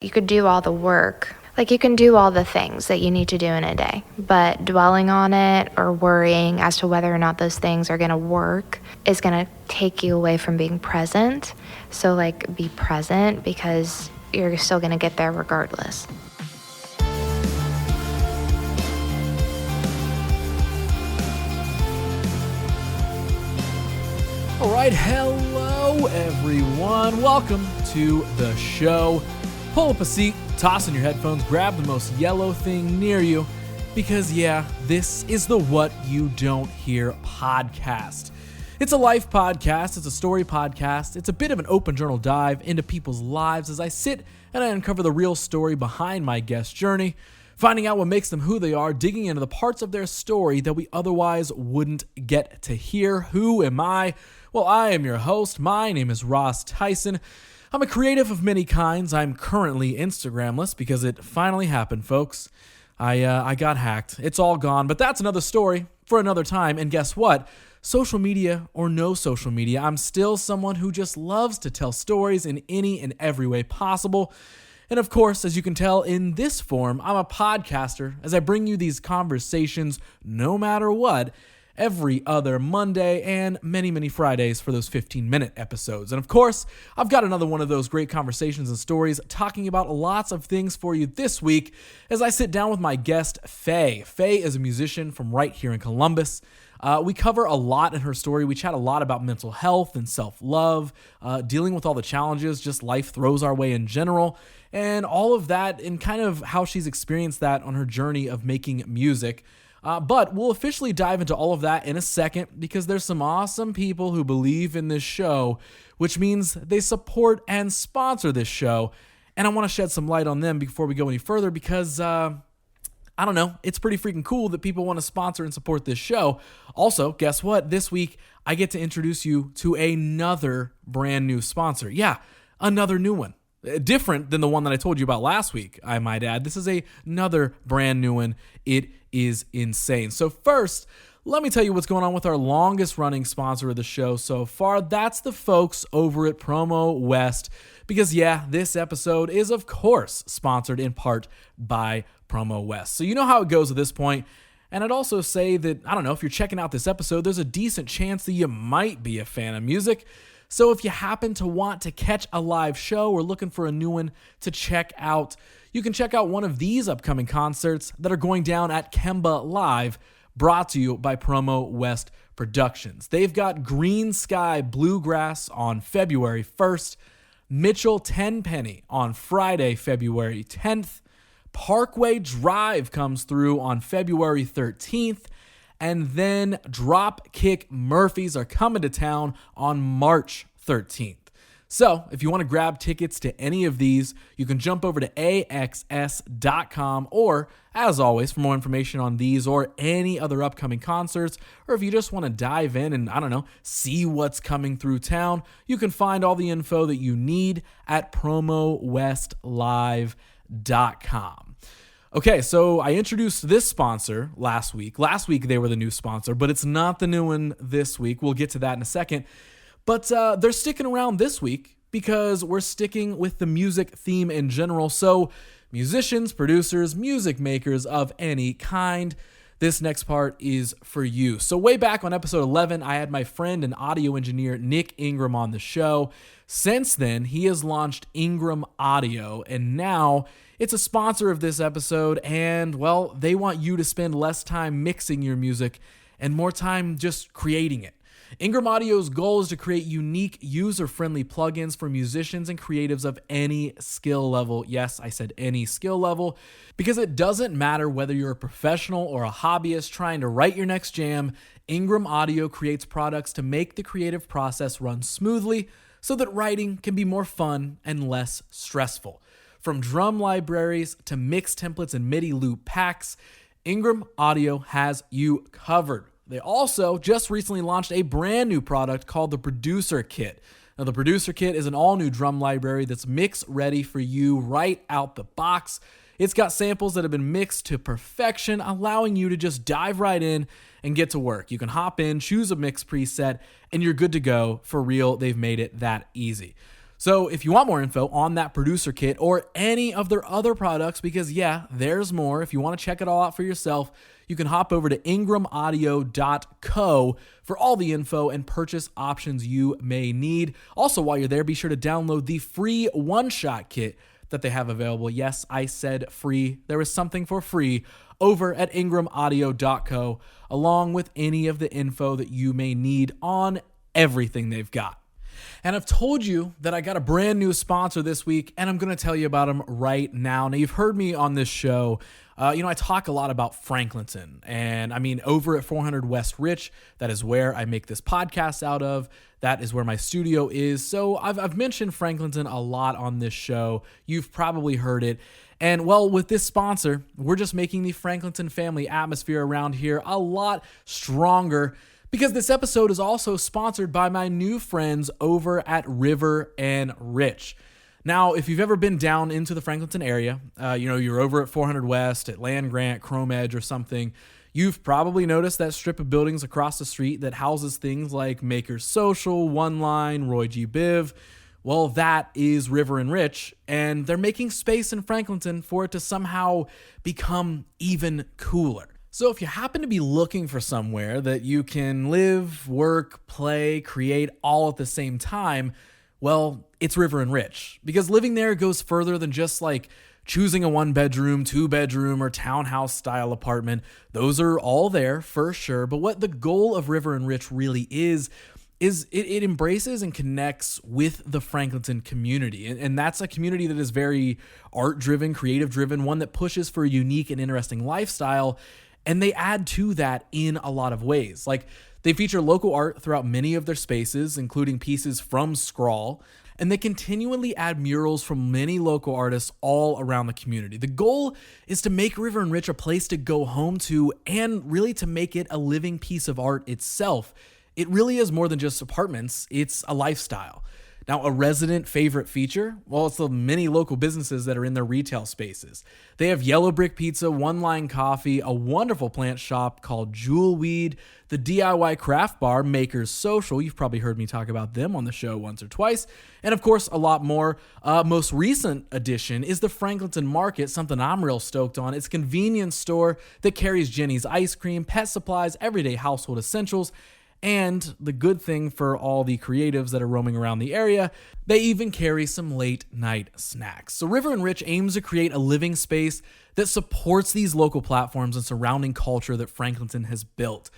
You could do all the work. Like, you can do all the things that you need to do in a day, but dwelling on it or worrying as to whether or not those things are going to work is going to take you away from being present. So, like, be present because you're still going to get there regardless. All right, hello everyone. Welcome to the show. Pull up a seat, toss in your headphones, grab the most yellow thing near you, because yeah, this is the What You Don't Hear podcast. It's a life podcast, it's a story podcast, it's a bit of an open journal dive into people's lives as I sit and I uncover the real story behind my guest's journey, finding out what makes them who they are, digging into the parts of their story that we otherwise wouldn't get to hear. Who am I? Well, I am your host. My name is Ross Tyson. I'm a creative of many kinds. I'm currently Instagramless because it finally happened, folks. I got hacked. It's all gone, but that's another story for another time. And guess what? Social media or no social media, I'm still someone who just loves to tell stories in any and every way possible. And of course, as you can tell in this form, I'm a podcaster as I bring you these conversations no matter what, every other Monday and many, many Fridays for those 15-minute episodes. And of course, I've got another one of those great conversations and stories talking about lots of things for you this week as I sit down with my guest, Faye. Faye is a musician from right here in Columbus. We cover a lot in her story. We chat a lot about mental health and self-love, dealing with all the challenges just life throws our way in general, and all of that and kind of how she's experienced that on her journey of making music. But we'll officially dive into all of that in a second because there's some awesome people who believe in this show, which means they support and sponsor this show. And I want to shed some light on them before we go any further because, I don't know, it's pretty freaking cool that people want to sponsor and support this show. Also, guess what? This week, I get to introduce you to another brand new sponsor. Yeah, another new one. Different than the one that I told you about last week, I might add. This is another brand new one. It is insane. So first, let me tell you what's going on with our longest running sponsor of the show so far. That's the folks over at PromoWest. Because yeah, this episode is of course sponsored in part by PromoWest. So you know how it goes at this point. And I'd also say that, I don't know, if you're checking out this episode, there's a decent chance that you might be a fan of music. So if you happen to want to catch a live show or looking for a new one to check out, you can check out one of these upcoming concerts that are going down at Kemba Live, brought to you by PromoWest Productions. They've got Green Sky Bluegrass on February 1st, Mitchell Tenpenny on Friday, February 10th, Parkway Drive comes through on February 13th, and then Dropkick Murphys are coming to town on March 13th. So if you want to grab tickets to any of these, you can jump over to axs.com, or as always, for more information on these or any other upcoming concerts, or if you just want to dive in and, I don't know, see what's coming through town, you can find all the info that you need at promowestlive.com. Okay, so I introduced this sponsor last week. Last week they were the new sponsor, but it's not the new one this week. We'll get to that in a second. But they're sticking around this week because we're sticking with the music theme in general. So musicians, producers, music makers of any kind, this next part is for you. So way back on episode 11, I had my friend and audio engineer Nick Ingram on the show. Since then, he has launched Ingram Audio, and now it's a sponsor of this episode, and, well, they want you to spend less time mixing your music and more time just creating it. Ingram Audio's goal is to create unique, user-friendly plugins for musicians and creatives of any skill level. Yes, I said any skill level, because it doesn't matter whether you're a professional or a hobbyist trying to write your next jam. Ingram Audio creates products to make the creative process run smoothly so that writing can be more fun and less stressful. From drum libraries to mix templates and MIDI loop packs, Ingram Audio has you covered. They also just recently launched a brand new product called the Producer Kit. Now, the Producer Kit is an all-new drum library that's mix ready for you right out the box. It's got samples that have been mixed to perfection, allowing you to just dive right in and get to work. You can hop in, choose a mix preset, and you're good to go. For real, they've made it that easy. So if you want more info on that producer kit or any of their other products, because yeah, there's more. If you want to check it all out for yourself, you can hop over to IngramAudio.co for all the info and purchase options you may need. Also, while you're there, be sure to download the free one-shot kit that they have available. Yes, I said free. There is something for free over at IngramAudio.co, along with any of the info that you may need on everything they've got. And I've told you that I got a brand new sponsor this week, and I'm going to tell you about them right now. Now, you've heard me on this show. I talk a lot about Franklinton, and I mean, over at 400 West Rich, that is where I make this podcast out of. That is where my studio is. So I've mentioned Franklinton a lot on this show. You've probably heard it. And well, with this sponsor, we're just making the Franklinton family atmosphere around here a lot stronger, because this episode is also sponsored by my new friends over at River and Rich. Now, if you've ever been down into the Franklinton area, you're over at 400 West, at Land Grant, Chrome Edge, or something, you've probably noticed that strip of buildings across the street that houses things like Maker's Social, One Line, Roy G. Biv. Well, that is River and Rich, and they're making space in Franklinton for it to somehow become even cooler. So if you happen to be looking for somewhere that you can live, work, play, create all at the same time, well, it's River and Rich, because living there goes further than just like choosing a 1-bedroom, 2-bedroom, or townhouse style apartment. Those are all there for sure. But what the goal of River and Rich really is it embraces and connects with the Franklinton community. And that's a community that is very art-driven, creative-driven, one that pushes for a unique and interesting lifestyle. And they add to that in a lot of ways. Like, they feature local art throughout many of their spaces, including pieces from Scrawl, and they continually add murals from many local artists all around the community. The goal is to make River and Rich a place to go home to, and really to make it a living piece of art itself. It really is more than just apartments, it's a lifestyle. Now, a resident favorite feature? Well, it's the many local businesses that are in their retail spaces. They have Yellow Brick Pizza, One Line Coffee, a wonderful plant shop called Jewelweed, the DIY craft bar, Maker's Social. You've probably heard me talk about them on the show once or twice. And of course, a lot more. Most recent addition is the Franklinton Market, something I'm real stoked on. It's a convenience store that carries Jenny's ice cream, pet supplies, everyday household essentials. And the good thing for all the creatives that are roaming around the area, they even carry some late night snacks. So River and Rich aims to create a living space that supports these local platforms and surrounding culture that Franklinton has built.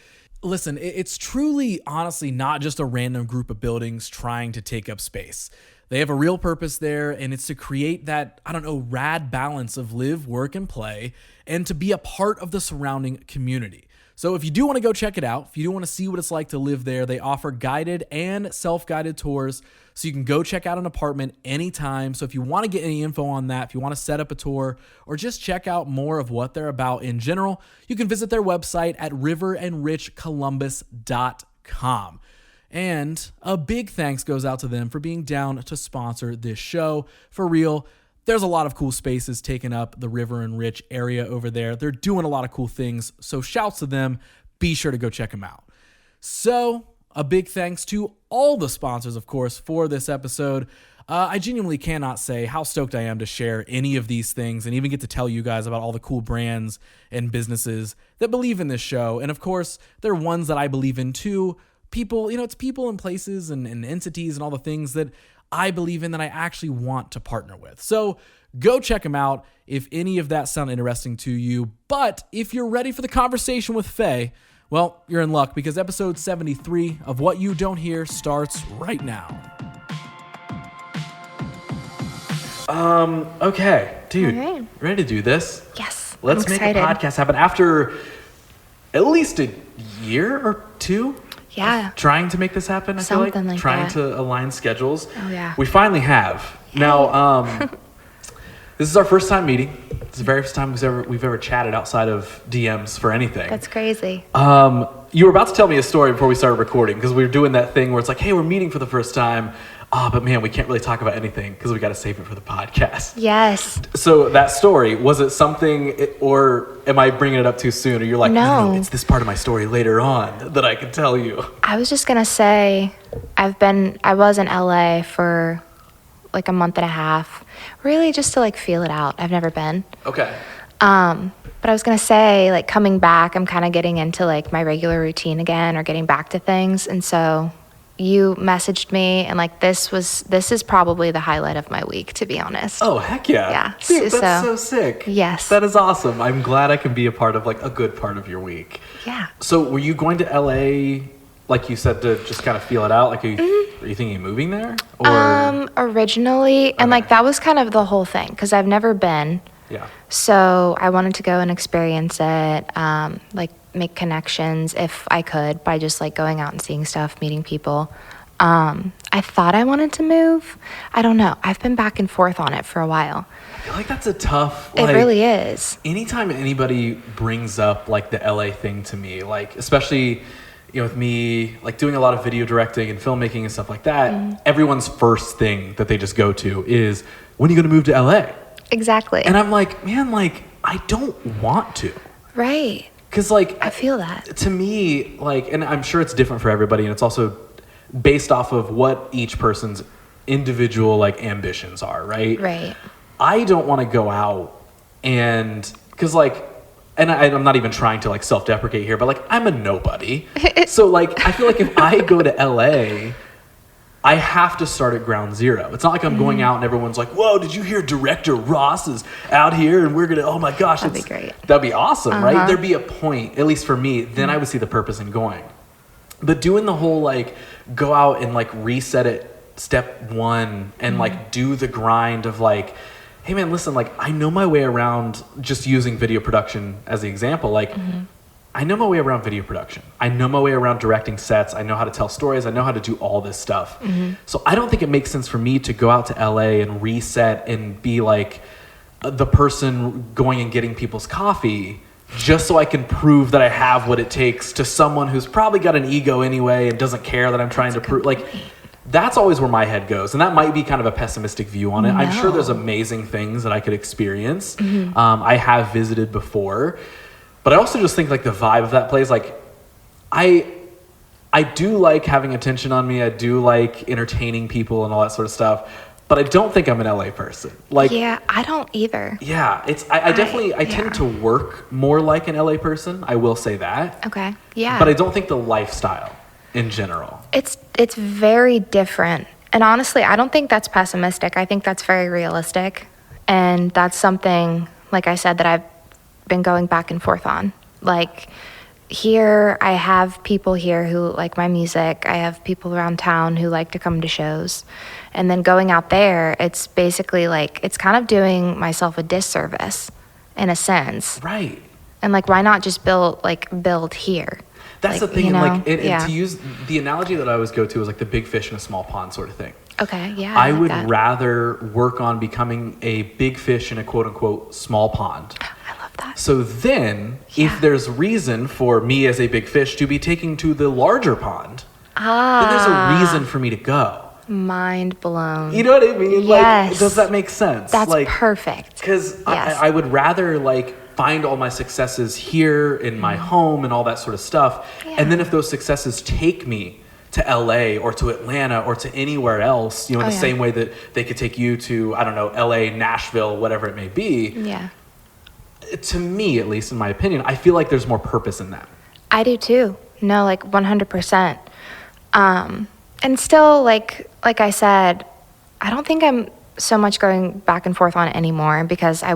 Listen, it's truly, honestly, not just a random group of buildings trying to take up space. They have a real purpose there, and it's to create that, rad balance of live, work, and play, and to be a part of the surrounding community. So if you do want to go check it out, if you do want to see what it's like to live there, they offer guided and self-guided tours, so you can go check out an apartment anytime. So if you want to get any info on that, if you want to set up a tour, or just check out more of what they're about in general, you can visit their website at riverandrichcolumbus.com. And a big thanks goes out to them for being down to sponsor this show. For real, there's a lot of cool spaces taking up the River and Rich area over there. They're doing a lot of cool things, so shouts to them. Be sure to go check them out. So, a big thanks to all the sponsors, of course, for this episode. I genuinely cannot say how stoked I am to share any of these things and even get to tell you guys about all the cool brands and businesses that believe in this show. And of course, they're ones that I believe in too. People, it's people and places and entities and all the things that I believe in that I actually want to partner with. So go check them out if any of that sound interesting to you. But if you're ready for the conversation with Faye, well, you're in luck, because episode 73 of What You Don't Hear starts right now. Okay, dude, Okay. Ready to do this? Yes. Let's I'm make excited. a podcast happen after at least a year or two. Yeah. Trying to make this happen, I feel like. Something like Trying that. to align schedules. Oh, yeah. We finally have. Yay. Now, this is our first time meeting. It's the very first time we've ever chatted outside of DMs for anything. That's crazy. You were about to tell me a story before we started recording, because we were doing that thing where it's like, hey, we're meeting for the first time. But man, we can't really talk about anything because we got to save it for the podcast. Yes. So that story, was it something, or am I bringing it up too soon? Or you're like, no, it's this part of my story later on that I can tell you. I was just going to say, I was in LA for like a month and a half, really just to like feel it out. I've never been. Okay. But I was going to say, like, coming back, I'm kind of getting into like my regular routine again, or getting back to things. And so you messaged me, and like this is probably the highlight of my week, to be honest. Oh, heck yeah. Yeah. Dude, that's so sick. Yes. That is awesome. I'm glad I can be a part of like a good part of your week. Yeah. So were you going to LA, like you said, to just kind of feel it out? Like, are you thinking of moving there? Or? Originally, and like that was kind of the whole thing, because I've never been. Yeah. So I wanted to go and experience it, like make connections if I could by just like going out and seeing stuff, meeting people. I thought I wanted to move. I don't know. I've been back and forth on it for a while. I feel like that's a tough, It really is. Anytime anybody brings up like the LA thing to me, like especially, you know, with me like doing a lot of video directing and filmmaking and stuff like that, everyone's first thing that they just go to is, when are you going to move to LA? Exactly. And I'm like, man, like I don't want to. Right. Because like I feel that. To me, like, and I'm sure it's different for everybody, and it's also based off of what each person's individual like ambitions are, right? Right. I don't want to go out and, because like, and I'm not even trying to like self-deprecate here, but like I'm a nobody. So like I feel like if I go to LA, I have to start at ground zero. It's not like I'm going out and everyone's like, whoa, did you hear director Ross is out here and we're going to, oh my gosh. That'd be great. That'd be awesome, right? There'd be a point, at least for me, then I would see the purpose in going. But doing the whole like, go out and like reset it step one and like do the grind of like, hey man, listen, like I know my way around, just using video production as the example, like I know my way around video production. I know my way around directing sets. I know how to tell stories. I know how to do all this stuff. So I don't think it makes sense for me to go out to LA and reset and be like the person going and getting people's coffee just so I can prove that I have what it takes to someone who's probably got an ego anyway and doesn't care that I'm trying to prove. Like, that's always where my head goes. And that might be kind of a pessimistic view on it. I'm sure there's amazing things that I could experience. I have visited before. But I also just think like the vibe of that place, like I do like having attention on me. I do like entertaining people and all that sort of stuff. But I don't think I'm an LA person. Like, yeah, I don't either. Yeah, I definitely tend to work more like an LA person. I will say that. Okay. Yeah. But I don't think the lifestyle in general. It's very different. And honestly, I don't think that's pessimistic. I think that's very realistic. And that's something, like I said, that I've been going back and forth on. Like here, I have people here who like my music. I have people around town who like to come to shows. And then going out there, it's basically like, it's kind of doing myself a disservice in a sense. Right. And like, why not just build here? That's like, the thing. You know? And like, and to use the analogy that I always go to is like the big fish in a small pond sort of thing. Okay, yeah. I would rather work on becoming a big fish in a quote unquote small pond. I love that. So then, if there's reason for me as a big fish to be taken to the larger pond, then there's a reason for me to go. Mind blown. You know what I mean? Yes. Like, does that make sense? That's like, perfect. Because yes. I would rather like find all my successes here in my home and all that sort of stuff. Yeah. And then if those successes take me to LA or to Atlanta or to anywhere else, you know, in the same way that they could take you to, I don't know, LA, Nashville, whatever it may be. Yeah. To me, at least in my opinion, I feel like there's more purpose in that. I do too. No, like 100%. And still, like I said, I don't think I'm so much going back and forth on it anymore because I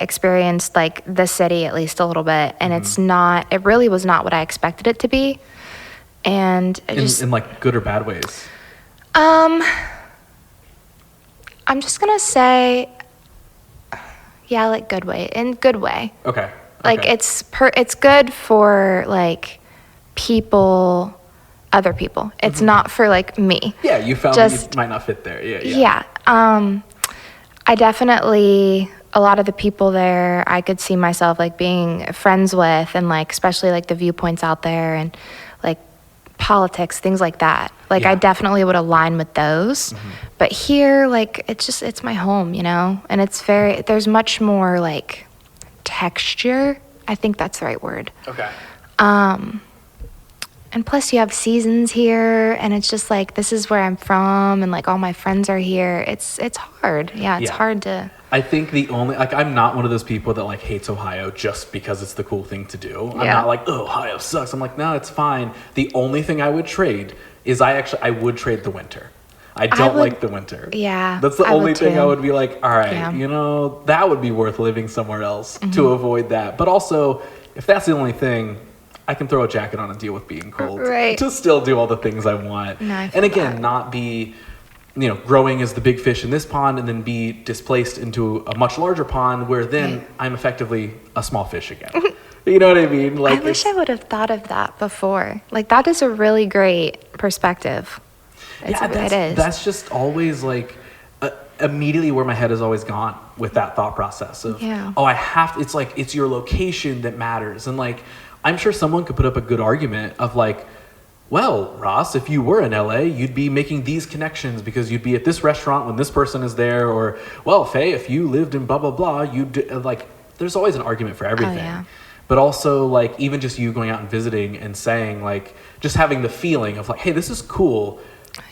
experienced like the city at least a little bit, and it really was not what I expected it to be. And in like good or bad ways? I'm just gonna say, yeah, like good way, in good way. Okay. Like it's good for like people, other people. It's not for like me. Yeah, you found that you might not fit there. Yeah. I definitely, a lot of the people there, I could see myself like being friends with, and like especially like the viewpoints out there and like politics, things like that. Like I definitely would align with those. But here, like it's my home, you know? And there's much more like texture. I think that's the right word. Okay. And And plus you have seasons here, and it's just like, this is where I'm from, and like all my friends are here. It's hard. Yeah, it's hard to... I think the only, like, I'm not one of those people that like hates Ohio just because it's the cool thing to do. I'm not like, oh, Ohio sucks. I'm like, no, it's fine. The only thing I would trade is I would trade the winter. I don't like the winter. Yeah. That's the only thing too. I would be like, all right, you know, that would be worth living somewhere else to avoid that. But also, if that's the only thing, I can throw a jacket on and deal with being cold. Right. To still do all the things I want. No, I feel and again, that. not be, you know, growing as the big fish in this pond and then be displaced into a much larger pond where then I'm effectively a small fish again. You know what I mean? Like, I wish I would have thought of that before. Like, that is a really great perspective. It is. That's just always like immediately where my head has always gone with that thought process of, oh, I have to, it's like, it's your location that matters. And like, I'm sure someone could put up a good argument of like, well, Ross, if you were in LA, you'd be making these connections because you'd be at this restaurant when this person is there. Or, well, Faye, if you lived in blah, blah, blah, you'd like, there's always an argument for everything. Oh, yeah. But also like, even just you going out and visiting and saying like, just having the feeling of like, hey, this is cool,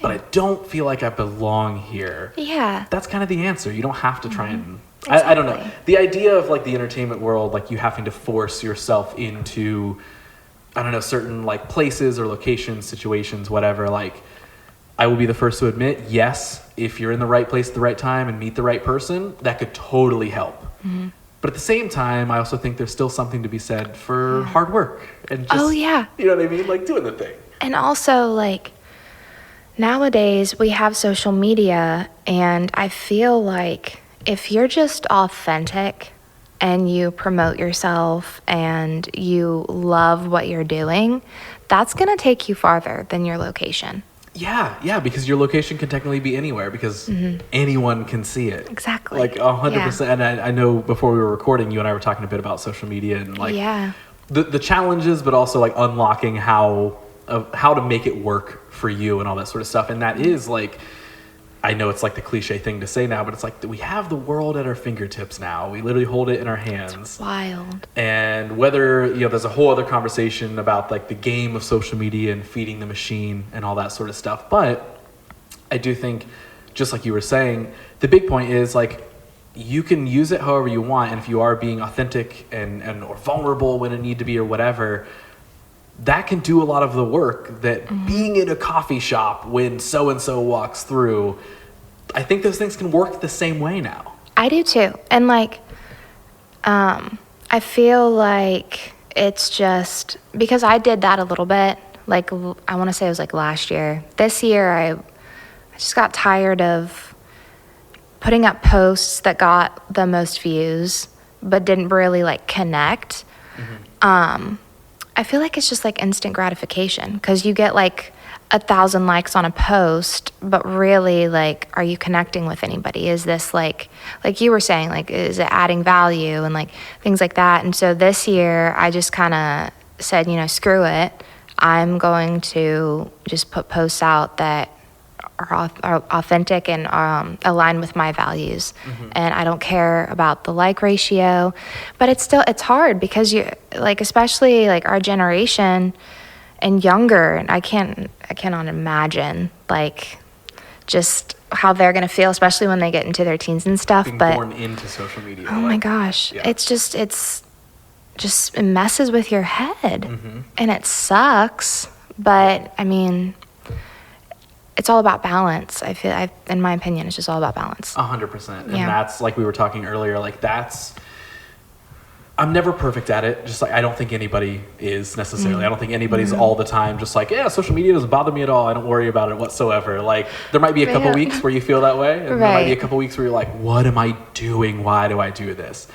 but I don't feel like I belong here. Yeah. That's kind of the answer. You don't have to try and... Exactly. I don't know. The idea of like the entertainment world, like you having to force yourself into, I don't know, certain like places or locations, situations, whatever, like I will be the first to admit, yes, if you're in the right place at the right time and meet the right person, that could totally help. Mm-hmm. But at the same time, I also think there's still something to be said for hard work and just, you know what I mean? Like doing the thing. And also like nowadays we have social media, and I feel like if you're just authentic and you promote yourself and you love what you're doing, that's going to take you farther than your location. Yeah, because your location can technically be anywhere because anyone can see it. Exactly. Like 100%. And I know before we were recording, you and I were talking a bit about social media and like the challenges, but also like unlocking how to make it work for you and all that sort of stuff. And that is like, I know it's like the cliche thing to say now, but it's like we have the world at our fingertips now. We literally hold it in our hands. It's wild. And whether, you know, there's a whole other conversation about like the game of social media and feeding the machine and all that sort of stuff. But I do think, just like you were saying, the big point is like you can use it however you want. And if you are being authentic and or vulnerable when it need to be or whatever, that can do a lot of the work that being in a coffee shop when so-and-so walks through, I think those things can work the same way now. I do too. And like, I feel like it's just, because I did that a little bit, like I want to say it was like last year. This year, I just got tired of putting up posts that got the most views, but didn't really like connect. I feel like it's just like instant gratification because you get like 1,000 likes on a post, but really like, are you connecting with anybody? Is this like you were saying, like, is it adding value and like things like that? And so this year I just kind of said, you know, screw it. I'm going to just put posts out that are authentic and align with my values. And I don't care about the like ratio, but it's hard because you like, especially like our generation and younger, and I cannot imagine like just how they're going to feel, especially when they get into their teens and stuff. Being but born into social media. Oh my gosh. It's just it messes with your head and it sucks. But I mean, it's all about balance. I feel, in my opinion, it's just all about balance. 100%. And that's like we were talking earlier, like I'm never perfect at it. Just like, I don't think anybody is necessarily. I don't think anybody's all the time just like, yeah, social media doesn't bother me at all. I don't worry about it whatsoever. Like there might be a couple weeks where you feel that way. And there might be a couple weeks where you're like, what am I doing? Why do I do this?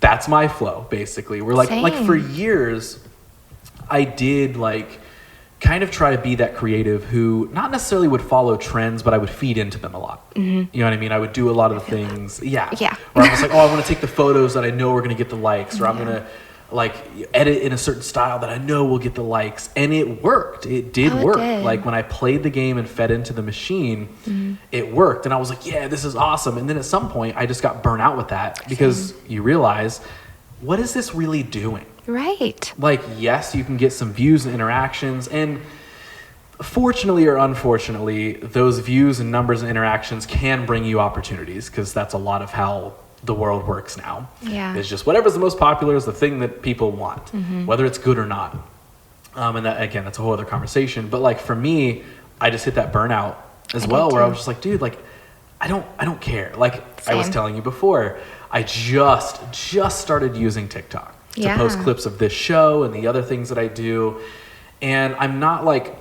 That's my flow, basically. We're like, for years, I did like kind of try to be that creative who not necessarily would follow trends, but I would feed into them a lot. You know what I mean? I would do a lot of the things. Yeah. Where I'm just like, oh, I want to take the photos that I know are going to get the likes, or I'm going to like edit in a certain style that I know will get the likes. And it worked. It did work. Like when I played the game and fed into the machine, it worked. And I was like, yeah, this is awesome. And then at some point I just got burnt out with that because you realize, what is this really doing? Right. Like, yes, you can get some views and interactions, and fortunately or unfortunately, those views and numbers and interactions can bring you opportunities, because that's a lot of how the world works now. Yeah. It's just whatever's the most popular is the thing that people want, whether it's good or not. And that, again, that's a whole other conversation. But like for me, I just hit that burnout as well, where I was just like, dude, like, I don't care. Like I was telling you before, I just started using TikTok to post clips of this show and the other things that I do. And I'm not like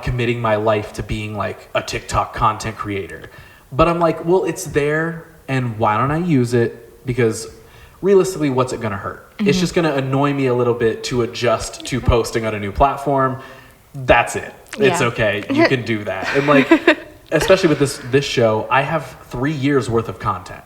committing my life to being like a TikTok content creator, but I'm like, well, it's there, and why don't I use it? Because realistically, what's it going to hurt? It's just going to annoy me a little bit to adjust to posting on a new platform. That's it. It's okay. You can do that. And like, especially with this show, I have 3 years worth of content.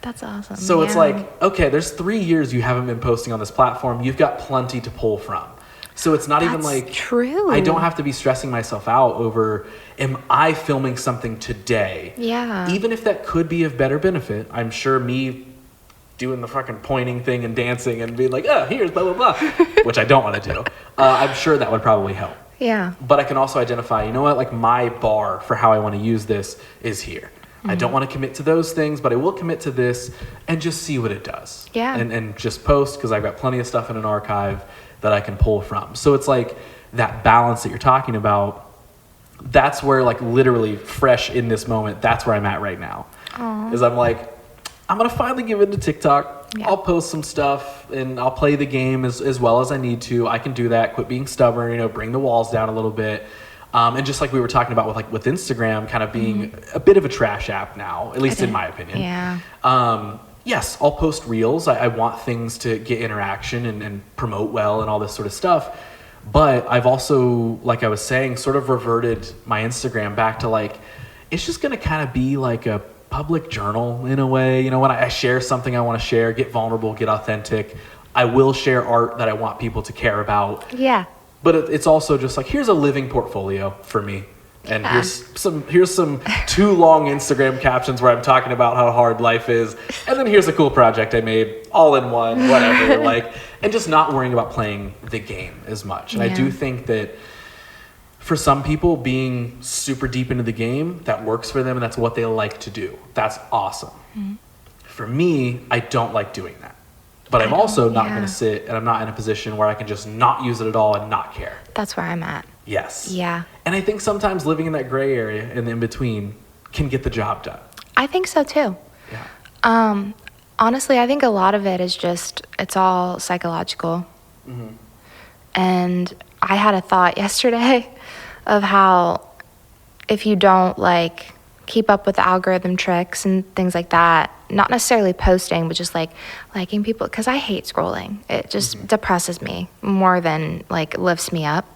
That's awesome. So it's like, okay, there's 3 years you haven't been posting on this platform. You've got plenty to pull from. So it's not even like, true. I don't have to be stressing myself out over, am I filming something today? Yeah. Even if that could be of better benefit, I'm sure me doing the fucking pointing thing and dancing and being like, oh, here's blah, blah, blah, which I don't want to do. I'm sure that would probably help. Yeah. But I can also identify, you know what, like my bar for how I want to use this is here. I don't want to commit to those things, but I will commit to this and just see what it does. Yeah. And just post, because I've got plenty of stuff in an archive that I can pull from. So it's like that balance that you're talking about, that's where like literally fresh in this moment, that's where I'm at right now. Aww. Is I'm like, I'm going to finally give into TikTok. Yeah. I'll post some stuff and I'll play the game as well as I need to. I can do that. Quit being stubborn, bring the walls down a little bit. And just like we were talking about with Instagram kind of being a bit of a trash app now, at least in my opinion. Yeah. Yes, I'll post reels. I want things to get interaction and promote well and all this sort of stuff. But I've also, like I was saying, sort of reverted my Instagram back to like, it's just going to kind of be like a public journal in a way. When I share something I want to share, get vulnerable, get authentic, I will share art that I want people to care about. Yeah. But it's also just like, here's a living portfolio for me. And here's some too long Instagram captions where I'm talking about how hard life is. And then here's a cool project I made all in one, whatever. And just not worrying about playing the game as much. And I do think that for some people, being super deep into the game, that works for them and that's what they like to do. That's awesome. Mm-hmm. For me, I don't like doing that. But I'm also not going to sit, and I'm not in a position where I can just not use it at all and not care. That's where I'm at. Yes. Yeah. And I think sometimes living in that gray area and the in-between can get the job done. I think so too. Yeah. Honestly, I think a lot of it is just, it's all psychological. Mm-hmm. And I had a thought yesterday of how if you don't keep up with the algorithm tricks and things like that, not necessarily posting, but just liking people, because I hate scrolling. It just depresses me more than lifts me up.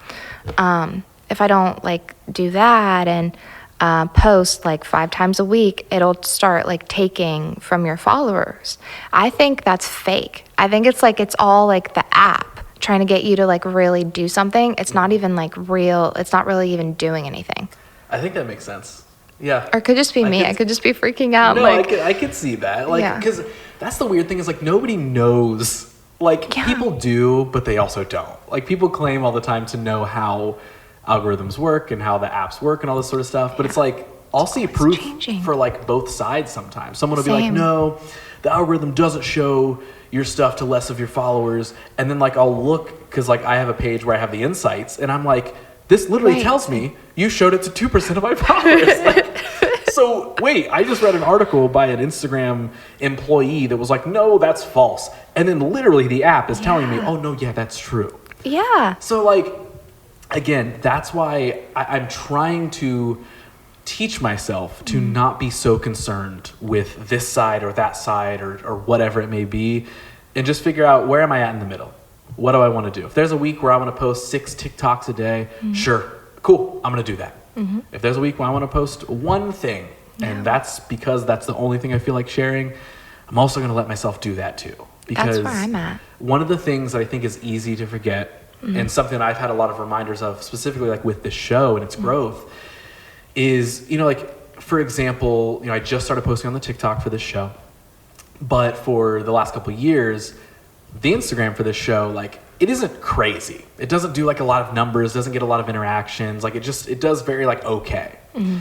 If I don't do that and post 5 times a week, it'll start taking from your followers. I think that's fake. I think it's all the app trying to get you to really do something. It's not even real. It's not really even doing anything. I think that makes sense. Yeah. Or it could just be me. I could just be freaking out. No, I could see that. Because that's the weird thing is nobody knows. People do, but they also don't. People claim all the time to know how algorithms work and how the apps work and all this sort of stuff. But it's I'll see proof for both sides sometimes. Someone will be like, no, the algorithm doesn't show your stuff to less of your followers. And then I'll look, because I have a page where I have the insights and I'm like, this literally tells me you showed it to 2% of my followers. So wait, I just read an article by an Instagram employee that was like, no, that's false. And then literally the app is telling me, oh no, yeah, that's true. Yeah. So again, that's why I'm trying to teach myself to not be so concerned with this side or that side or whatever it may be, and just figure out, where am I at in the middle? What do I want to do? If there's a week where I want to post 6 TikToks a day, sure, cool, I'm going to do that. Mm-hmm. If there's a week where I want to post one thing, and that's because that's the only thing I feel like sharing, I'm also going to let myself do that too. Because that's where I'm at. One of the things that I think is easy to forget, and something I've had a lot of reminders of, specifically with this show and its growth, is, for example, I just started posting on the TikTok for this show, but for the last couple of years, the Instagram for this show, like, it isn't crazy. It doesn't do like a lot of numbers, doesn't get a lot of interactions. Like, it does very like okay. Mm-hmm.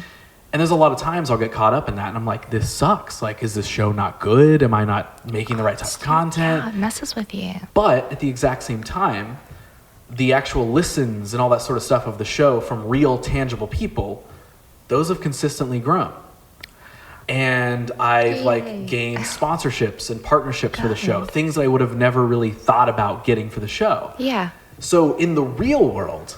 And there's a lot of times I'll get caught up in that, and I'm like, this sucks. Like, is this show not good? Am I not making the right type of content? Yeah, it messes with you. But at the exact same time, the actual listens and all that sort of stuff of the show from real, tangible people, those have consistently grown. And I've like gained sponsorships and partnerships for the show, things that I would have never really thought about getting for the show. Yeah. So in the real world,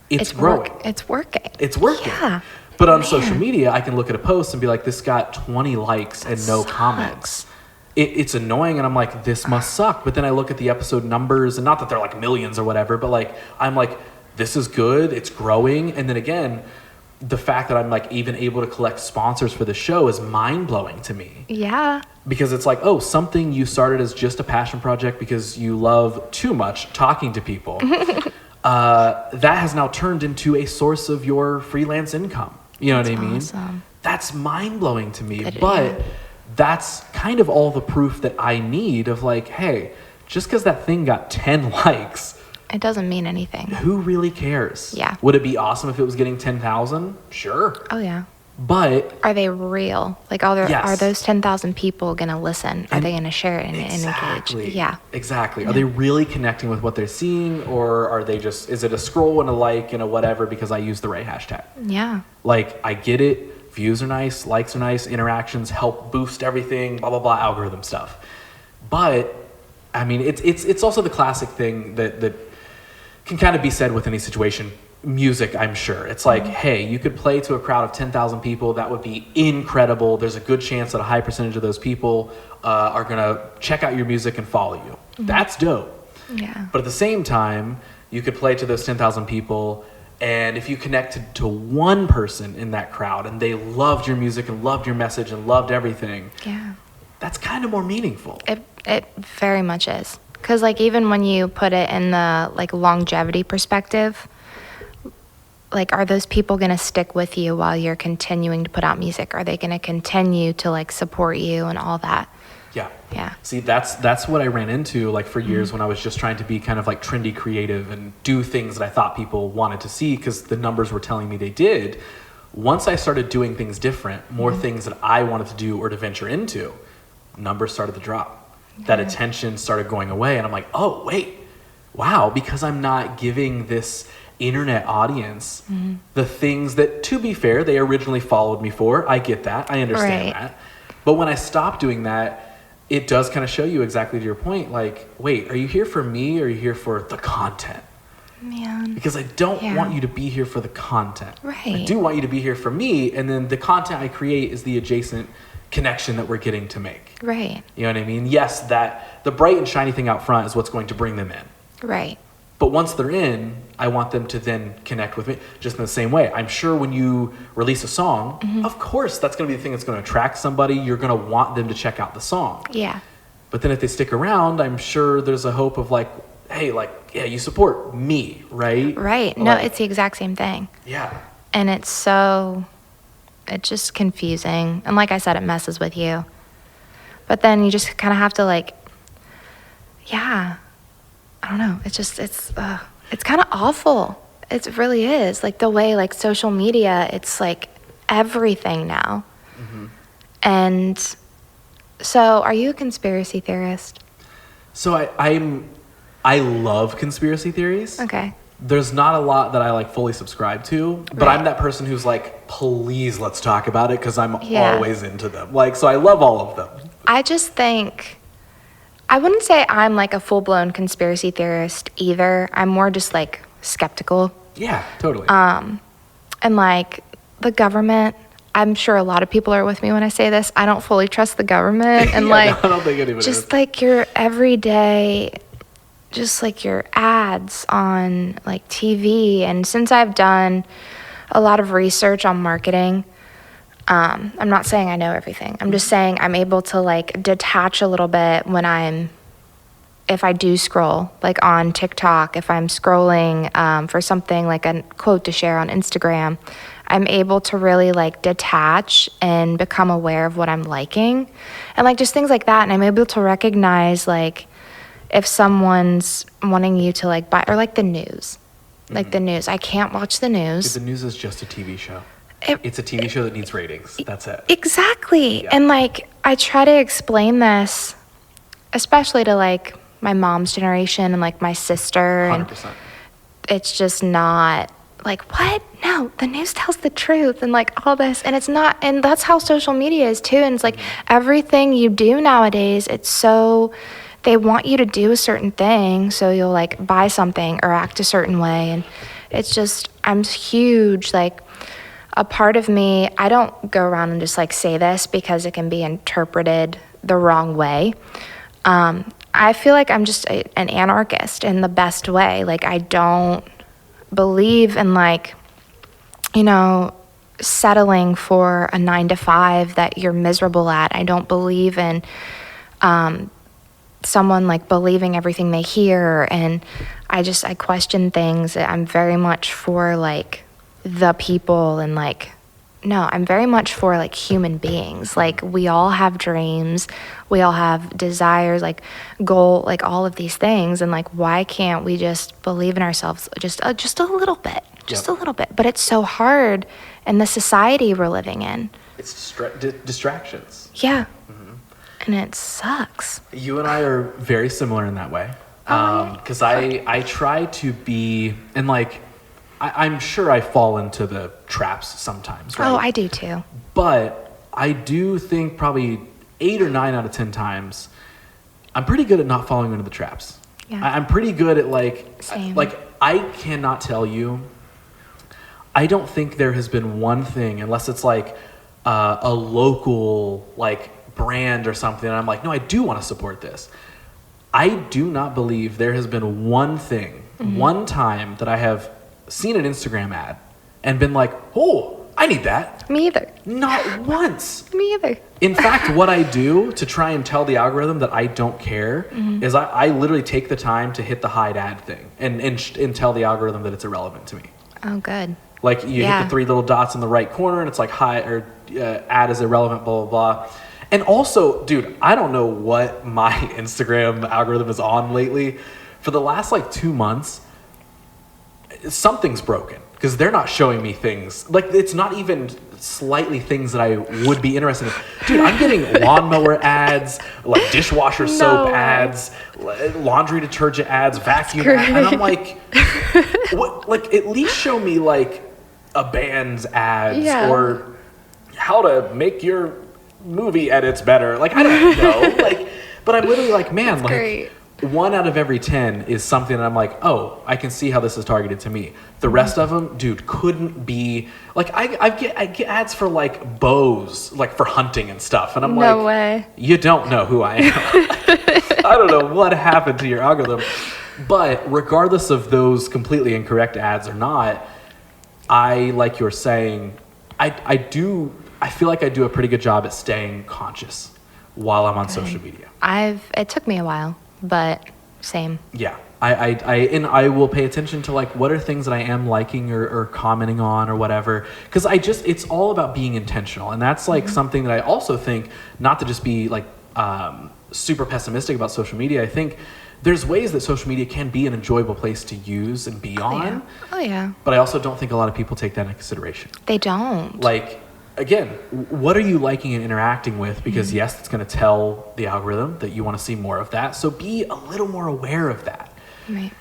it's growing. It's working. It's working. Yeah. But on social media, I can look at a post and be like, this got 20 likes and no comments. It's annoying, and I'm like, this must suck. But then I look at the episode numbers, and not that they're like millions or whatever, but like, I'm like, this is good, it's growing. And then again, the fact that I'm like even able to collect sponsors for the show is mind-blowing to me. Yeah. Because it's like, oh, something you started as just a passion project because you love too much talking to people. That has now turned into a source of your freelance income. You know what I mean? Awesome. That's mind-blowing to me. But that's kind of all the proof that I need of like, hey, just because that thing got 10 likes, it doesn't mean anything. Who really cares? Yeah. Would it be awesome if it was getting 10,000? Sure. Oh, yeah. But are they real? Like, are those 10,000 people going to listen? Are they going to share it and engage? Yeah. Exactly. Are they really connecting with what they're seeing, or are they just, is it a scroll and a like and a whatever because I use the right hashtag? Yeah. Like, I get it. Views are nice, likes are nice, interactions help boost everything, blah, blah, blah, algorithm stuff. But, I mean, it's also the classic thing that can kind of be said with any situation. Music, I'm sure. It's like, hey, you could play to a crowd of 10,000 people. That would be incredible. There's a good chance that a high percentage of those people are going to check out your music and follow you. That's dope. Yeah. But at the same time, you could play to those 10,000 people, and if you connected to one person in that crowd and they loved your music and loved your message and loved everything, that's kind of more meaningful. It very much is. Because, like, even when you put it in the, like, longevity perspective, like, are those people going to stick with you while you're continuing to put out music? Are they going to continue to, like, support you and all that? Yeah. Yeah. See, that's what I ran into, like, for years when I was just trying to be kind of, like, trendy creative and do things that I thought people wanted to see because the numbers were telling me they did. Once I started doing things different, more things that I wanted to do or to venture into, numbers started to drop. That attention started going away, and I'm like, oh, wait, wow, because I'm not giving this internet audience the things that, to be fair, they originally followed me for. I get that. I understand that. But when I stopped doing that, it does kind of show you exactly to your point, like, wait, are you here for me or are you here for the content? Man. Because I don't want you to be here for the content. Right. I do want you to be here for me, and then the content I create is the adjacent connection that we're getting to make. Right. You know what I mean? Yes, that the bright and shiny thing out front is what's going to bring them in. Right. But once they're in, I want them to then connect with me just in the same way. I'm sure when you release a song, of course, that's going to be the thing that's going to attract somebody. You're going to want them to check out the song. Yeah. But then if they stick around, I'm sure there's a hope of like, hey, like, yeah, you support me, right? Right. Like, no, it's the exact same thing. Yeah. And it's just confusing. And like I said, it messes with you. But then you just kind of have to like, I don't know. It's kind of awful. It really is. Like the way like social media, it's like everything now. And so are you a conspiracy theorist? So I love conspiracy theories. Okay. There's not a lot that I like fully subscribe to, but I'm that person who's like, please let's talk about it because I'm always into them. Like, so I love all of them. I just think, I wouldn't say I'm like a full-blown conspiracy theorist either. I'm more just like skeptical. Yeah, totally. And like the government, I'm sure a lot of people are with me when I say this. I don't fully trust the government. And no, I don't think anybody just is. like your everyday, just like your ads on like TV. And since I've done a lot of research on marketing, I'm not saying I know everything. I'm just saying I'm able to like detach a little bit if I do scroll, like on TikTok, if I'm scrolling for something like a quote to share on Instagram, I'm able to really like detach and become aware of what I'm liking and like just things like that. And I'm able to recognize like if someone's wanting you to like buy, or like the news, like the news, I can't watch the news. Dude, the news is just a TV show. It's a TV show that needs ratings. That's it. Exactly. Yeah. And like, I try to explain this, especially to like my mom's generation and like my sister. 100%. And it's just not like, what? No, the news tells the truth and like all this. And it's not, and that's how social media is too. And it's like everything you do nowadays, it's so, they want you to do a certain thing. So you'll like buy something or act a certain way. And it's just, I'm huge, like, a part of me, I don't go around and just like say this because it can be interpreted the wrong way. I feel like I'm just an anarchist in the best way. Like, I don't believe in like, you know, settling for a 9-to-5 that you're miserable at. I don't believe in someone like believing everything they hear. And I question things. I'm very much for like the people and like, no, I'm very much for like human beings. Like, we all have dreams, we all have desires, like goal, like all of these things. And like, why can't we just believe in ourselves just a little bit, just a little bit? But it's so hard in the society we're living in. It's distractions. Yeah. And it sucks. You and I are very similar in that way. Because I try to be, and like, I'm sure I fall into the traps sometimes, right? Oh, I do too. But I do think probably 8 or 9 out of 10 times, I'm pretty good at not falling into the traps. Yeah. I'm pretty good at like, Same. like I cannot tell you, I don't think there has been one thing, unless it's like a local like brand or something, and I'm like, no, I do want to support this. I do not believe there has been one thing, one time that I have seen an Instagram ad and been like, oh, I need that. Me either. Not once. Me either. In fact, what I do to try and tell the algorithm that I don't care is I literally take the time to hit the hide ad thing and tell the algorithm that it's irrelevant to me. Oh, good. Like you hit the 3 little dots in the right corner and it's like hide or ad is irrelevant, blah, blah, blah. And also, dude, I don't know what my Instagram algorithm is on lately. For the last like 2 months, something's broken because they're not showing me things like, it's not even slightly things that I would be interested in. Dude, I'm getting lawnmower ads, like dishwasher soap ads, laundry detergent ads, vacuum ads, and I'm like, what? Like, at least show me like a band's ads or how to make your movie edits better. Like, I don't know. Like, but I'm literally like, man, that's like great. 1 out of every 10 is something that I'm like, oh, I can see how this is targeted to me. The rest of them, dude, couldn't be like, I get ads for like bows, like for hunting and stuff. And I'm like, no way. You don't know who I am. I don't know what happened to your algorithm. But regardless of those completely incorrect ads or not, like you're saying, I feel like I do a pretty good job at staying conscious while I'm on social media. It took me a while, but same. Yeah. I will pay attention to like, what are things that I am liking or commenting on or whatever. Cause it's all about being intentional. And that's like something that I also think, not to just be like, super pessimistic about social media. I think there's ways that social media can be an enjoyable place to use and be on. Oh yeah. But I also don't think a lot of people take that into consideration. They don't. Like, again, what are you liking and interacting with? Because yes, it's going to tell the algorithm that you want to see more of that. So be a little more aware of that. Right.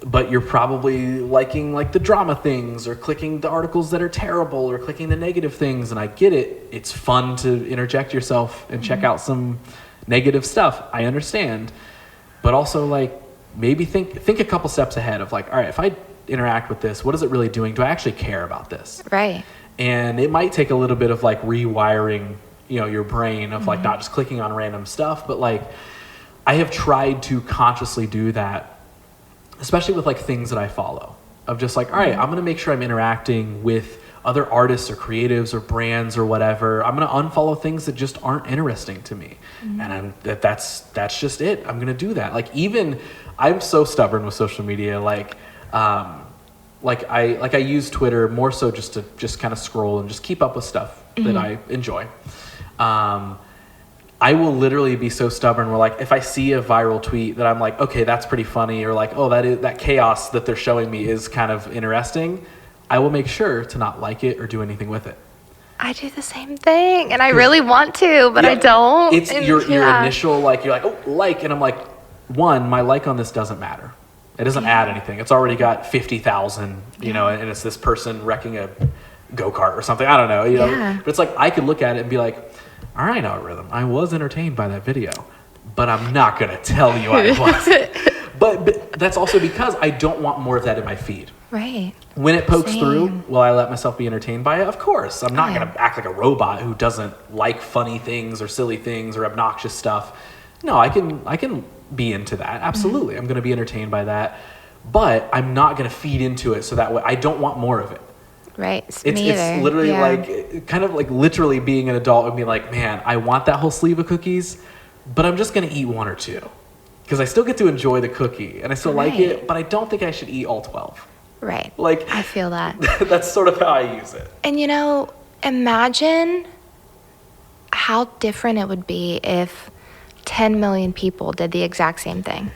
But you're probably liking like the drama things or clicking the articles that are terrible or clicking the negative things. And I get it. It's fun to interject yourself and check out some negative stuff. I understand. But also like maybe think a couple steps ahead of like, all right, if I interact with this, what is it really doing? Do I actually care about this? Right. And it might take a little bit of like rewiring, your brain of like not just clicking on random stuff, but like I have tried to consciously do that, especially with like things that I follow, of just like, all right, I'm going to make sure I'm interacting with other artists or creatives or brands or whatever. I'm going to unfollow things that just aren't interesting to me. And that's just it. I'm going to do that. Like I'm so stubborn with social media. Like I use Twitter more so just to kind of scroll and just keep up with stuff that I enjoy. I will literally be so stubborn where like if I see a viral tweet that I'm like, okay, that's pretty funny, or like, oh, that chaos that they're showing me is kind of interesting, I will make sure to not like it or do anything with it. I do the same thing, and I really want to, but I don't. It's your initial like, you're like, oh, like, and I'm like, one, my like on this doesn't matter. It doesn't add anything. It's already got 50,000, you know, and it's this person wrecking a go-kart or something. I don't know, you know. But it's like I could look at it and be like, all right, algorithm, I was entertained by that video, but I'm not going to tell you I wasn't. But that's also because I don't want more of that in my feed. Right. When it pokes through, will I let myself be entertained by it? Of course. I'm not going to act like a robot who doesn't like funny things or silly things or obnoxious stuff. No, I can be into that. Absolutely. I'm going to be entertained by that. But I'm not going to feed into it so that way I don't want more of it. Right. It's literally like kind of like literally being an adult and being like, man, I want that whole sleeve of cookies, but I'm just going to eat one or two because I still get to enjoy the cookie and I still like it, but I don't think I should eat all 12. Right. Like I feel that. That's sort of how I use it. And you know, imagine how different it would be if 10 million people did the exact same thing.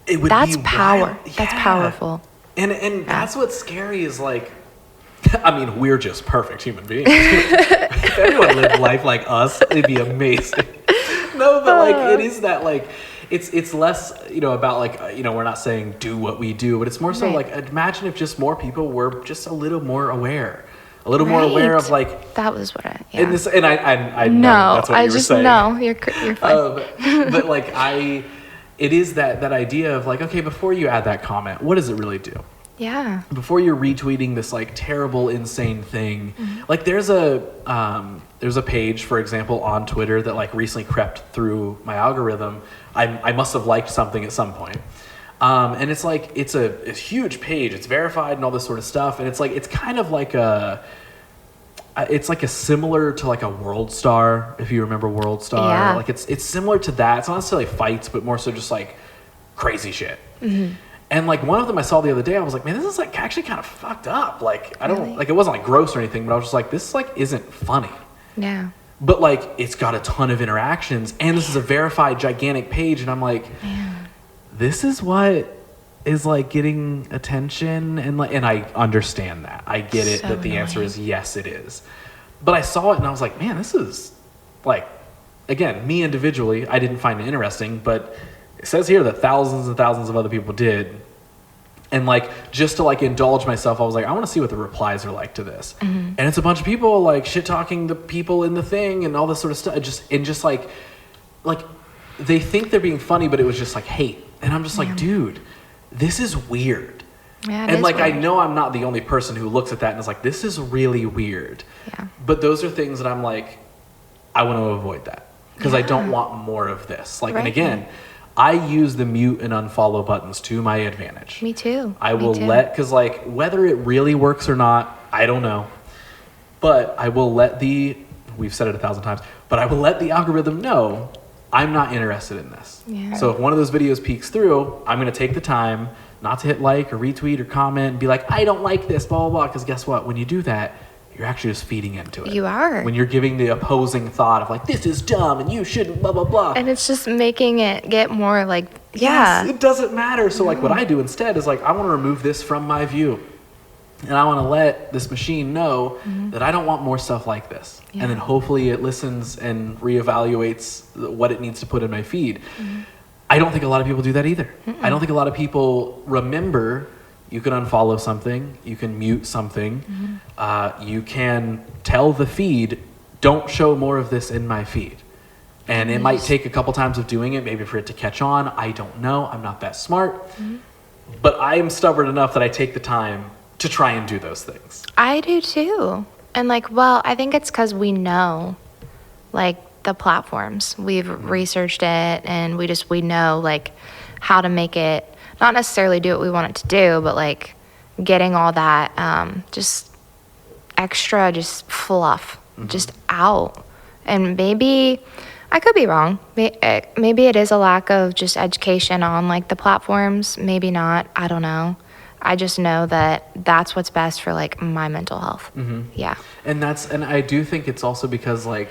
It would That's be power. wild. That's powerful. And that's what's scary is like, I mean, we're just perfect human beings. If everyone lived life like us, it'd be amazing. No, but like it is that like it's less, you know, about like, you know, we're not saying do what we do, but it's more so like imagine if just more people were just a little more aware. A little more aware of like that was what I and this and I know that's what you were saying. No, you're fine. But like it is that idea of like, okay, before you add that comment, what does it really do? Yeah. Before you're retweeting this like terrible, insane thing, like there's a page, for example, on Twitter that like recently crept through my algorithm. I must have liked something at some point. And it's like, it's a huge page. It's verified and all this sort of stuff. And it's like, it's kind of like it's like a similar to like a World Star, if you remember World Star. Yeah. Like it's similar to that. It's not necessarily fights, but more so just like crazy shit. Mm-hmm. And like one of them I saw the other day, I was like, man, this is like actually kind of fucked up. Like I don't like, it wasn't like gross or anything, but I was just like, this like isn't funny. Yeah. But like it's got a ton of interactions and this is a verified gigantic page. And I'm like, this is what is like getting attention. And I understand that. I get it that the answer is yes, it is. But I saw it and I was like, man, this is like, again, me individually, I didn't find it interesting, but it says here that thousands and thousands of other people did. And like, just to like indulge myself, I was like, I want to see what the replies are like to this. Mm-hmm. And it's a bunch of people like shit talking the people in the thing and all this sort of stuff. Just like they think they're being funny, but it was just like hate. And I'm just like, dude, this is weird. Yeah, and like, weird. I know I'm not the only person who looks at that and is like, this is really weird. Yeah. But those are things that I'm like, I want to avoid that because I don't want more of this. Like, and again, I use the mute and unfollow buttons to my advantage. Me too. I will because like whether it really works or not, I don't know. But I will we've said it 1,000 times, but I will let the algorithm know I'm not interested in this. Yeah. So if one of those videos peeks through, I'm going to take the time not to hit like or retweet or comment and be like, I don't like this, blah, blah, blah. Because guess what? When you do that, you're actually just feeding into it. You are. When you're giving the opposing thought of like, this is dumb and you shouldn't, blah, blah, blah. And it's just making it get more like, yes, it doesn't matter. So like what I do instead is like, I want to remove this from my view. And I want to let this machine know that I don't want more stuff like this. Yeah. And then hopefully it listens and reevaluates what it needs to put in my feed. I don't think a lot of people do that either. I don't think a lot of people remember you can unfollow something, you can mute something, you can tell the feed, don't show more of this in my feed. And it might take a couple times of doing it, maybe for it to catch on. I don't know. I'm not that smart. But I am stubborn enough that I take the time to try and do those things. I do too. And like, well, I think it's because we know, like, the platforms. We've researched it and we know, like, how to make it, not necessarily do what we want it to do, but, like, getting all that just extra, just fluff, just out. And maybe, I could be wrong. Maybe it is a lack of just education on, like, the platforms. Maybe not. I don't know. I just know that that's what's best for like my mental health. Yeah. And I do think it's also because like,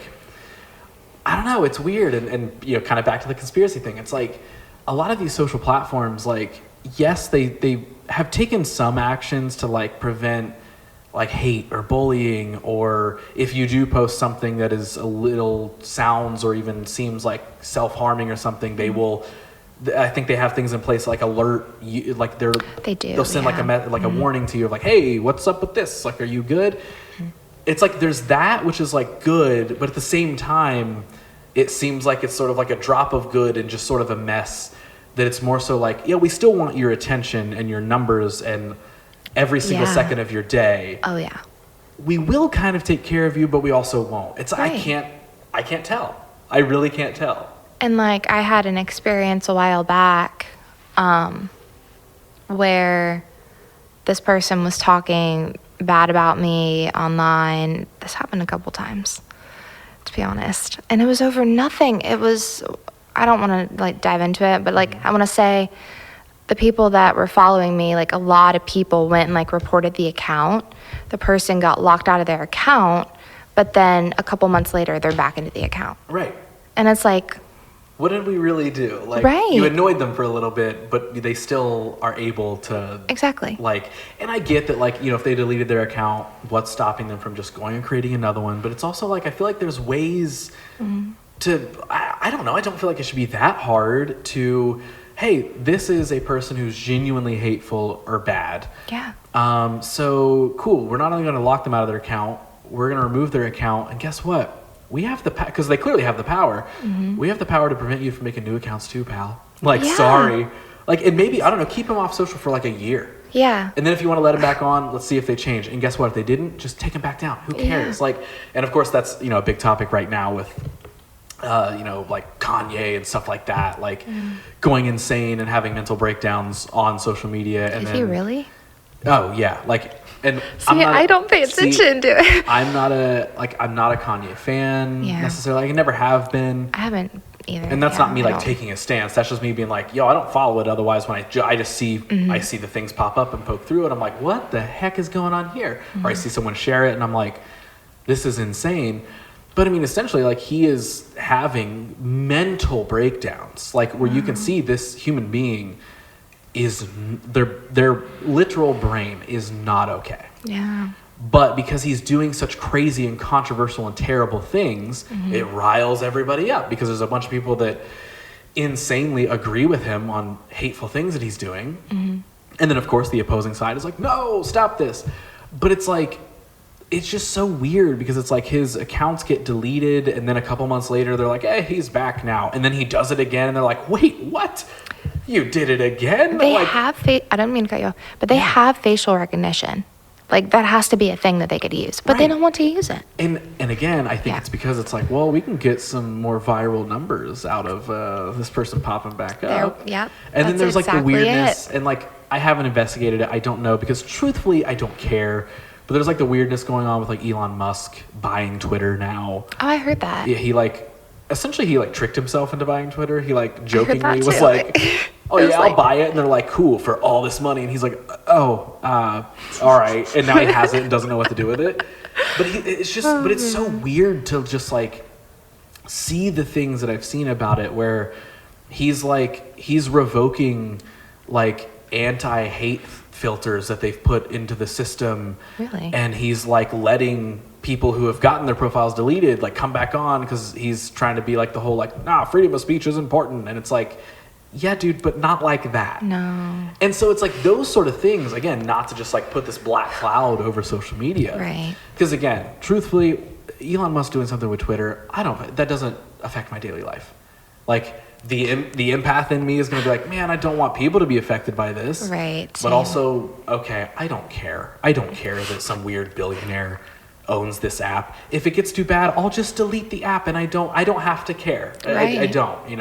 I don't know, it's weird. And kind of back to the conspiracy thing. It's like a lot of these social platforms, like, yes, they have taken some actions to like prevent like hate or bullying, or if you do post something that is a little sounds or even seems like self-harming or something, they will, I think they have things in place like alert you, like they'll send like a warning to you of like, hey, what's up with this? Like, are you good? It's like there's that, which is like good, but at the same time, it seems like it's sort of like a drop of good and just sort of a mess, that it's more so like, yeah, we still want your attention and your numbers and every single second of your day. Oh yeah. We will kind of take care of you, but we also won't. It's right. I can't tell. I really can't tell. And like I had an experience a while back where this person was talking bad about me online. This happened a couple times, to be honest. And it was over nothing. It was, I don't want to like dive into it, but like I want to say the people that were following me, like a lot of people went and like reported the account. The person got locked out of their account, but then a couple months later, they're back into the account. Right. And it's like, what did we really do? Like, right. You annoyed them for a little bit, but they still are able to... Exactly. Like, and I get that, like, if they deleted their account, what's stopping them from just going and creating another one? But it's also like, I feel like there's ways to... I don't know. I don't feel like it should be that hard to... Hey, this is a person who's genuinely hateful or bad. Yeah. So, cool. We're not only going to lock them out of their account, we're going to remove their account. And guess what? We have the because they clearly have the power. We have the power to prevent you from making new accounts too, pal. Like, sorry. Like, and maybe, I don't know, keep them off social for like a year. Yeah. And then if you want to let them back on, let's see if they change. And guess what? If they didn't, just take them back down. Who cares? Like, and of course, that's, a big topic right now with, like Kanye and stuff like that. Like, going insane and having mental breakdowns on social media. And Is he really? Oh, yeah. Like, and I don't pay attention to it. I'm not a Kanye fan necessarily. I never have been. I haven't either. And that's not me like taking a stance. That's just me being like, I don't follow it. Otherwise, when I just see I see the things pop up and poke through it, I'm like, what the heck is going on here? Or I see someone share it and I'm like, this is insane. But I mean, essentially, like, he is having mental breakdowns, like where you can see this human being is their literal brain is not okay. Yeah. But because he's doing such crazy and controversial and terrible things, it riles everybody up because there's a bunch of people that insanely agree with him on hateful things that he's doing. And then, of course, the opposing side is like, no, stop this. But it's like, it's just so weird because it's like his accounts get deleted and then a couple months later they're like, hey, he's back now. And then he does it again and they're like, wait, what? You did it again? They have, I don't mean to cut you off, but they have facial recognition. Like, that has to be a thing that they could use, but they don't want to use it. And again, I think it's because it's like, well, we can get some more viral numbers out of this person popping back up. Yeah. And then there's like the weirdness, and like, I haven't investigated it. I don't know because truthfully, I don't care. But there's like the weirdness going on with like Elon Musk buying Twitter now. Oh, I heard that. Yeah, he essentially tricked himself into buying Twitter. He like jokingly was like, oh yeah, I'll buy it. And they're like, cool, for all this money. And he's like, oh, all right. And now he has it and doesn't know what to do with it. But it's just, but it's so weird to just like see the things that I've seen about it where he's revoking like anti-hate filters that they've put into the system. Really? And he's like letting people who have gotten their profiles deleted like come back on because he's trying to be like the whole like, nah, freedom of speech is important. And it's like, yeah, dude, but not like that. No. And so it's like those sort of things, again, not to just like put this black cloud over social media. Right. Because again, truthfully, Elon Musk doing something with Twitter, that doesn't affect my daily life. Like, the empath in me is going to be like, man, I don't want people to be affected by this. Right. But also, okay, I don't care. I don't care that some weird billionaire owns this app. If it gets too bad, I'll just delete the app and I don't have to care. Right. I don't,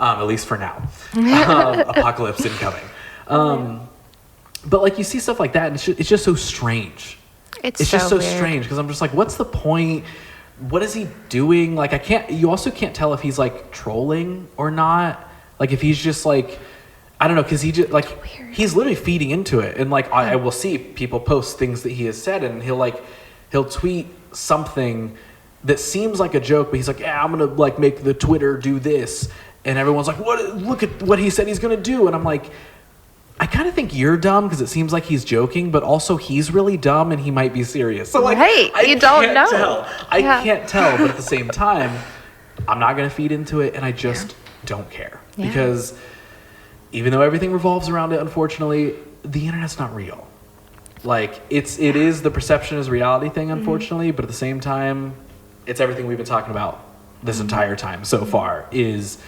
at least for now. Apocalypse incoming. But like you see stuff like that and it's just so strange. It's just so strange because I'm just like, what's the point? What is he doing? Like, you also can't tell if he's like trolling or not. Like, if he's just like, I don't know, because he just like, he's literally feeding into it. And like, I will see people post things that he has said and he'll tweet something that seems like a joke, but he's like, yeah, I'm gonna like make the Twitter do this, and everyone's like, what? Look at what he said he's gonna do, and I'm like, I kind of think you're dumb because it seems like he's joking, but also he's really dumb and he might be serious. So like, right, you don't know. I can't tell, but at the same time, I'm not gonna feed into it, and I just don't care because even though everything revolves around it, unfortunately, the internet's not real. Like it is the perception is reality thing, unfortunately, but at the same time, it's everything we've been talking about this entire time so far. It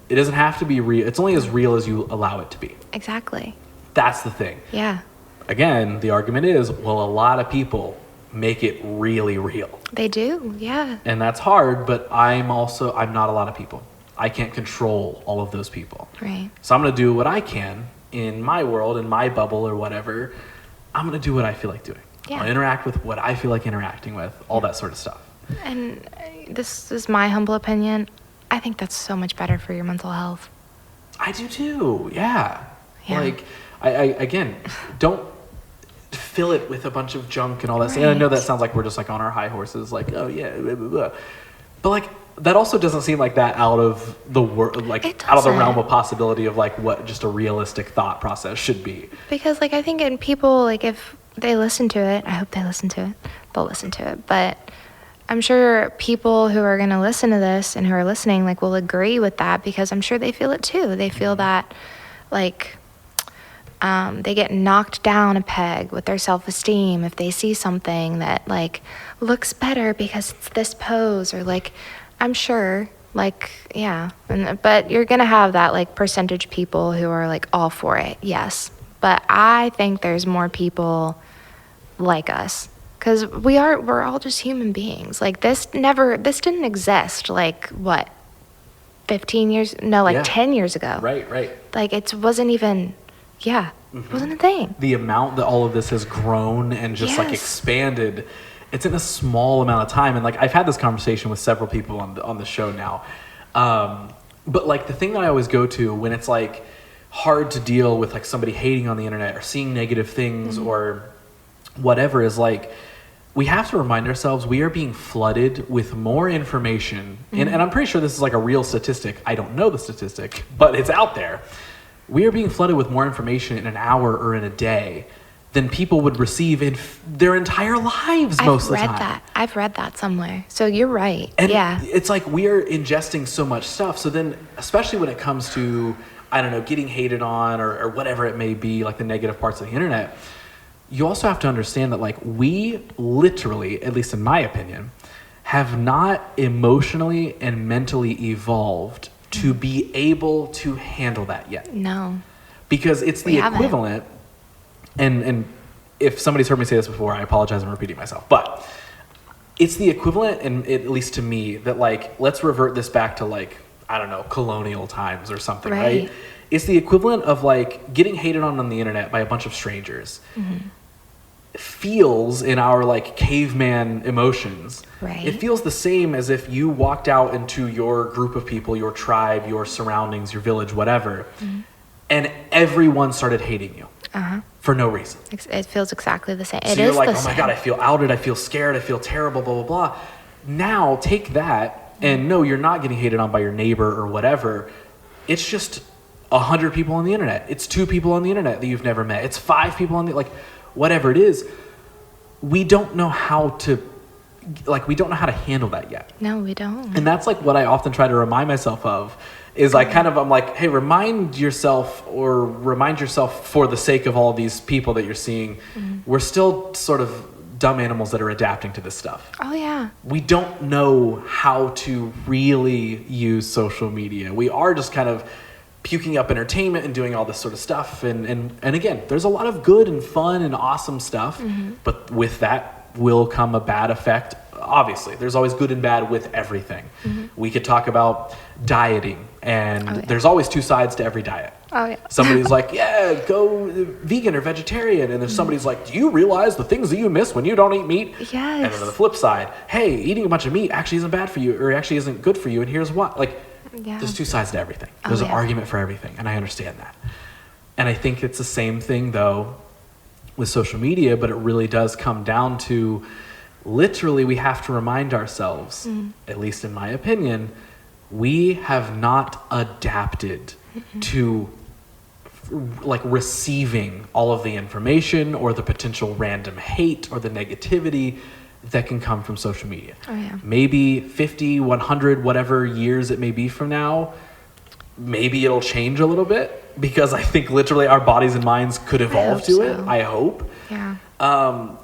doesn't have to be real. It's only as real as you allow it to be. Exactly. That's the thing. Yeah. Again, the argument is, well, a lot of people make it really real. They do, yeah. And that's hard, but I'm not a lot of people. I can't control all of those people. Right. So I'm going to do what I can in my world, in my bubble or whatever. I'm going to do what I feel like doing. Yeah. I'll interact with what I feel like interacting with, all that sort of stuff. And this is my humble opinion. I think that's so much better for your mental health. I do too, yeah. Yeah. Like, I again, don't fill it with a bunch of junk and all that. Right. And I know that sounds like we're just like on our high horses, like, oh yeah, blah, blah, blah. But like, that also doesn't seem like that out of the out of the realm of possibility of like what just a realistic thought process should be. Because like I think in people, like if they listen to it, I hope they listen to it, they'll listen to it. But I'm sure people who are going to listen to this and who are listening like will agree with that because I'm sure they feel it too. They feel that like they get knocked down a peg with their self-esteem if they see something that like looks better because it's this pose or like I'm sure like yeah, but you're going to have that like percentage people who are like all for it. Yes. But I think there's more people like us. Because we're all just human beings. Like this didn't exist like what, 15 years? No, like 10 years ago. Right. Like it wasn't even, it wasn't a thing. The amount that all of this has grown and just like expanded, it's in a small amount of time. And like I've had this conversation with several people on the show now. But like the thing that I always go to when it's like hard to deal with like somebody hating on the internet or seeing negative things or whatever is like, we have to remind ourselves we are being flooded with more information. And I'm pretty sure this is like a real statistic. I don't know the statistic, but it's out there. We are being flooded with more information in an hour or in a day than people would receive in their entire lives most of the time. I've read that somewhere. So you're right. And it's like we are ingesting so much stuff. So then, especially when it comes to, I don't know, getting hated on or whatever it may be, like the negative parts of the internet, you also have to understand that like we literally, at least in my opinion, have not emotionally and mentally evolved to be able to handle that yet. No. Because it's the equivalent, and if somebody's heard me say this before, I apologize, I'm repeating myself, but it's the equivalent, and at least to me, that like, let's revert this back to like, I don't know, colonial times or something, right? It's the equivalent of like getting hated on the internet by a bunch of strangers. Feels in our like caveman emotions. Right. It feels the same as if you walked out into your group of people, your tribe, your surroundings, your village, whatever, and everyone started hating you for no reason. It feels exactly the same. So you're like, oh my God, I feel outed, I feel scared, I feel terrible, blah, blah, blah. Now take that, and no, you're not getting hated on by your neighbor or whatever. It's just 100 people on the internet. It's 2 people on the internet that you've never met. It's 5 people on the, like, whatever it is. We don't know how to handle that yet. No, we don't. And that's like what I often try to remind myself of is I'm like, hey, remind yourself for the sake of all these people that you're seeing, we're still sort of dumb animals that are adapting to this stuff. Oh yeah. We don't know how to really use social media. We are just kind of puking up entertainment and doing all this sort of stuff. And again, there's a lot of good and fun and awesome stuff, but with that will come a bad effect. Obviously, there's always good and bad with everything. We could talk about dieting, and there's always 2 sides to every diet. Oh yeah. Somebody's like, yeah, go vegan or vegetarian. And then somebody's like, do you realize the things that you miss when you don't eat meat? Yes. And then on the flip side, hey, eating a bunch of meat actually isn't bad for you, or actually isn't good for you, and here's what. Like, there's 2 sides to everything. There's an argument for everything, and I understand that. And I think it's the same thing, though, with social media, but it really does come down to literally we have to remind ourselves, at least in my opinion, we have not adapted to like receiving all of the information or the potential random hate or the negativity that can come from social media. Oh, yeah. Maybe 50, 100, whatever years it may be from now, maybe it'll change a little bit, because I think literally our bodies and minds could evolve to it. I hope. Yeah.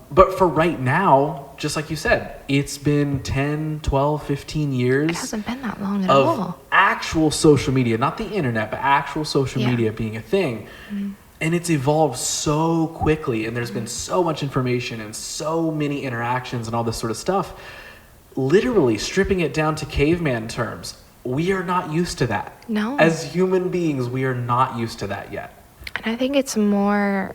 But for right now, just like you said, it's been 10, 12, 15 years. It hasn't been that long at of all. actual social media, not the internet, but actual social Yeah. media being a thing. And it's evolved so quickly, and there's been so much information and so many interactions and all this sort of stuff. Literally stripping it down to caveman terms, we are not used to that. No. As human beings, we are not used to that yet. And I think it's more,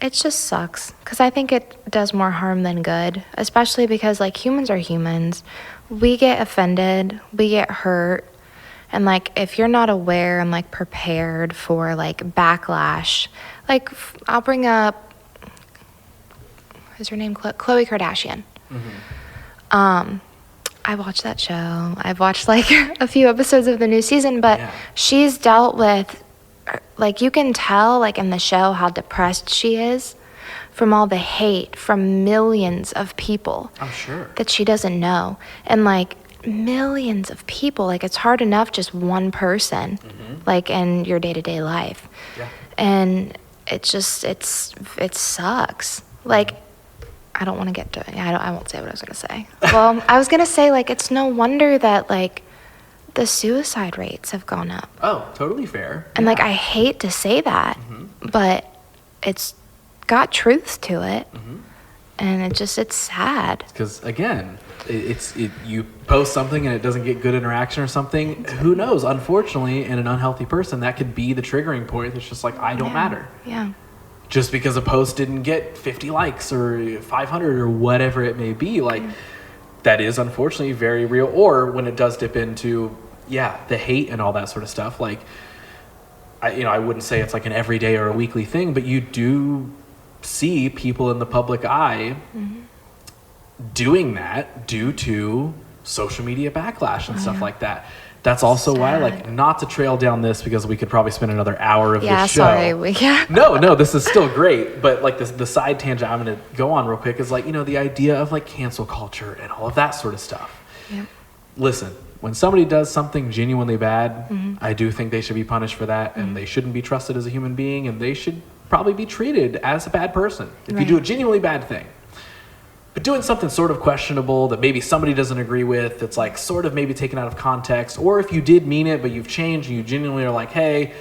it just sucks, because I think it does more harm than good, especially because like humans are humans. We get offended, we get hurt, and like if you're not aware and like prepared for like backlash, like I'll bring up, is her name Khloe Kardashian? I watched that show. I've watched like a few episodes of the new season, but she's dealt with, like you can tell like in the show how depressed she is from all the hate from millions of people. I'm sure. That she doesn't know. And like millions of people, like it's hard enough just one person, like in your day-to-day life. Yeah. And it just, it sucks. Like, I don't want to get to, I won't say what I was going to say. Well, I was going to say, like, it's no wonder that, like, the suicide rates have gone up. Oh, totally fair. And, like, I hate to say that, but it's got truth to it. And it's sad. Because, again, you post something and it doesn't get good interaction or something. Who knows? Unfortunately, in an unhealthy person, that could be the triggering point. It's just like, I don't matter. Yeah. Just because a post didn't get 50 likes or 500 or whatever it may be, like that is unfortunately very real. Or when it does dip into, the hate and all that sort of stuff, like, I wouldn't say it's like an everyday or a weekly thing, but you do see people in the public eye doing that due to social media backlash and stuff like that. That's also why, like, not to trail down this because we could probably spend another hour of this show. Sorry. No, this is still great. But like the side tangent I'm going to go on real quick is like, the idea of like cancel culture and all of that sort of stuff. Yeah. Listen, when somebody does something genuinely bad, I do think they should be punished for that, and they shouldn't be trusted as a human being, and they should probably be treated as a bad person if you do a genuinely bad thing. But doing something sort of questionable that maybe somebody doesn't agree with, that's like sort of maybe taken out of context, or if you did mean it but you've changed and you genuinely are like, hey,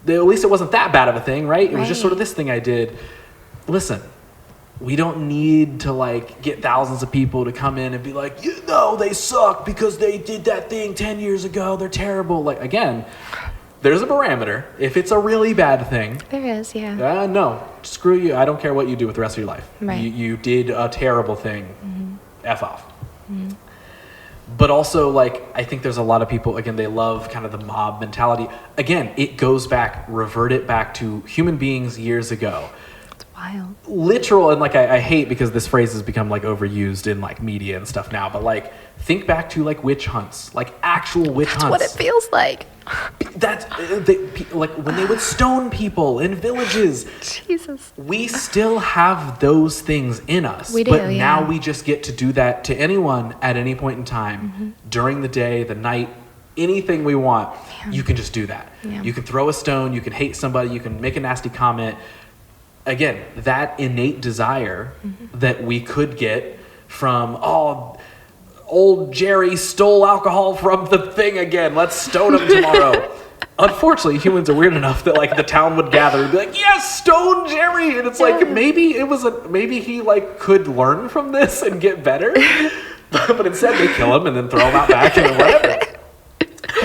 at least it wasn't that bad of a thing, right? It was just sort of this thing I did. Listen, we don't need to like get thousands of people to come in and be like, they suck because they did that thing 10 years ago. They're terrible. Like, again, there's a parameter. If it's a really bad thing. There is, yeah. No, screw you. I don't care what you do with the rest of your life. Right. You did a terrible thing. F off. But also, like, I think there's a lot of people, again, they love kind of the mob mentality. Again, it goes back, revert it back to human beings years ago. It's wild. Literal, and like, I hate because this phrase has become like overused in like media and stuff now, but like, think back to like witch hunts, like actual witch hunts. That's what it feels like. That's like when they would stone people in villages. Jesus. We still have those things in us. We do, but now we just get to do that to anyone at any point in time, during the day, the night, anything we want. You can just do that. You can throw a stone, you can hate somebody, you can make a nasty comment. Again, that innate desire that we could get from, old Jerry stole alcohol from the thing again. Let's stone him tomorrow. Unfortunately, humans are weird enough that like the town would gather and be like, yes, stone Jerry. And it's like, maybe he like could learn from this and get better. But instead they kill him and then throw him out back and whatever.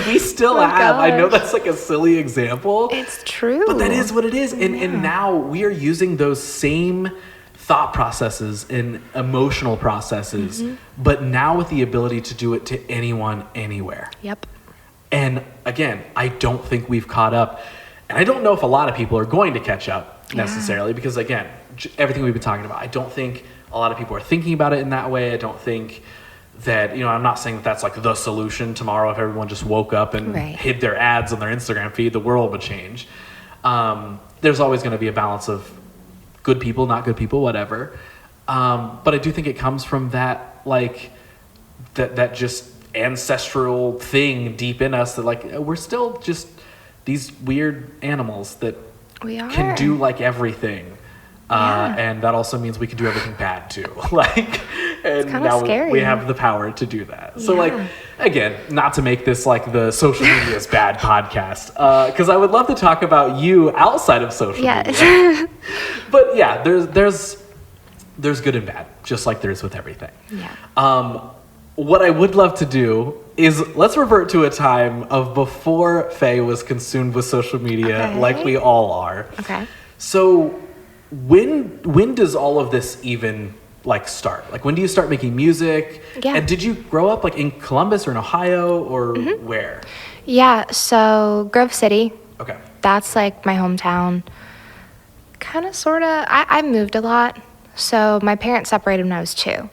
We still have, I know that's like a silly example. It's true. But that is what it is. And now we are using those same thought processes and emotional processes, but now with the ability to do it to anyone, anywhere. Yep. And again, I don't think we've caught up. And I don't know if a lot of people are going to catch up necessarily, because again, everything we've been talking about. I don't think a lot of people are thinking about it in that way. I don't think that, I'm not saying that that's like the solution tomorrow. If everyone just woke up and hid their ads on their Instagram feed, the world would change. There's always going to be a balance of good people, not good people, whatever. But I do think it comes from that, like, that just ancestral thing deep in us that, like, we're still just these weird animals that can do like everything. And that also means we can do everything bad too. Like, and now we have the power to do that. So like, again, not to make this like the social media's bad podcast, because I would love to talk about you outside of social media. But yeah, there's good and bad, just like there is with everything. What I would love to do is let's revert to a time of before Faye was consumed with social media, like we all are. So when does all of this even like start? Like, when do you start making music? And did you grow up like in Columbus or in Ohio or where? So Grove City. Okay. That's like my hometown. Kind of, sort of. I moved a lot. So my parents separated when I was 2.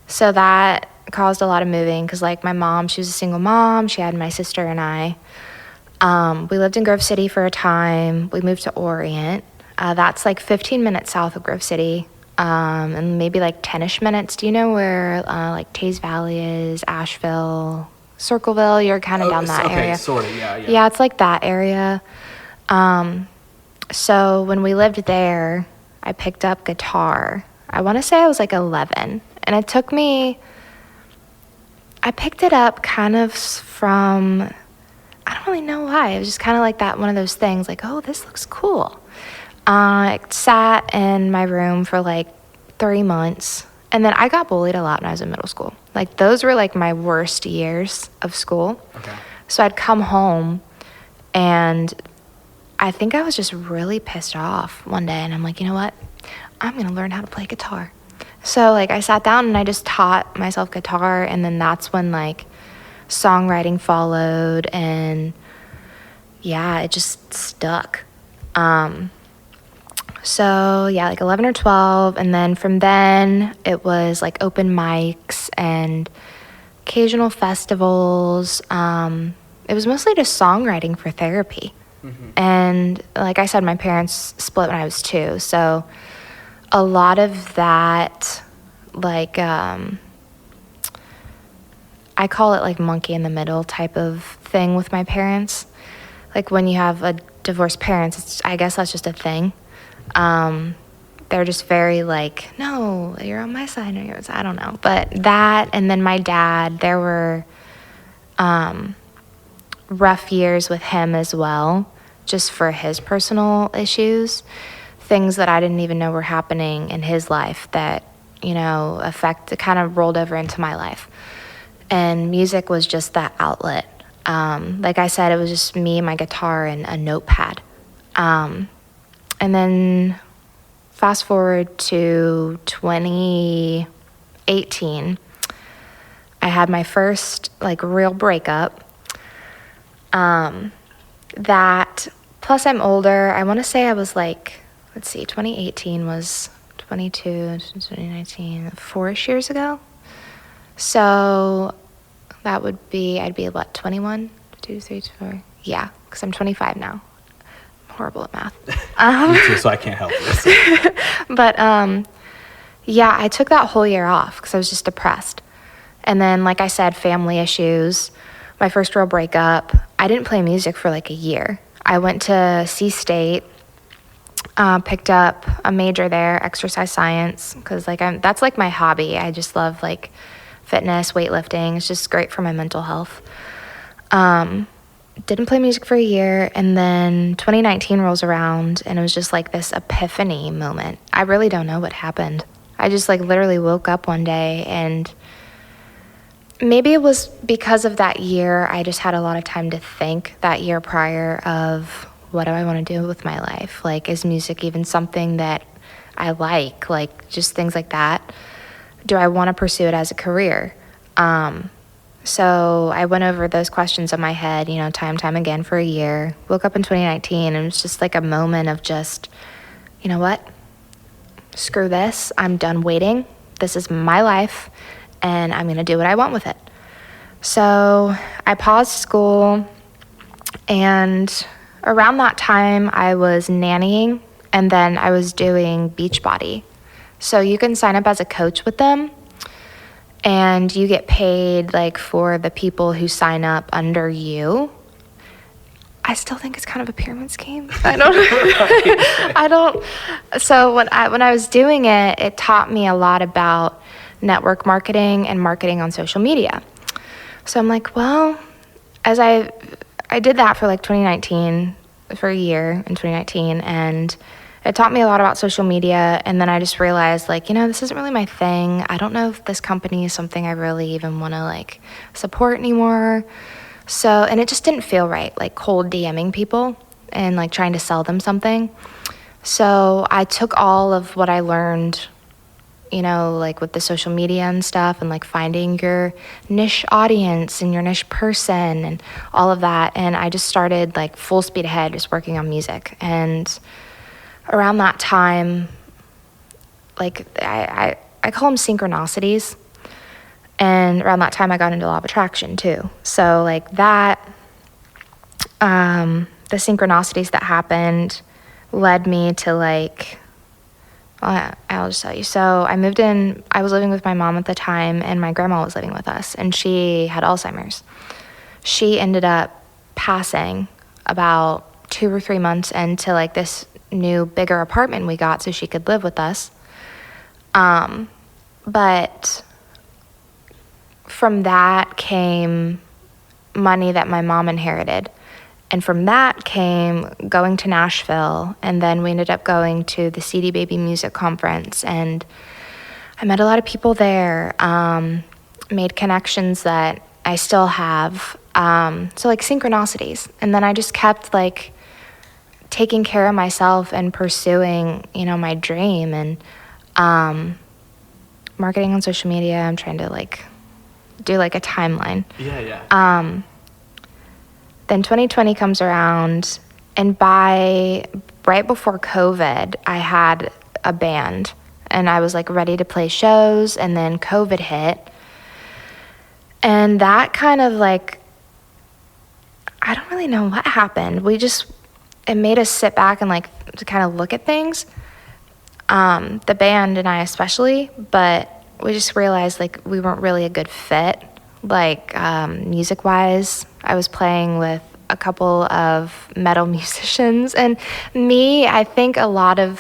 So that caused a lot of moving because, like, my mom, she was a single mom. She had my sister and I. We lived in Grove City for a time. We moved to Orient. That's like 15 minutes south of Grove City, and maybe like 10-ish minutes. Do you know where like Taze Valley is, Asheville, Circleville? You're kind of down that area. Sort of, yeah. Yeah, it's like that area. So when we lived there, I picked up guitar. I want to say I was like 11, and it took me, I picked it up kind of from, I don't really know why. It was just kind of like that, one of those things, like, oh, this looks cool. I sat in my room for like 3 months, and then I got bullied a lot when I was in middle school. Like, those were like my worst years of school. So I'd come home, and I think I was just really pissed off one day, and I'm like, you know what? I'm going to learn how to play guitar. So, like, I sat down and I just taught myself guitar, and then that's when, like, songwriting followed, and yeah, it just stuck. So, yeah, like 11 or 12, and then from then, it was, like, open mics and occasional festivals. It was mostly just songwriting for therapy. And, like I said, my parents split when I was 2, so a lot of that, like, I call it, like, monkey in the middle type of thing with my parents. Like, when you have a divorced parents, I guess that's just a thing. They're just very like, no, you're on my side or yours. I don't know. But that, and then my dad, there were rough years with him as well, just for his personal issues, things that I didn't even know were happening in his life that, kind of rolled over into my life. And music was just that outlet. Like I said, it was just me, my guitar, and a notepad. And then fast forward to 2018, I had my first, like, real breakup. That, plus I'm older. I want to say I was like, 2018 was 22, 2019, 4-ish years ago. So that would be, I'd be, what, 21? 2, 3, 4. Yeah, because I'm 25 now. Horrible at math. Me too, so I can't help this. But yeah, I took that whole year off because I was just depressed. And then, like I said, family issues, my first real breakup. I didn't play music for like a year. I went to C-State, picked up a major there, exercise science, because that's like my hobby. I just love like fitness, weightlifting. It's just great for my mental health. Didn't play music for a year, and then 2019 rolls around, and it was just like this epiphany moment. I really don't know what happened. I just like literally woke up one day, and maybe it was because of that year. I just had a lot of time to think that year prior of, what do I want to do with my life? Like, is music even something that I like? Like, just things like that. Do I want to pursue it as a career? So I went over those questions in my head, time again for a year. Woke up in 2019, and it was just like a moment of just, you know what? screw this, I'm done waiting. This is my life, and I'm gonna do what I want with it. So I paused school, and around that time I was nannying, and then I was doing Beachbody. So you can sign up as a coach with them, and you get paid like for the people who sign up under you. I still think it's kind of a pyramid scheme. I don't. So when I was doing it, it taught me a lot about network marketing and marketing on social media. So I'm like, well, as I did that for like 2019, for a year in 2019, and it taught me a lot about social media. And then I just realized, like, this isn't really my thing. I don't know if this company is something I really even want to like support anymore. So, and it just didn't feel right, like cold DMing people and like trying to sell them something. So I took all of what I learned, like with the social media and stuff, and like finding your niche audience and your niche person and all of that. And I just started like full speed ahead, just working on music. And around that time, like I call them synchronicities. And around that time, I got into law of attraction too. So like that, the synchronicities that happened led me to like, I'll just tell you. So I moved in, I was living with my mom at the time, and my grandma was living with us, and she had Alzheimer's. She ended up passing about 2 or 3 months into like this new, bigger apartment we got so she could live with us. But from that came money that my mom inherited. And from that came going to Nashville. And then we ended up going to the CD Baby Music Conference. And I met a lot of people there, made connections that I still have. So like synchronicities. And then I just kept like taking care of myself and pursuing, my dream. And marketing on social media, I'm trying to like do like a timeline. Yeah. Then 2020 comes around, and right before COVID, I had a band, and I was like ready to play shows, and then COVID hit. And that kind of like, I don't really know what happened. It made us sit back and like to kind of look at things. The band and I especially, but we just realized like we weren't really a good fit, like music wise. I was playing with a couple of metal musicians, and I think I'm not a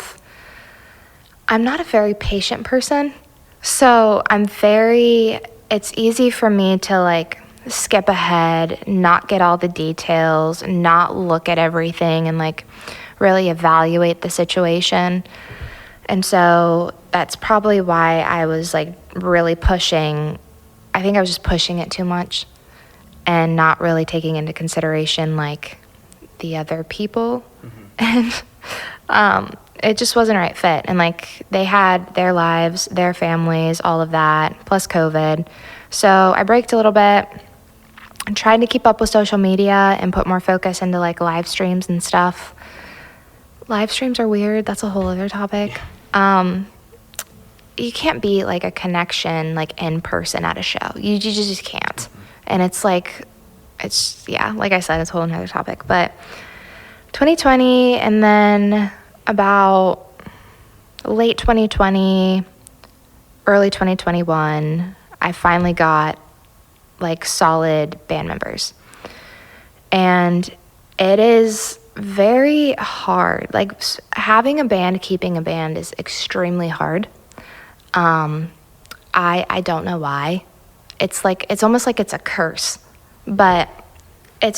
very patient person. So it's easy for me to like skip ahead, not get all the details, not look at everything and like really evaluate the situation. And so that's probably why I was like really pushing. I think I was just pushing it too much and not really taking into consideration like the other people. Mm-hmm. And it just wasn't a right fit. And like they had their lives, their families, all of that, plus COVID. So I braked a little bit and tried to keep up with social media and put more focus into like live streams and stuff. Live streams are weird. That's a whole other topic. You can't be like a connection like in person at a show. You just can't. And it's like I said, it's a whole other topic. But 2020, and then about late 2020, early 2021, I finally got like solid band members. And it is very hard. Like having a band, keeping a band is extremely hard. I don't know why. It's almost like it's a curse, but it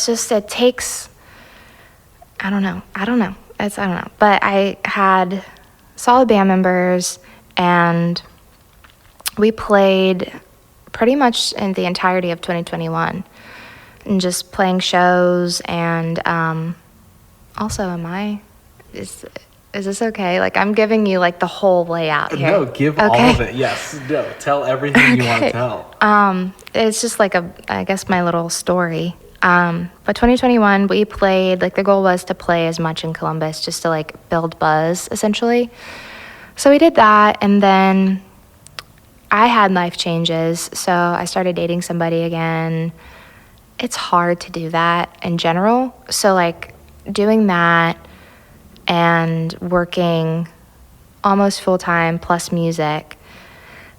takes, I don't know. But I had solid band members, and we played pretty much in the entirety of 2021 and just playing shows. And also, is this okay? Like, I'm giving you like the whole layout here. No, give all of it. Yes. No, tell everything you want to tell. It's just like I guess my little story. But 2021, we played, like the goal was to play as much in Columbus just to like build buzz essentially. So we did that, and then I had life changes. So I started dating somebody again. It's hard to do that in general. So like doing that and working almost full-time plus music,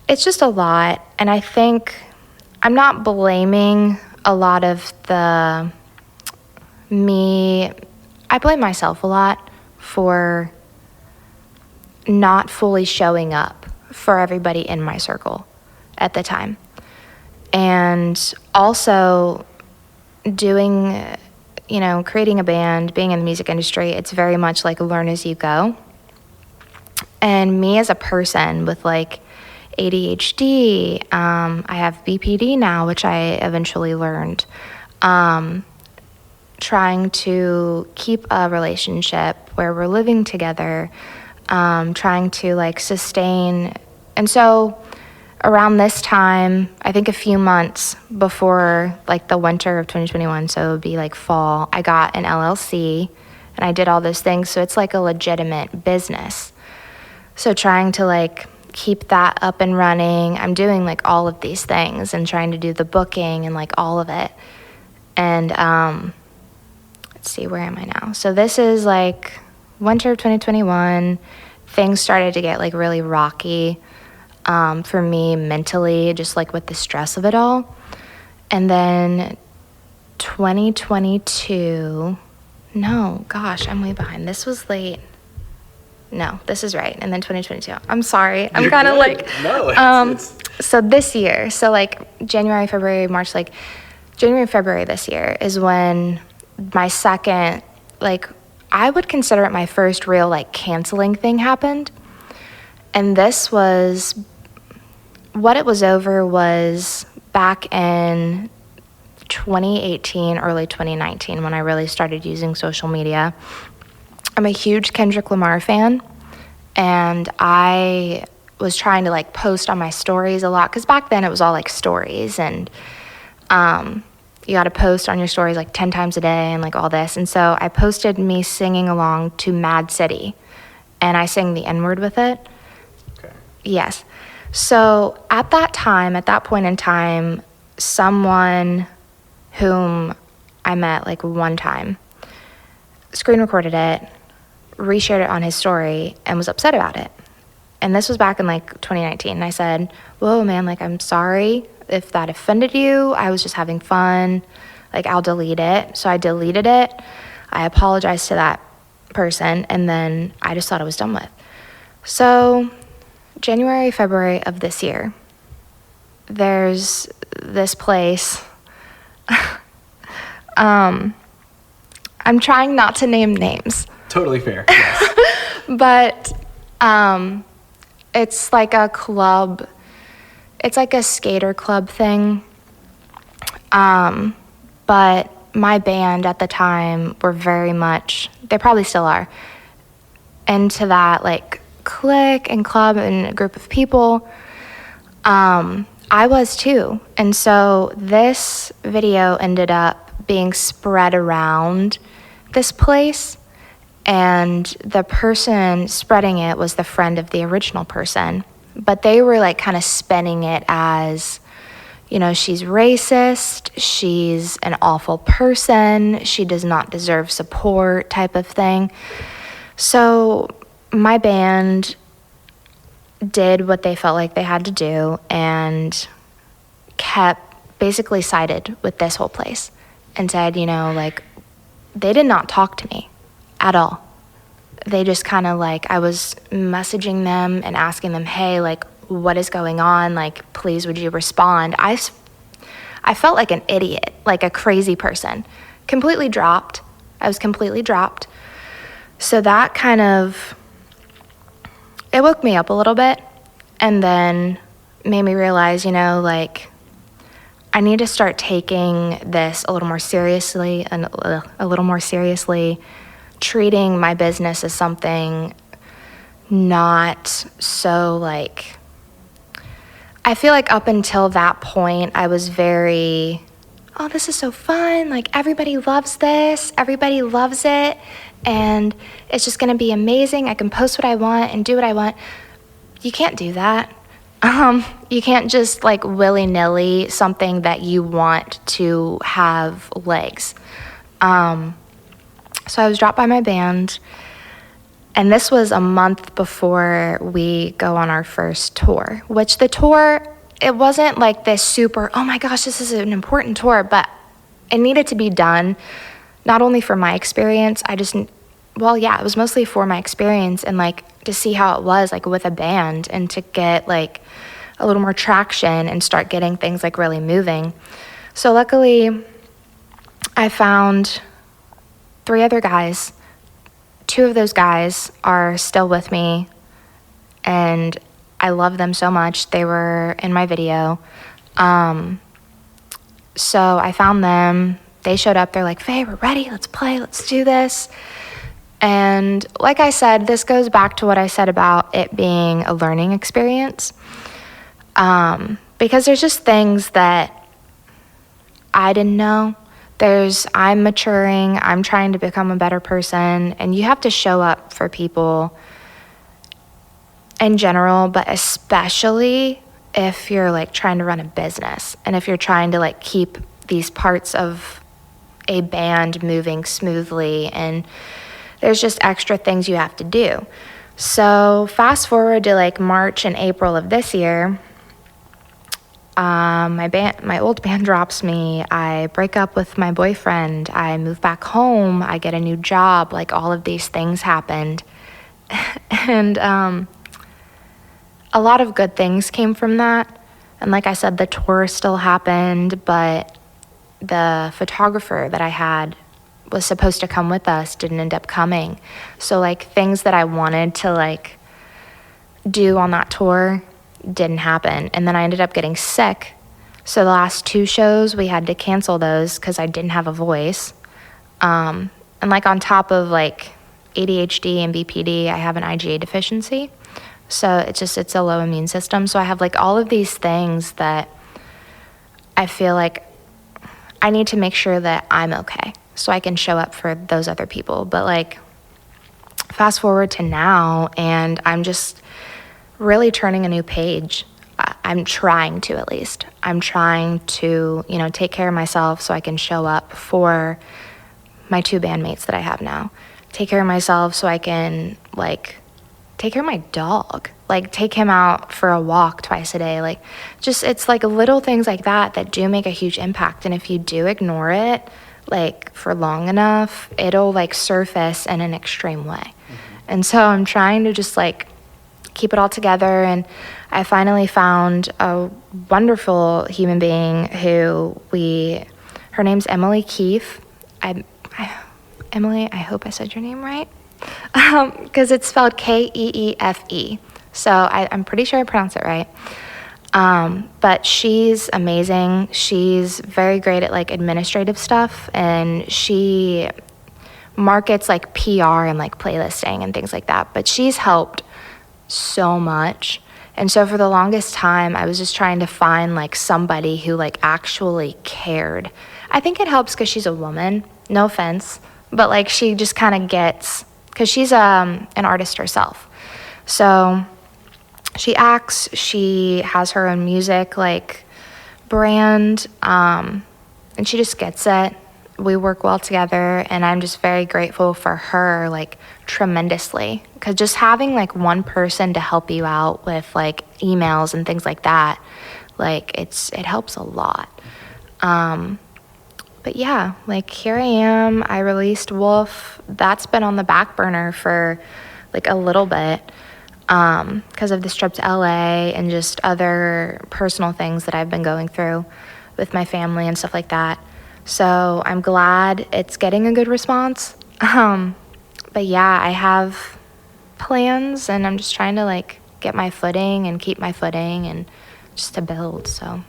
it's just a lot. And I think I'm not blaming a lot of I blame myself a lot for not fully showing up for everybody in my circle at the time. And also doing, creating a band, being in the music industry, it's very much like learn as you go. And me as a person with like ADHD, I have BPD now, which I eventually learned. Trying to keep a relationship where we're living together, trying to like sustain. And so around this time, I think a few months before like the winter of 2021, so it would be like fall, I got an LLC and I did all those things. So it's like a legitimate business. So trying to like keep that up and running, I'm doing like all of these things and trying to do the booking and like all of it. And let's see, where am I now? So this is like winter of 2021. Things started to get like really rocky for me mentally, just like with the stress of it all. And then 2022, no, gosh, I'm way behind. This was late. No, this is right. And then 2022. I'm sorry. I'm kind of like, so this year, so like January, February, March, like January, February this year is when my second, like I would consider it my first real like canceling thing happened. And this was, what it was over was back in 2018, early 2019, when I really started using social media. I'm a huge Kendrick Lamar fan, and I was trying to like post on my stories a lot, because back then it was all like stories, and you got to post on your stories like 10 times a day and like all this. And so I posted me singing along to Mad City, and I sang the N-word with it. Okay. Yes. So at that time, at that point in time, someone whom I met like one time screen recorded it, reshared it on his story, and was upset about it. And this was back in like 2019. And I said, whoa, man, like, I'm sorry if that offended you. I was just having fun. Like, I'll delete it. So I deleted it. I apologized to that person, and then I just thought it was done with. So January, February of this year, there's this place. I'm trying not to name names. Totally fair, yes. But it's like a club. It's like a skater club thing. But my band at the time were very much, they probably still are, into that like clique and club and a group of people. I was too. And so this video ended up being spread around this place, and the person spreading it was the friend of the original person. But they were like kind of spinning it as, you know, she's racist, she's an awful person, she does not deserve support type of thing. So my band did what they felt like they had to do and basically sided with this whole place and said, you know, like, they did not talk to me at all. They just kind of like, I was messaging them and asking them, hey, like, what is going on? Like, please, would you respond? I felt like an idiot, like a crazy person. Completely dropped. I was completely dropped. So that kind of, it woke me up a little bit, and then made me realize, you know, like, I need to start taking this a little more seriously, and a little more seriously, treating my business as something not so like, I feel like up until that point, I was very, oh, this is so fun. Like, everybody loves this. Everybody loves it. And it's just going to be amazing. I can post what I want and do what I want. you can't do that. You can't just like willy-nilly something that you want to have legs. So I was dropped by my band, and this was a month before we go on our first tour, which the tour, it wasn't like this super, oh my gosh, this is an important tour, but it needed to be done, not only for my experience, it was mostly for my experience and like to see how it was like with a band and to get like a little more traction and start getting things like really moving. So luckily I found 3 other guys. 2 of those guys are still with me and I love them so much. They were in my video. So I found them. They showed up. They're like, Faye, we're ready. Let's play. Let's do this. And like I said, this goes back to what I said about it being a learning experience. Because there's just things that I didn't know. I'm maturing. I'm trying to become a better person. And you have to show up for people in general, but especially if you're like trying to run a business and if you're trying to like keep these parts of a band moving smoothly, and there's just extra things you have to do. So fast forward to like March and April of this year, my old band drops me. I break up with my boyfriend. I move back home. I get a new job. Like all of these things happened. And a lot of good things came from that. And like I said, the tour still happened, but the photographer that I had was supposed to come with us didn't end up coming. So like things that I wanted to like do on that tour didn't happen. And then I ended up getting sick. So the last 2 shows, we had to cancel those because I didn't have a voice. And like on top of like ADHD and BPD, I have an IgA deficiency. So it's a low immune system. So I have like all of these things that I feel like I need to make sure that I'm okay so I can show up for those other people. But like fast forward to now, and I'm just really turning a new page. I'm trying to, at least. I'm trying to, take care of myself so I can show up for my 2 bandmates that I have now. Take care of myself so I can like take care of my dog, like take him out for a walk twice a day. Like just, it's like little things like that that do make a huge impact. And if you do ignore it, like for long enough, it'll like surface in an extreme way. Mm-hmm. And so I'm trying to just like keep it all together. And I finally found a wonderful human being her name's Emily Keefe. Emily, I hope I said your name right. Because it's spelled Keefe. So I'm pretty sure I pronounced it right. But she's amazing. She's very great at like administrative stuff, and she markets like PR and like playlisting and things like that. But she's helped so much. And so for the longest time, I was just trying to find like somebody who like actually cared. I think it helps because she's a woman, no offense, but like she just kind of gets, because she's an artist herself. So she acts, she has her own music like brand, and she just gets it. We work well together, and I'm just very grateful for her like tremendously, because just having like one person to help you out with like emails and things like that, like it helps a lot. But yeah, like here I am. I released Wolf. That's been on the back burner for like a little bit because of this trip to LA and just other personal things that I've been going through with my family and stuff like that. So I'm glad it's getting a good response. But yeah, I have plans, and I'm just trying to like get my footing and keep my footing and just to build. So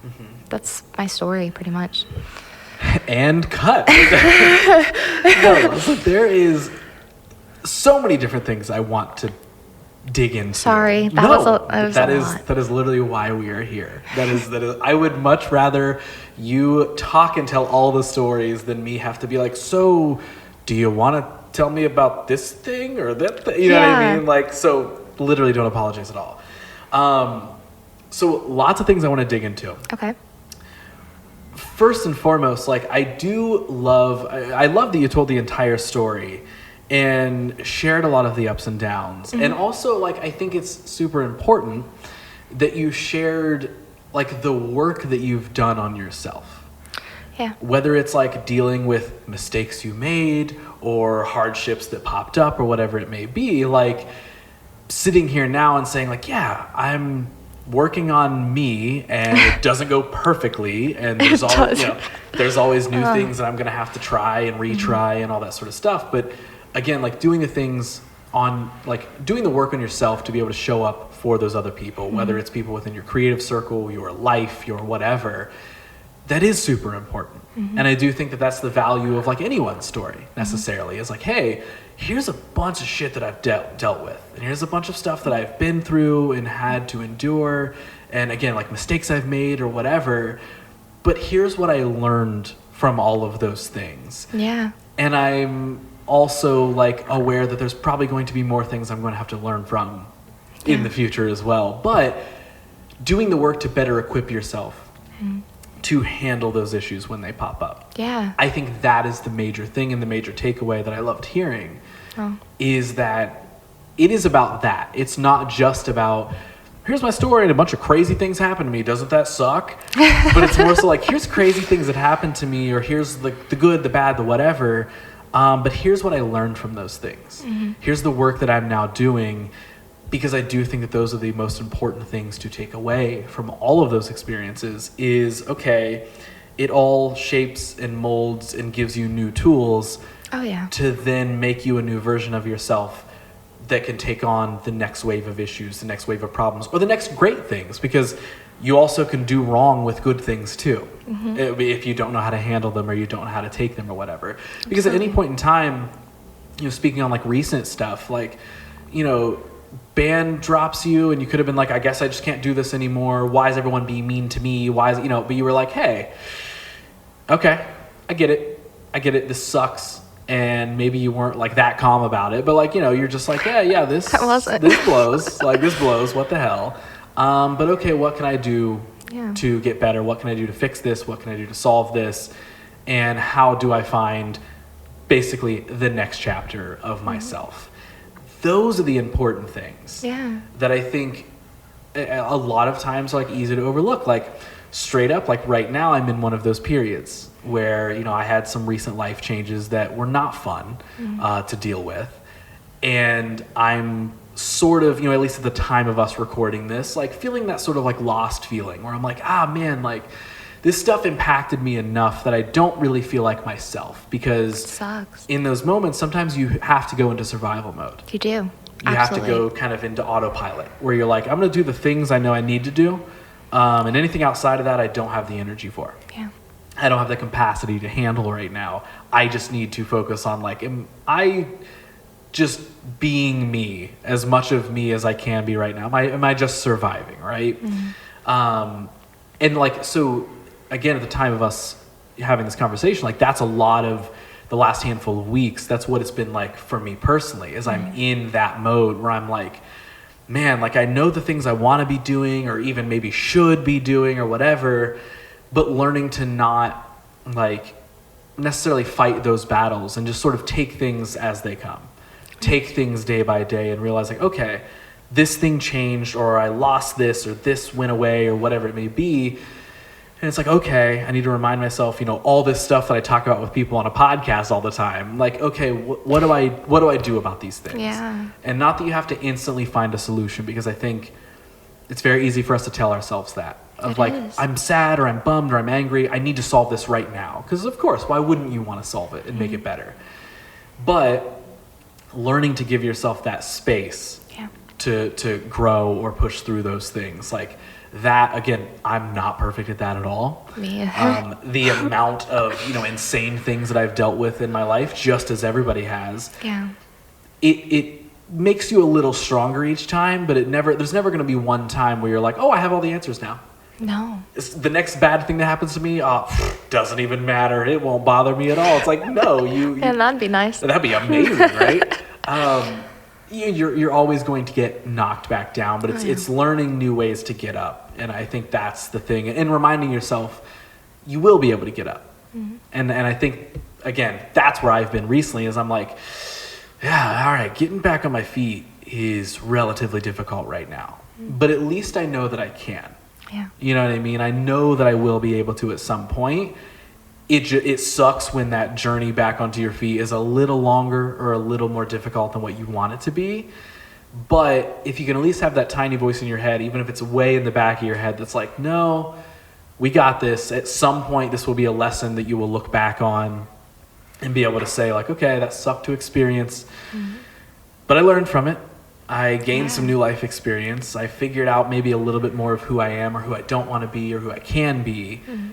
that's my story pretty much. And cut. No, so there is so many different things I want to dig into. Sorry, that was a lot. That is literally why we are here. That is. I would much rather you talk and tell all the stories than me have to be like, so do you want to tell me about this thing or that thing? You know what I mean? Like, so literally don't apologize at all. So lots of things I want to dig into. Okay. First and foremost, like I love that you told the entire story and shared a lot of the ups and downs. And also, like, I think it's super important that you shared like the work that you've done on yourself. Yeah. Whether it's like dealing with mistakes you made or hardships that popped up or whatever it may be, like sitting here now and saying like, yeah, I'm working on me and it doesn't go perfectly and there's there's always new things that I'm going to have to try and retry and all that sort of stuff. But again, like doing the work on yourself to be able to show up for those other people, whether it's people within your creative circle, your life, your whatever, that is super important. And I do think that that's the value of like anyone's story necessarily is like, hey, here's a bunch of shit that I've dealt with. And here's a bunch of stuff that I've been through and had to endure. And again, like mistakes I've made or whatever. But here's what I learned from all of those things. Yeah. And I'm also like aware that there's probably going to be more things I'm going to have to learn from in the future as well. But doing the work to better equip yourself to handle those issues when they pop up. Yeah. I think that is the major thing and the major takeaway that I loved hearing is that it is about that. It's not just about, here's my story and a bunch of crazy things happened to me. Doesn't that suck? But it's more so like, here's crazy things that happened to me, or here's the good, the bad, the whatever. But here's what I learned from those things. Here's the work that I'm now doing, because I do think that those are the most important things to take away from all of those experiences is, okay, it all shapes and molds and gives you new tools to then make you a new version of yourself that can take on the next wave of issues, the next wave of problems, or the next great things, because you also can do wrong with good things too, if you don't know how to handle them or you don't know how to take them or whatever. Because at any point in time, speaking on like recent stuff, like, band drops you and you could have been like, I guess I just can't do this anymore. Why is everyone being mean to me? Why is it, but you were like, hey, okay, I get it. This sucks. And maybe you weren't like that calm about it, but like, you're just like, yeah, this blows. Like this blows. What the hell? But okay, what can I do to get better? What can I do to fix this? What can I do to solve this? And how do I find basically the next chapter of myself? Those are the important things that I think a lot of times are like easy to overlook. Like straight up, like right now I'm in one of those periods where, I had some recent life changes that were not fun to deal with. And I'm sort of, at least at the time of us recording this, like feeling that sort of like lost feeling where I'm like, man, like this stuff impacted me enough that I don't really feel like myself, because sucks. In those moments, sometimes you have to go into survival mode. You do. You Absolutely. have to go kind of into autopilot where you're like, I'm going to do the things I know I need to do. And anything outside of that, I don't have the energy for. Yeah. I don't have the capacity to handle right now. I just need to focus on like, am I just being me, as much of me as I can be right now? Am I just surviving, right? And like, so again, at the time of us having this conversation, like that's a lot of the last handful of weeks. That's what it's been like for me personally, is I'm in that mode where I'm like, man, like I know the things I want to be doing or even maybe should be doing or whatever, but learning to not like necessarily fight those battles and just sort of take things as they come. Take things day by day and realize like, okay, this thing changed, or I lost this, or this went away, or whatever it may be. And it's like, okay, I need to remind myself, all this stuff that I talk about with people on a podcast all the time. Like, okay, what do I do about these things? Yeah. And not that you have to instantly find a solution, because I think it's very easy for us to tell ourselves that. Of like, I'm sad or I'm bummed or I'm angry. I need to solve this right now. Because of course, why wouldn't you want to solve it and make it better? But learning to give yourself that space to grow or push through those things, like that, again, I'm not perfect at that at all. Me. The amount of insane things that I've dealt with in my life, just as everybody has, it makes you a little stronger each time, but there's never going to be one time where you're like, oh, I have all the answers now. No. The next bad thing that happens to me, doesn't even matter. It won't bother me at all. It's like, no, you And that'd be nice. That'd be amazing, right? you're always going to get knocked back down, but it's learning new ways to get up. And I think that's the thing. And reminding yourself, you will be able to get up. Mm-hmm. And I think, again, that's where I've been recently is I'm like, yeah, all right, getting back on my feet is relatively difficult right now. Mm-hmm. But at least I know that I can. Yeah. You know what I mean? I know that I will be able to at some point. It sucks when that journey back onto your feet is a little longer or a little more difficult than what you want it to be. But if you can at least have that tiny voice in your head, even if it's way in the back of your head that's like, no, we got this. At some point, this will be a lesson that you will look back on and be able to say like, okay, that sucked to experience. Mm-hmm. But I learned from it. I gained some new life experience. I figured out maybe a little bit more of who I am or who I don't want to be or who I can be. Mm-hmm.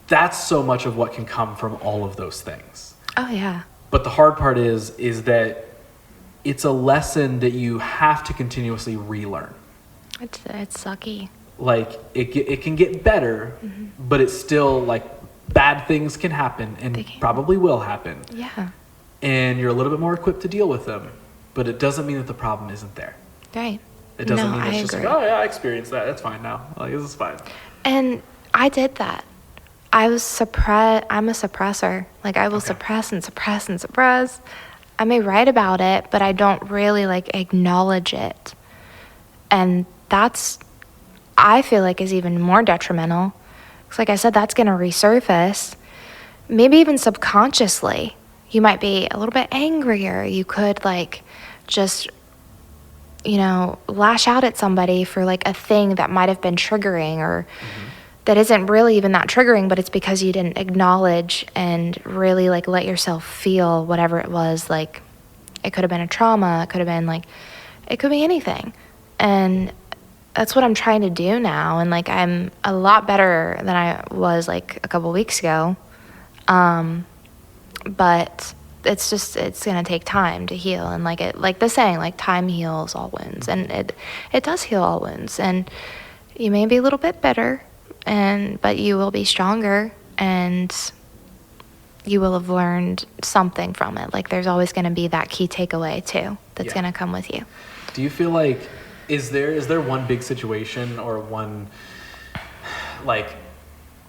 That's so much of what can come from all of those things. Oh, yeah. But the hard part is that it's a lesson that you have to continuously relearn. It's sucky. Like, it can get better, mm-hmm. but it's still, like, bad things can happen and probably will happen. Yeah. And you're a little bit more equipped to deal with them. But it doesn't mean that the problem isn't there. Right. It doesn't mean it's just like, oh, yeah, I experienced that. It's fine now. Like, this is fine. And I did that. I'm a suppressor. Like, I will suppress and suppress and suppress. I may write about it, but I don't really, like, acknowledge it. And that's, I feel like, is even more detrimental. Because, like I said, that's going to resurface. Maybe even subconsciously. You might be a little bit angrier. You could, like, just, lash out at somebody for, like, a thing that might have been triggering or that isn't really even that triggering, but it's because you didn't acknowledge and really, like, let yourself feel whatever it was. Like, it could have been a trauma. It could have been, like, it could be anything. And that's what I'm trying to do now. And, like, I'm a lot better than I was, like, a couple weeks ago. But it's going to take time to heal. And, like the saying, like, time heals all wounds. And it does heal all wounds. And you may be a little bit bitter, but you will be stronger, and you will have learned something from it. Like, there's always going to be that key takeaway too that's going to come with you. Do you feel like is there one big situation or one, like,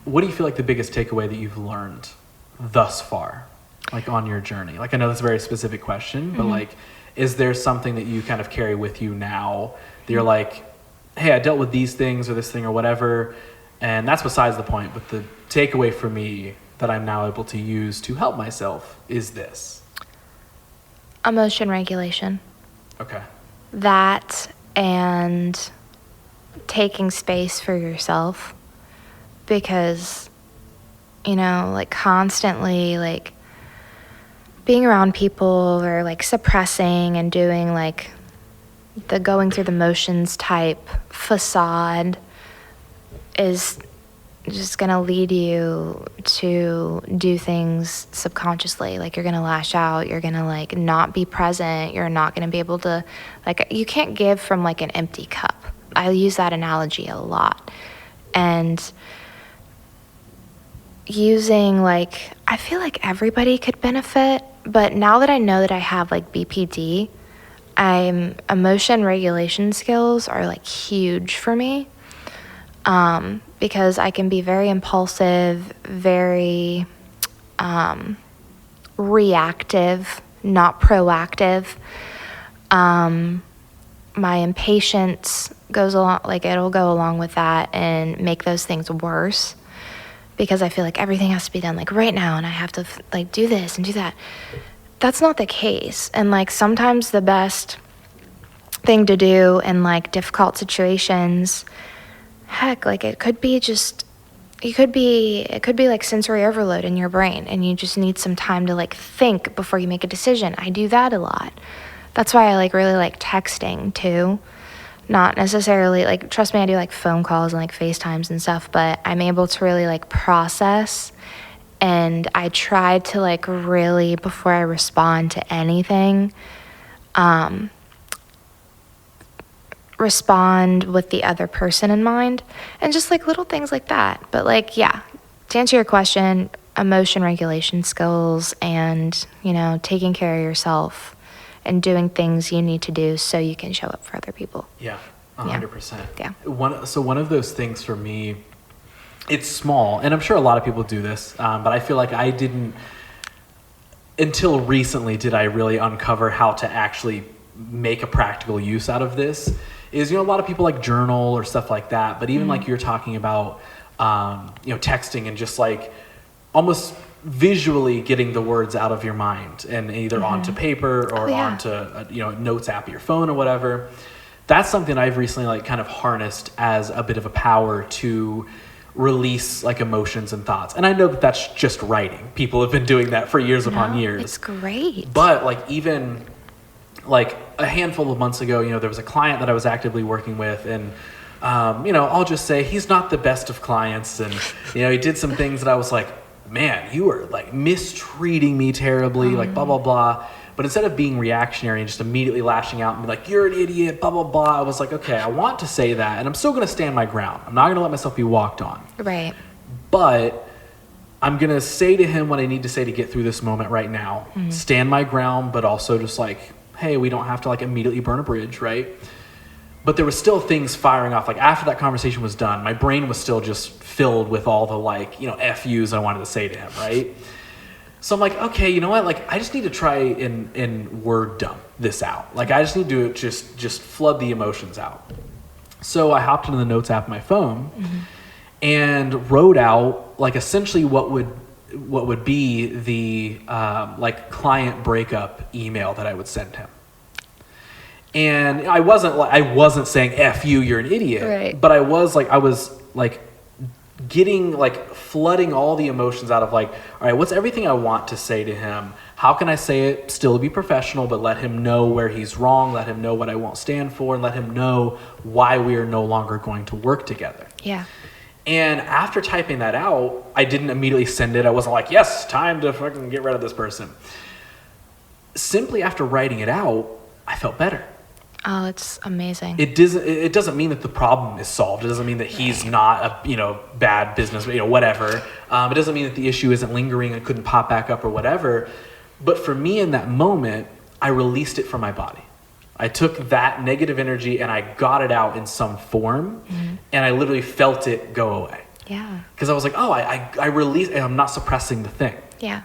what do you feel like the biggest takeaway that you've learned thus far, like, on your journey? Like, I know that's a very specific question, but like, is there something that you kind of carry with you now that you're like, hey, I dealt with these things or this thing or whatever, and that's besides the point, but the takeaway for me that I'm now able to use to help myself is this? Emotion regulation. Okay. That and taking space for yourself, because, like, constantly, like, being around people or, like, suppressing and doing, like, the going through the motions type facade is just going to lead you to do things subconsciously. Like, you're going to lash out, you're going to, like, not be present, you're not going to be able to, like, you can't give from, like, an empty cup. I use that analogy a lot. And using, like, I feel like everybody could benefit, but now that I know that I have, like, BPD, emotion regulation skills are, like, huge for me. Because I can be very impulsive, very reactive, not proactive. My impatience goes along, like, it'll go along with that and make those things worse, because I feel like everything has to be done, like, right now, and I have to, like, do this and do that. That's not the case. And, like, sometimes the best thing to do in, like, difficult situations, heck, like, it could be like sensory overload in your brain, and you just need some time to, like, think before you make a decision. I do that a lot. That's why I, like, really like texting too. Not necessarily, like, trust me, I do, like, phone calls and, like, FaceTimes and stuff, but I'm able to really, like, process, and I try to, like, really, before I respond to anything, respond with the other person in mind, and just, like, little things like that. But, like, yeah, to answer your question, emotion regulation skills and, taking care of yourself and doing things you need to do so you can show up for other people. Yeah, 100%. Yeah. One of those things for me, it's small, and I'm sure a lot of people do this, but I feel like I didn't, until recently did I really uncover how to actually make a practical use out of this, is, a lot of people like journal or stuff like that, but even like you're talking about, texting and just like almost visually getting the words out of your mind and either onto paper or onto a notes app of your phone or whatever. That's something I've recently like kind of harnessed as a bit of a power to release like emotions and thoughts. And I know that that's just writing. People have been doing that for years upon years. It's great. But like even like a handful of months ago, there was a client that I was actively working with, and I'll just say he's not the best of clients, and he did some things that I was like, man, you are like mistreating me terribly, like blah blah blah. But instead of being reactionary and just immediately lashing out and be like, you're an idiot, blah blah blah, I was like, okay, I want to say that, and I'm still going to stand my ground. I'm not going to let myself be walked on. Right. But I'm going to say to him what I need to say to get through this moment right now. Stand my ground, but also just like, hey, we don't have to like immediately burn a bridge, right? But there was still things firing off. Like after that conversation was done, my brain was still just filled with all the like, FUs I wanted to say to him, right? So I'm like, okay, you know what? Like I just need to try and word dump this out. Like I just need to just flood the emotions out. So I hopped into the notes app on my phone and wrote out like essentially what would be the like client breakup email that I would send him. And I wasn't saying F you, you're an idiot, right. But I was getting like flooding all the emotions out of like, all right, what's everything I want to say to him? How can I say it, still be professional, but let him know where he's wrong, let him know what I won't stand for, and let him know why we are no longer going to work together. Yeah. And after typing that out, I didn't immediately send it. I wasn't like, yes, time to fucking get rid of this person. Simply after writing it out, I felt better. Oh, it's amazing. It doesn't mean that the problem is solved. It doesn't mean that he's not a bad business, whatever. It doesn't mean that the issue isn't lingering and couldn't pop back up or whatever. But for me in that moment, I released it from my body. I took that negative energy and I got it out in some form, and I literally felt it go away. Yeah. Because I was like, oh, I released, and I'm not suppressing the thing. Yeah.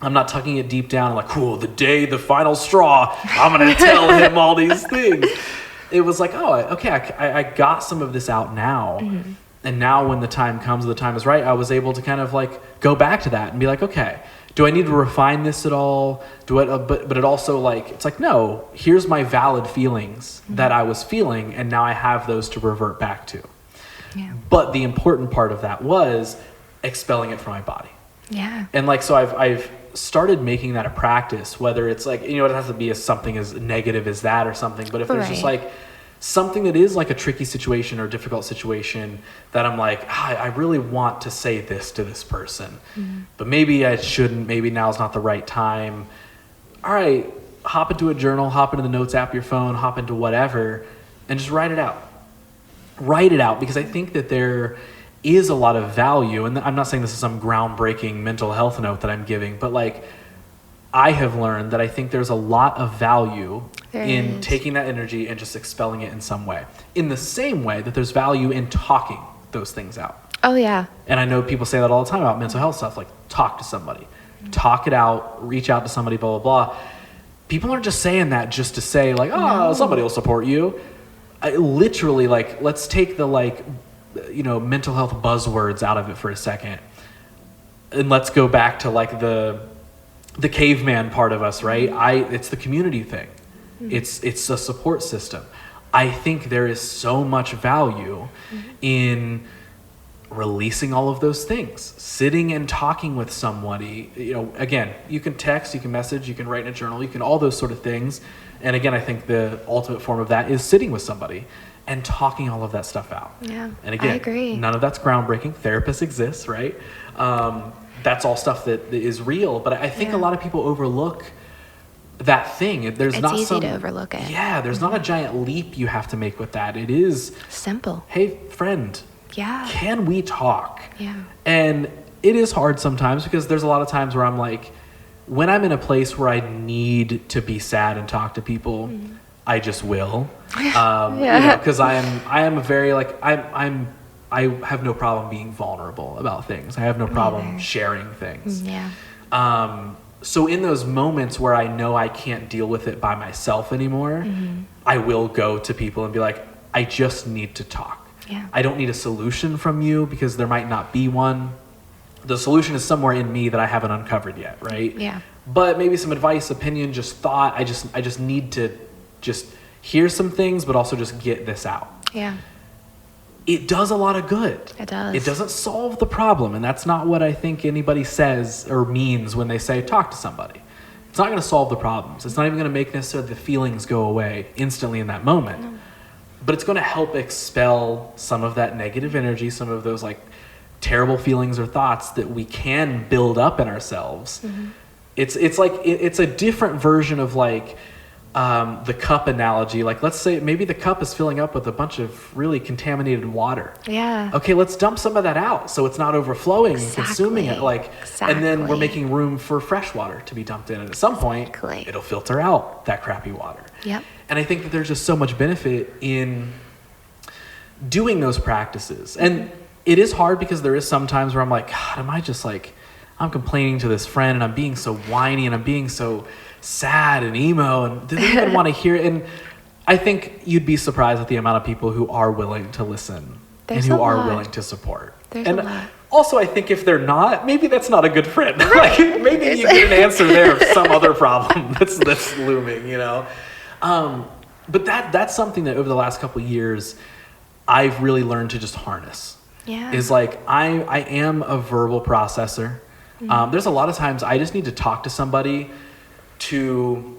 I'm not tucking it deep down like, cool, the final straw, I'm going to tell him all these things. It was like, oh, okay, I got some of this out now. And now when the time comes, the time is right, I was able to kind of like go back to that and be like, okay, do I need to refine this at all? But it also like, it's like, no, here's my valid feelings that I was feeling, and now I have those to revert back to. Yeah. But the important part of that was expelling it from my body. Yeah. And like, so I've started making that a practice, whether it's like, it has to be something as negative as that or something, but if there's just like something that is like a tricky situation or difficult situation that I'm like, I really want to say this to this person, but maybe I shouldn't, maybe now's not the right time. All right, hop into a journal, hop into the notes app, your phone, hop into whatever, and just write it out. Write it out, because I think that there is a lot of value, and I'm not saying this is some groundbreaking mental health note that I'm giving, but like I have learned that I think there's a lot of value in taking that energy and just expelling it in some way. In the same way that there's value in talking those things out. Oh, yeah. And I know people say that all the time about mental health stuff, like talk to somebody, talk it out, reach out to somebody, blah, blah, blah. People aren't just saying that just to say like, oh, somebody will support you. I literally, like, let's take the like, mental health buzzwords out of it for a second, and let's go back to like the caveman part of us, right? It's the community thing. It's a support system. I think there is so much value in releasing all of those things, sitting and talking with somebody. Again, you can text, you can message, you can write in a journal, you can all those sort of things. And again, I think the ultimate form of that is sitting with somebody and talking all of that stuff out. Yeah, and again, I agree. None of that's groundbreaking. Therapists exist, right? That's all stuff that is real. But I think a lot of people overlook that thing. It's easy to overlook it. Yeah, there's not a giant leap you have to make with that. It is simple. Hey, friend. Yeah. Can we talk? Yeah. And it is hard sometimes, because there's a lot of times where I'm like, when I'm in a place where I need to be sad and talk to people, I just will. Because I am a very like I have no problem being vulnerable about things. I have no problem sharing things. So in those moments where I know I can't deal with it by myself anymore, I will go to people and be like, I just need to talk. I don't need a solution from you because there might not be one. The solution is somewhere in me that I haven't uncovered yet, right? But maybe some advice, opinion, just thought. I just need to just hear some things, but also just get this out. It does a lot of good. It does. It doesn't solve the problem, and that's not what I think anybody says or means when they say talk to somebody. It's not going to solve the problems. It's not even going to make necessarily the feelings go away instantly in that moment. But it's going to help expel some of that negative energy, some of those like terrible feelings or thoughts that we can build up in ourselves. It's like it's a different version of like the cup analogy. Like, let's say maybe the cup is filling up with a bunch of really contaminated water. Okay, let's dump some of that out so it's not overflowing and consuming it. Like, and then we're making room for fresh water to be dumped in. And at some point, it'll filter out that crappy water. And I think that there's just so much benefit in doing those practices. And it is hard because there is some times where I'm like, God, am I just like, I'm complaining to this friend and I'm being so whiny and I'm being so sad and emo and do they even want to hear it? And I think you'd be surprised at the amount of people who are willing to listen and who are willing to support. And also, I think if they're not, maybe that's not a good friend. Like, maybe you get an answer there of some other problem that's looming, you know? But that's something that over the last couple of years, I've really learned to just harness. Is like, I am a verbal processor. There's a lot of times I just need to talk to somebody to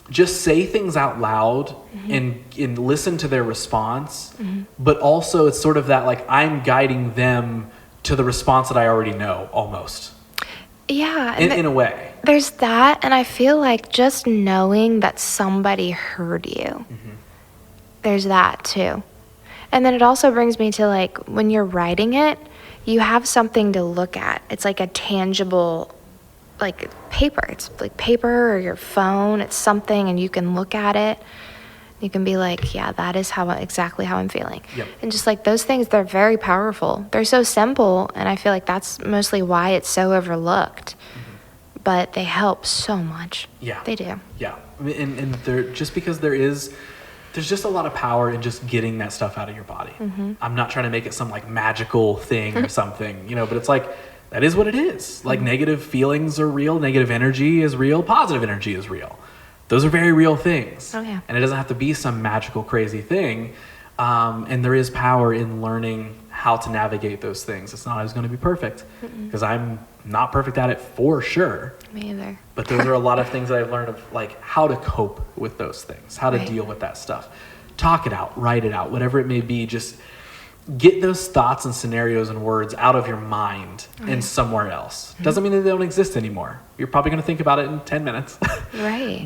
just say things out loud and listen to their response. But also it's sort of that, like, I'm guiding them to the response that I already know almost. In a way. There's that. And I feel like just knowing that somebody heard you, there's that too. And then it also brings me to, like, when you're writing it, you have something to look at. It's like a tangible, like, paper. It's like paper or your phone. It's something, and you can look at it. You can be like, yeah, that is exactly how I'm feeling. And just like those things, they're very powerful. They're so simple, and I feel like that's mostly why it's so overlooked. But they help so much. They do. And they're, just because there's just a lot of power in just getting that stuff out of your body. I'm not trying to make it some like magical thing or something, you know, but it's like, that is what it is. Like, negative feelings are real, negative energy is real, positive energy is real. Those are very real things. And it doesn't have to be some magical, crazy thing. And there is power in learning how to navigate those things. It's not always going to be perfect, because I'm not perfect at it for sure. Me either. But those are a lot of things that I've learned of, like, how to cope with those things, how to deal with that stuff. Talk it out, write it out, whatever it may be. Just get those thoughts and scenarios and words out of your mind and somewhere else. Doesn't mean that they don't exist anymore. You're probably going to think about it in 10 minutes.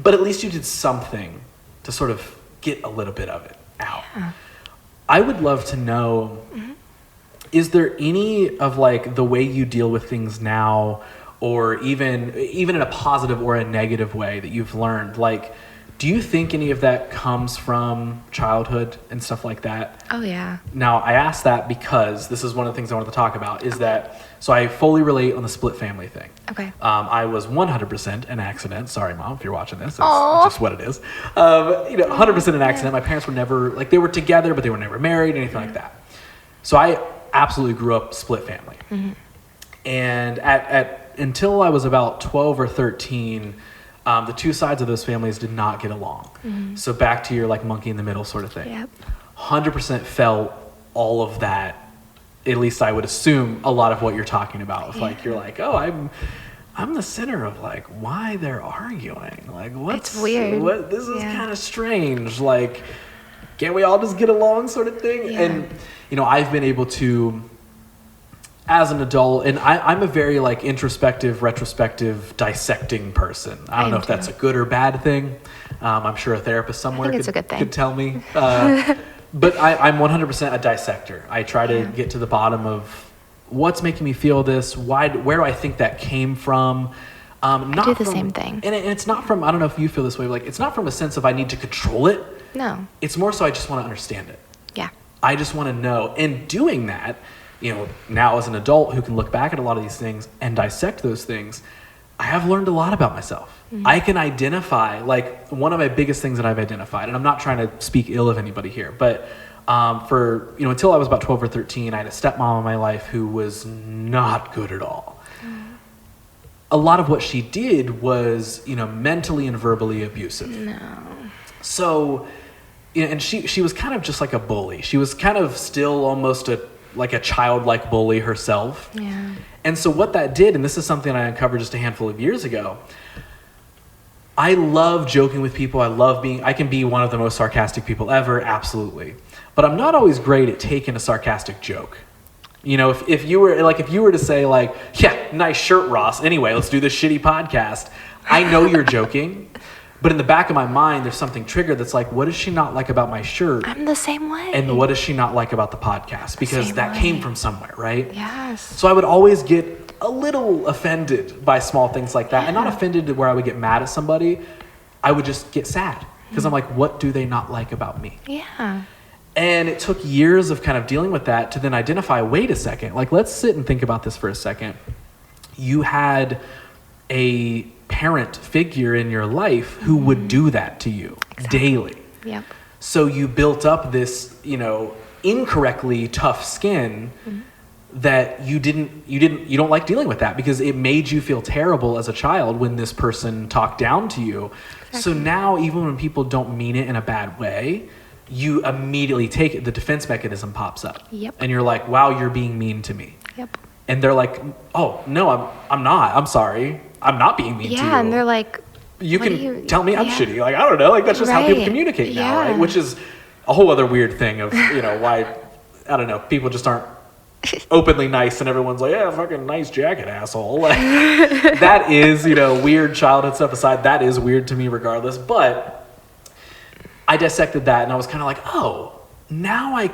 But at least you did something to sort of get a little bit of it out. I would love to know, is there any of, like, the way you deal with things now, or even in a positive or a negative way that you've learned? Like, do you think any of that comes from childhood and stuff like that? Now, I ask that because this is one of the things I wanted to talk about, is that, so I fully relate on the split family thing. I was 100% an accident. Sorry, Mom, if you're watching this. It's just what it is. 100% an accident. My parents were never, like, they were together, but they were never married, anything like that. So I absolutely grew up split family. And until I was about 12 or 13, the two sides of those families did not get along. So back to your, like, monkey in the middle sort of thing. 100% felt all of that. At least I would assume a lot of what you're talking about. If, like, you're like, oh, I'm the center of, like, why they're arguing. Like, what's weird? This is kind of strange. Like, can't we all just get along, sort of thing? And, you know, I've been able to, as an adult, and I'm a very, like, introspective, retrospective, dissecting person. I don't know if that's a good or bad thing. I'm sure a therapist somewhere could tell me. But I'm 100% a dissector. I try to get to the bottom of what's making me feel this, where do I think that came from, Not do the from- same thing. And it's not from, I don't know if you feel this way, like it's not from a sense of I need to control it. No. It's more so I just want to understand it. Yeah. I just want to know. And doing that, now as an adult who can look back at a lot of these things and dissect those things, I have learned a lot about myself. I can identify, like one of my biggest things that I've identified, and I'm not trying to speak ill of anybody here, but for, until I was about 12 or 13, I had a stepmom in my life who was not good at all. A lot of what she did was, mentally and verbally abusive. No. So, and she was kind of just like a bully. She was kind of still almost like a childlike bully herself. Yeah. And so what that did, and this is something I uncovered just a handful of years ago, I love joking with people. I can be one of the most sarcastic people ever, absolutely. But I'm not always great at taking a sarcastic joke. If you were to say like, yeah, nice shirt, Ross. Anyway, let's do this shitty podcast. I know you're joking, but in the back of my mind, there's something triggered that's like, what does she not like about my shirt? I'm the same way. And what does she not like about the podcast? Because Same that way. came from somewhere, right? Yes. So I would always get a little offended by small things like that. And not offended to where I would get mad at somebody. I would just get sad. Because I'm like, what do they not like about me? Yeah. And it took years of kind of dealing with that to then identify, wait a second, like let's sit and think about this for a second. You had a parent figure in your life who would do that to you daily. Yep. So you built up this, incorrectly tough skin that you don't like dealing with that because it made you feel terrible as a child when this person talked down to you. Exactly. So now even when people don't mean it in a bad way, you immediately take it, the defense mechanism pops up. Yep. And you're like, wow, you're being mean to me. Yep. And they're like, oh, no, I'm not. I'm sorry. I'm not being mean to you. Yeah, and they're like, you can tell me I'm yeah. shitty. Like, I don't know. Like, that's just how people communicate now, right? Which is a whole other weird thing of, why, I don't know, people just aren't openly nice and everyone's like, yeah, fucking nice jacket, asshole. Like, that is, weird childhood stuff aside, that is weird to me regardless. But I dissected that and I was kind of like, oh, now I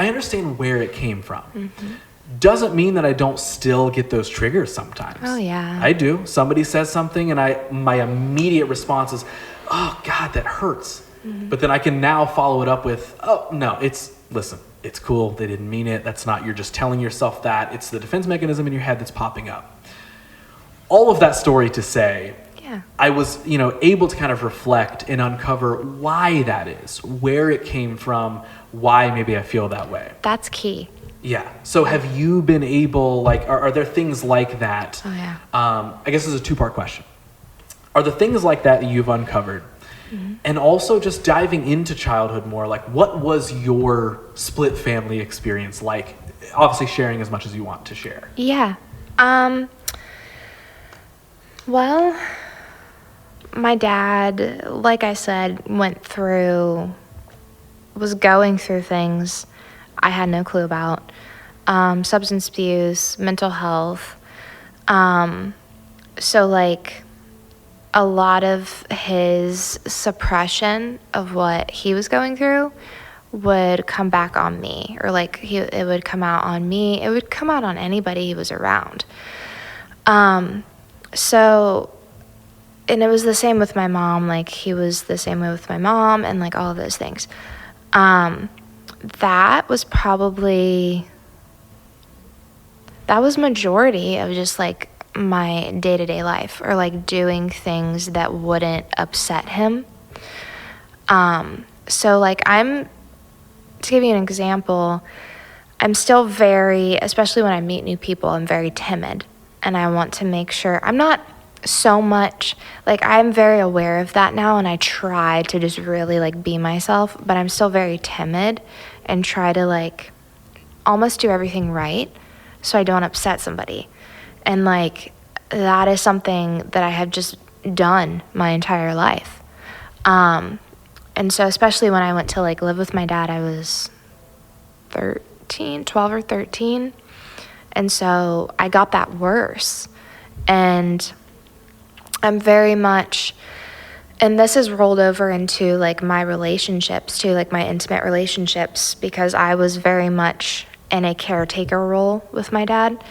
understand where it came from. Mm-hmm. Doesn't mean that I don't still get those triggers sometimes. Oh, yeah. I do. Somebody says something and my immediate response is, oh, God, that hurts. Mm-hmm. But then I can now follow it up with, oh, no, listen, it's cool. They didn't mean it. That's not, you're just telling yourself that. It's the defense mechanism in your head that's popping up. All of that story to say, yeah, I was, able to kind of reflect and uncover why that is, where it came from, why maybe I feel that way. That's key. Yeah. So have you been able, like, are there things like that? Oh, yeah. I guess this is a two-part question. Are there things like that you've uncovered? Mm-hmm. And also just diving into childhood more, like what was your split family experience like? Obviously sharing as much as you want to share. Yeah. Well, my dad, like I said, was going through things I had no clue about. Substance abuse, mental health. So like a lot of his suppression of what he was going through would come back on me, or like it would come out on me. It would come out on anybody he was around. So, and it was the same with my mom. Like he was the same way with my mom, and like all of those things. That was majority of just like my day-to-day life, or like doing things that wouldn't upset him. So like to give you an example, I'm still especially when I meet new people, I'm very timid, and I want to make sure I'm not so much, like I'm very aware of that now, and I try to just really like be myself, but I'm still very timid and try to like almost do everything right so I don't upset somebody. And like that is something that I have just done my entire life. And so especially when I went to like live with my dad, I was 12 or 13. And so I got that worse. And I'm very much, and this has rolled over into like my relationships too, like my intimate relationships, because I was very much in a caretaker role with my dad.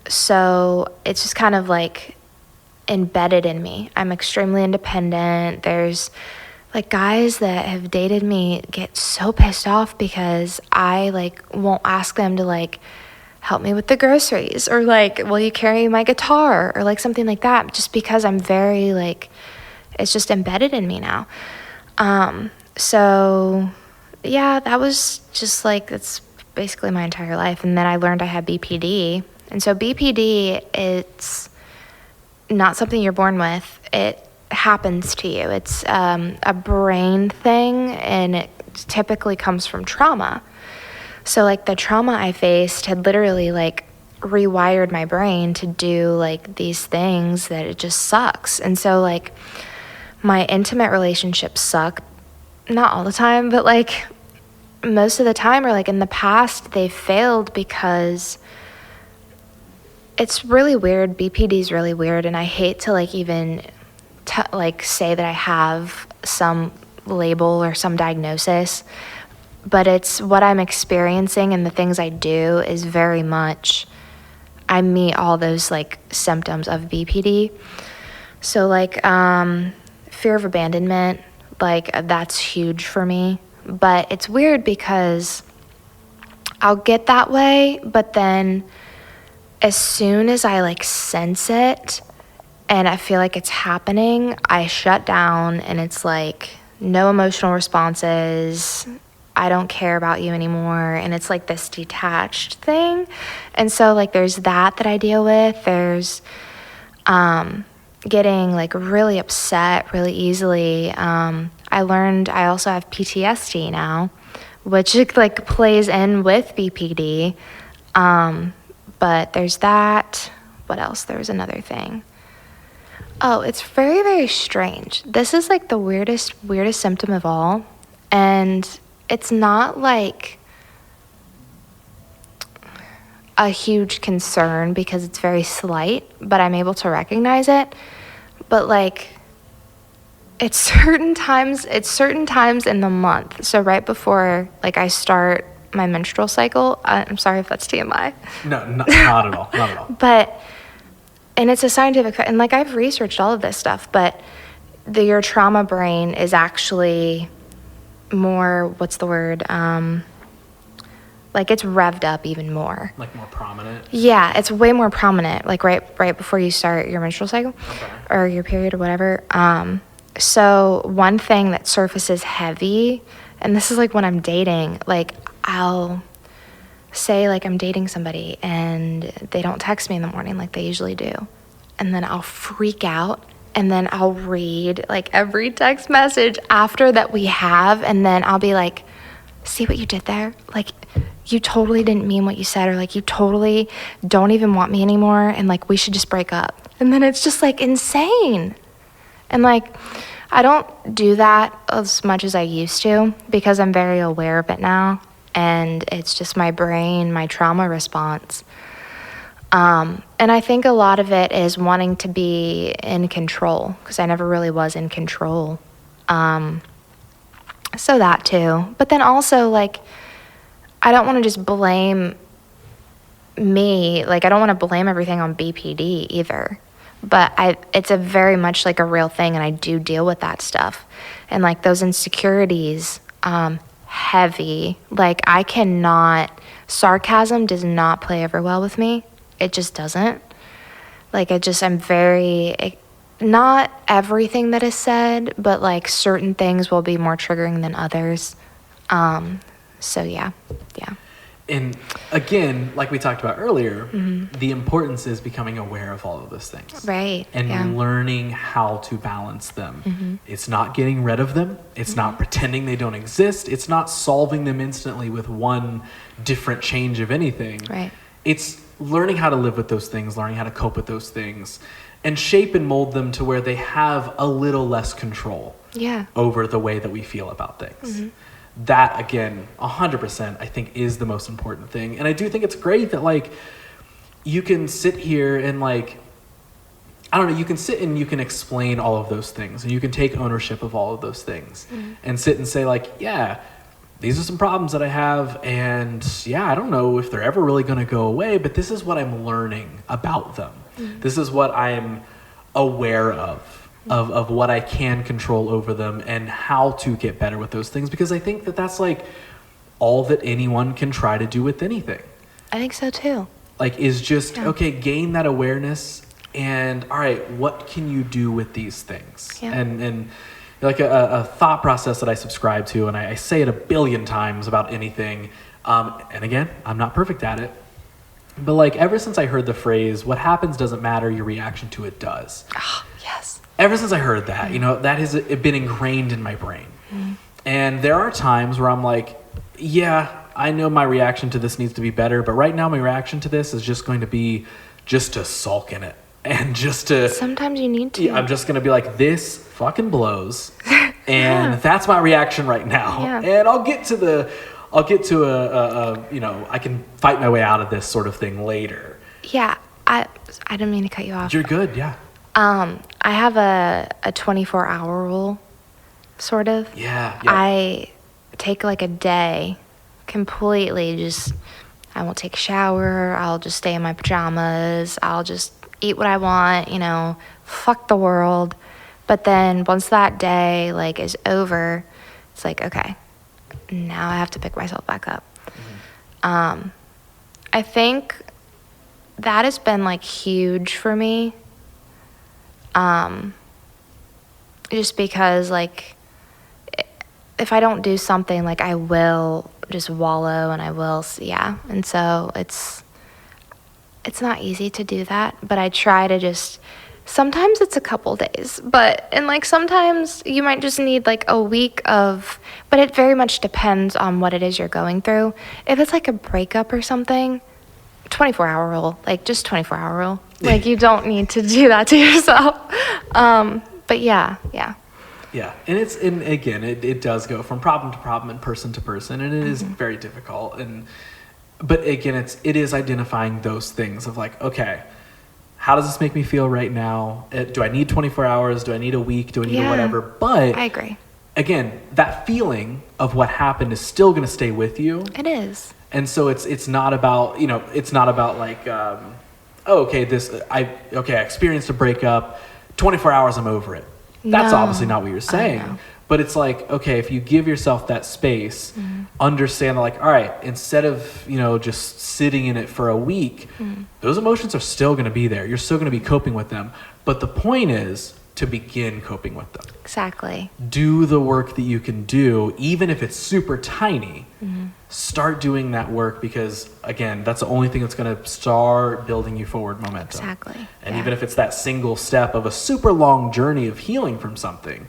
So it's just kind of like embedded in me. I'm extremely independent. There's like guys that have dated me get so pissed off because I like won't ask them to like help me with the groceries, or like, will you carry my guitar, or like something like that, just because I'm very like, it's just embedded in me now. So yeah, that was just like, that's basically my entire life. And then I learned I had BPD. And so BPD, it's not something you're born with. It happens to you. It's a brain thing, and it typically comes from trauma. So like the trauma I faced had literally like rewired my brain to do like these things that it just sucks. And so like my intimate relationships suck, not all the time, but like most of the time, or like in the past, they failed because it's really weird. BPD is really weird, and I hate to like even like say that I have some label or some diagnosis, but it's what I'm experiencing, and the things I do is very much, I meet all those like symptoms of BPD. So like fear of abandonment, like that's huge for me. But it's weird because I'll get that way, but then as soon as I like sense it and I feel like it's happening, I shut down, and it's like no emotional responses. I don't care about you anymore. And it's like this detached thing. And so like there's that I deal with. There's getting like really upset really easily. I learned I also have PTSD now, which like plays in with BPD. But there's that. What else? There was another thing. Oh, it's very, very strange. This is like the weirdest symptom of all. And it's not like a huge concern because it's very slight, but I'm able to recognize it. But like, it's certain times in the month. So right before like I start my menstrual cycle, I'm sorry if that's TMI. No, not at all. Not at all. But, and it's a scientific, and like I've researched all of this stuff, but your trauma brain is actually more, what's the word? Like it's revved up even more. Like more prominent? Yeah, it's way more prominent, like right before you start your menstrual cycle, Okay. or your period or whatever. So one thing that surfaces heavy, and this is like when I'm dating, like I'll say like I'm dating somebody and they don't text me in the morning like they usually do. And then I'll freak out, and then I'll read like every text message after that we have, and then I'll be like, see what you did there? Like you totally didn't mean what you said, or like you totally don't even want me anymore, and like we should just break up. And then it's just like insane. And like I don't do that as much as I used to because I'm very aware of it now, and it's just my brain, my trauma response. And I think a lot of it is wanting to be in control, because I never really was in control. So that too. But then also, like, I don't want to just blame me. Like, I don't want to blame everything on BPD either. But it's a very much like a real thing, and I do deal with that stuff. And like those insecurities, heavy. Like sarcasm does not play over well with me. It just doesn't. Like I'm very, not everything that is said, but like certain things will be more triggering than others. So yeah. And again, like we talked about earlier, the importance is becoming aware of all of those things. Right. And learning how to balance them. It's not getting rid of them. It's not pretending they don't exist. It's not solving them instantly with one different change of anything. Right. It's learning how to live with those things, learning how to cope with those things, and shape and mold them to where they have a little less control over the way that we feel about things. That, again, 100%, I think, is the most important thing. And I do think it's great that, like, you can sit here and, like, I don't know, you can sit and you can explain all of those things, and you can take ownership of all of those things, and sit and say, like, yeah, these are some problems that I have, and yeah, I don't know if they're ever really going to go away, but this is what I'm learning about them. This is what I'm aware of what I can control over them and how to get better with those things, because I think that that's like all that anyone can try to do with anything. I think so too. Like, is just, okay, gain that awareness and, all right, what can you do with these things? Yeah. And like a thought process that I subscribe to, and I say it a billion times about anything. And again, I'm not perfect at it. But like, ever since I heard the phrase, what happens doesn't matter, your reaction to it does. Oh, yes. Ever since I heard that, that has been ingrained in my brain. And there are times where I'm like, yeah, I know my reaction to this needs to be better, but right now my reaction to this is just going to be just to sulk in it. And just to... Sometimes you need to. I'm just going to be like, this fucking blows. And that's my reaction right now. Yeah. And I'll get to I can fight my way out of this sort of thing later. Yeah. I didn't mean to cut you off. You're good, yeah. I have a 24-hour rule, sort of. Yeah. I take like a day completely just... I won't take a shower. I'll just stay in my pajamas. I'll just eat what I want, fuck the world. But then once that day like is over, it's like, okay, now I have to pick myself back up. I think that has been like huge for me. Just because like if I don't do something, like I will just wallow and I will, and so it's not easy to do that, but I try to just, sometimes it's a couple days, and like sometimes you might just need like a week of, but it very much depends on what it is you're going through. If it's like a breakup or something, 24-hour rule, like just 24-hour rule. Like you don't need to do that to yourself. But yeah. Yeah, and again, it does go from problem to problem and person to person, and it is very difficult. But again, it is identifying those things of like, okay, how does this make me feel right now? Do I need 24 hours? Do I need a week? Do I need whatever? But I agree. Again, that feeling of what happened is still going to stay with you. It is. And so it's not about, it's not about like, I experienced a breakup, 24 hours, I'm over it. That's obviously not what you're saying. But it's like, okay, if you give yourself that space, understand that like, all right, instead of, just sitting in it for a week, those emotions are still going to be there. You're still going to be coping with them. But the point is to begin coping with them. Exactly. Do the work that you can do, even if it's super tiny. Start doing that work because, again, that's the only thing that's going to start building you forward momentum. Exactly. And even if it's that single step of a super long journey of healing from something,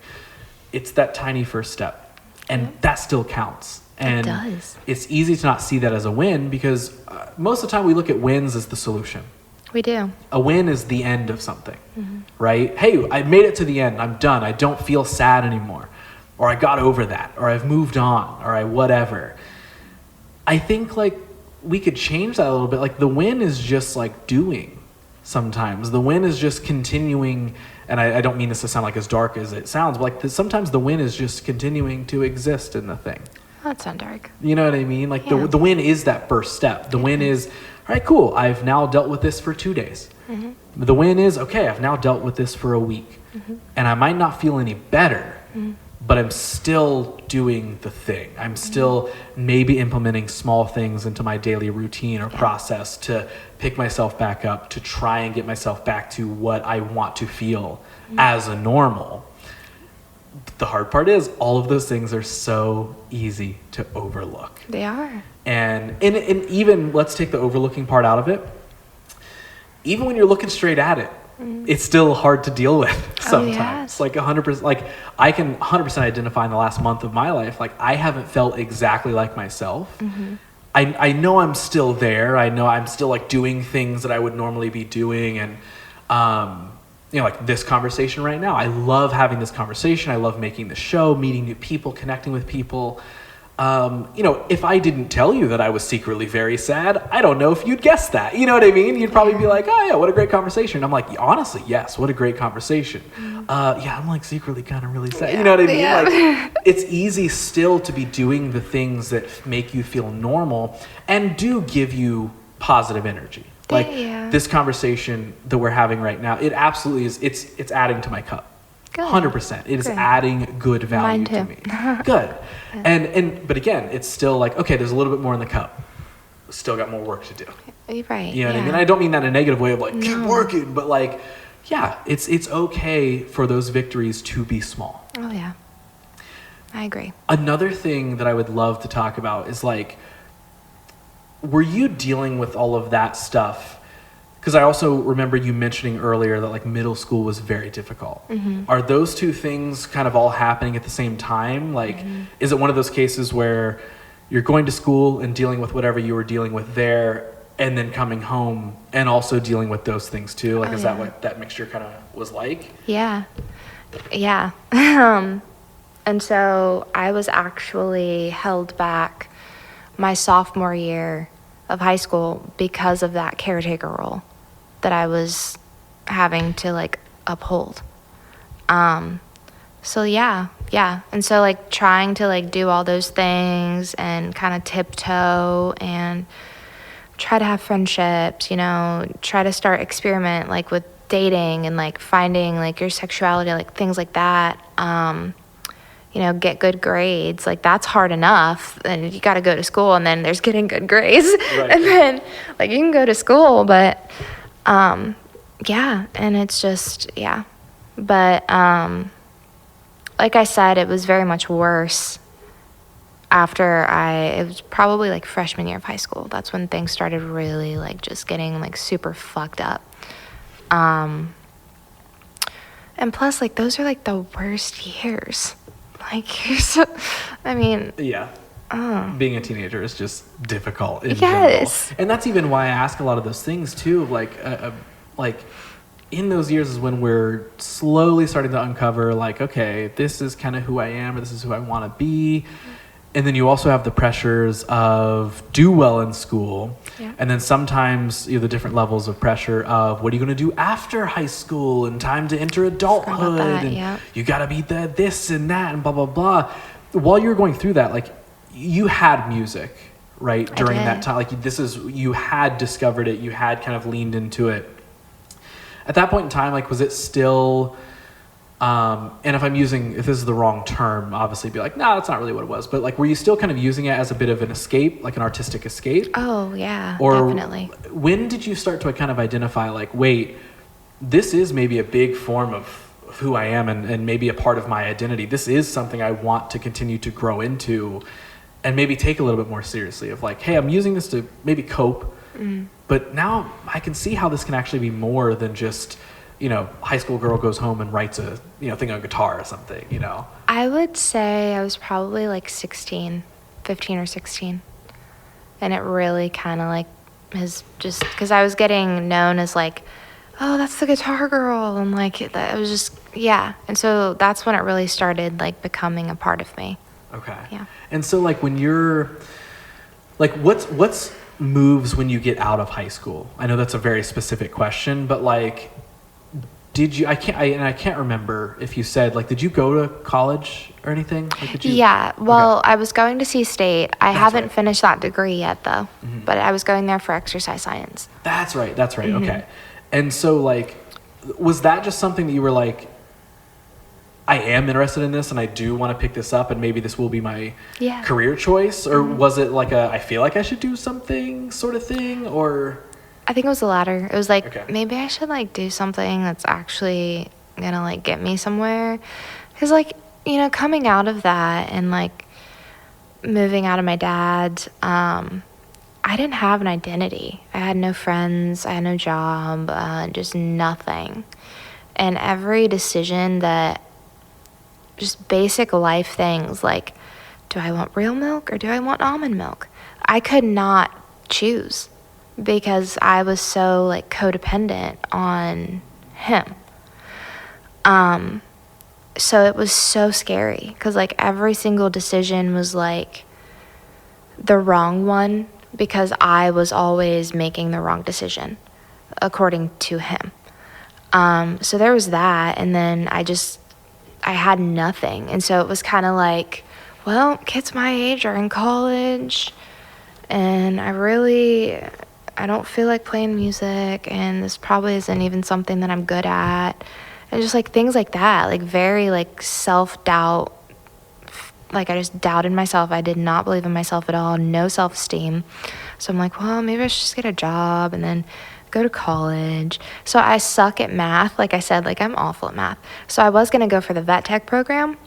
it's that tiny first step. And that still counts. And it does. It's easy to not see that as a win because most of the time we look at wins as the solution. We do. A win is the end of something, right? Hey, I made it to the end. I'm done. I don't feel sad anymore. Or I got over that. Or I've moved on. Or I whatever. I think like we could change that a little bit. Like the win is just like doing sometimes. The win is just continuing. And I don't mean this to sound like as dark as it sounds, but like sometimes the win is just continuing to exist in the thing. That's not dark. You know what I mean? Like the win is that first step. The win is, all right, cool. I've now dealt with this for 2 days. The win is, okay, I've now dealt with this for a week. And I might not feel any better, but I'm still doing the thing. I'm still maybe implementing small things into my daily routine or process to pick myself back up, to try and get myself back to what I want to feel as a normal. The hard part is all of those things are so easy to overlook. They are. And even, let's take the overlooking part out of it. Even when you're looking straight at it, it's still hard to deal with sometimes. Yes. Like 100%, like I can 100% identify in the last month of my life, like I haven't felt exactly like myself. I know I'm still there. I know I'm still like doing things that I would normally be doing. And, like this conversation right now, I love having this conversation. I love making the show, meeting new people, connecting with people. If I didn't tell you that I was secretly very sad, I don't know if you'd guess that. You know what I mean? You'd probably be like, oh yeah, what a great conversation. I'm like, honestly, yes, what a great conversation. I'm like secretly kind of really sad. You know what I mean? Yeah. Like, it's easy still to be doing the things that make you feel normal and do give you positive energy. Like Yeah. this conversation that we're having right now, it absolutely is. It's adding to my cup. Good. 100%. It is Good. adding good value Mine to too. me. Good. But again, it's still like, okay, there's a little bit more in the cup. Still got more work to do. You're right. You know what I yeah. mean? I don't mean that in a negative way of like, keep No. working, but like, yeah, it's okay for those victories to be small. Oh, yeah. I agree. Another thing that I would love to talk about is like, were you dealing with all of that stuff? Because I also remember you mentioning earlier that like middle school was very difficult. Mm-hmm. Are those two things kind of all happening at the same time? Like, is it one of those cases where you're going to school and dealing with whatever you were dealing with there, and then coming home and also dealing with those things too? Like, is that what that mixture kind of was like? Yeah. Yeah. And so I was actually held back my sophomore year of high school because of that caretaker role that I was having to like uphold. So yeah. And so like trying to like do all those things and kind of tiptoe and try to have friendships, you know, try to start experiment like with dating and like finding like your sexuality, like things like that. You know, get good grades. Like that's hard enough. And you got to go to school, and then there's getting good grades. Right. And then like you can go to school, but yeah, and it's just But like I said, it was very much worse after it was probably like freshman year of high school. That's when things started really like just getting like super fucked up. And plus like those are like the worst years. Like you're so, I mean, Yeah. Being a teenager is just difficult in Yes. general. And that's even why I ask a lot of those things too. Like in those years is when we're slowly starting to uncover like, okay, this is kind of who I am, or this is who I want to be. And then you also have the pressures of do well in school. Yeah. And then sometimes the different levels of pressure of what are you going to do after high school and time to enter adulthood. that, and yeah. you got to be this and that and blah, blah, blah. While you were going through that, like you had music, right? During that did. time, like you had discovered it. You had kind of leaned into it. At that point in time, like, was it still, and if this is the wrong term, obviously be like, no, that's not really what it was. But like, were you still kind of using it as a bit of an escape, like an artistic escape? oh yeah, Or definitely. when did you start to kind of identify like, wait, this is maybe a big form of who I am and maybe a part of my identity. This is something I want to continue to grow into and maybe take a little bit more seriously of like, hey, I'm using this to maybe cope. But now I can see how this can actually be more than just, high school girl goes home and writes a, thing on guitar or something, I would say I was probably like 15 or 16. And it really kind of like has just, because I was getting known as like, oh, that's the guitar girl. And like, it was just, yeah. And so that's when it really started like becoming a part of me. Okay. Yeah. And so like when you're, like what's moves when you get out of high school? I know that's a very specific question, but like, I can't remember if you said, like, did you go to college or anything? Like, did you? Yeah, well, Okay. I was going to see State. I haven't right. finished that degree yet, though. Mm-hmm. But I was going there for exercise science. That's right. Mm-hmm. Okay. And so, like, was that just something that you were like, I am interested in this and I do want to pick this up and maybe this will be my Yeah. career choice? Or was it like I feel like I should do something sort of thing? Or I think it was the latter. It was like, Okay. maybe I should, like, do something that's actually gonna, like, get me somewhere. Because, like, coming out of that and, like, moving out of my dad's, I didn't have an identity. I had no friends. I had no job, just nothing. And every decision that, just basic life things like, do I want real milk or do I want almond milk? I could not choose because I was so like codependent on him. So it was so scary because like every single decision was like the wrong one because I was always making the wrong decision according to him. So there was that, and then I had nothing. And so it was kind of like, well, kids my age are in college, and I really I don't feel like playing music, and this probably isn't even something that I'm good at. And just like things like that, like very like self-doubt. Like I just doubted myself. I did not believe in myself at all. No self-esteem. So I'm like, well, maybe I should just get a job and then go to college. So I suck at math. Like I said, like I'm awful at math. So I was going to go for the vet tech program.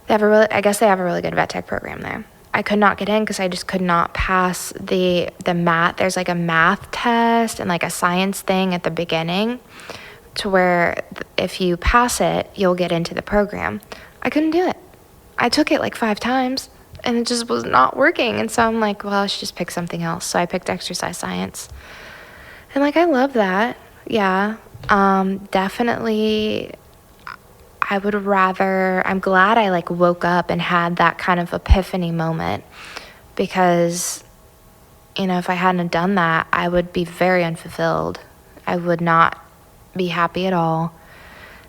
I guess they have a really good vet tech program there. I could not get in because I just could not pass the math. There's like a math test and like a science thing at the beginning to where if you pass it, you'll get into the program. I couldn't do it. I took it like 5 times and it just was not working. And so I'm like, well, I should just pick something else. So I picked exercise science. And like, I love that. Yeah. Definitely, I'm glad I like woke up and had that kind of epiphany moment, because, you know, if I hadn't done that, I would be very unfulfilled. I would not be happy at all.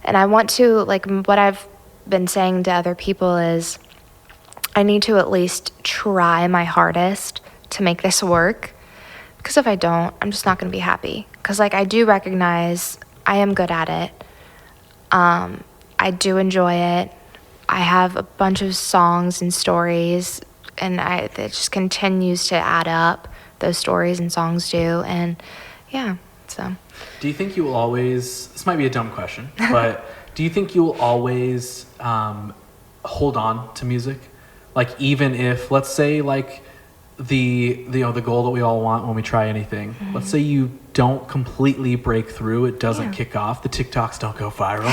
And I want to, like, what I've been saying to other people is I need to at least try my hardest to make this work, because if I don't, I'm just not going to be happy. Because like I do recognize I am good at it. I do enjoy it. I have a bunch of songs and stories, and it just continues to add up. Those stories and songs do, and yeah, so. Do you think you will always, this might be a dumb question, but do you think you will always hold on to music? Like even if, let's say like the goal that we all want when we try anything, let's say you don't completely break through, it doesn't kick off, the TikToks don't go viral.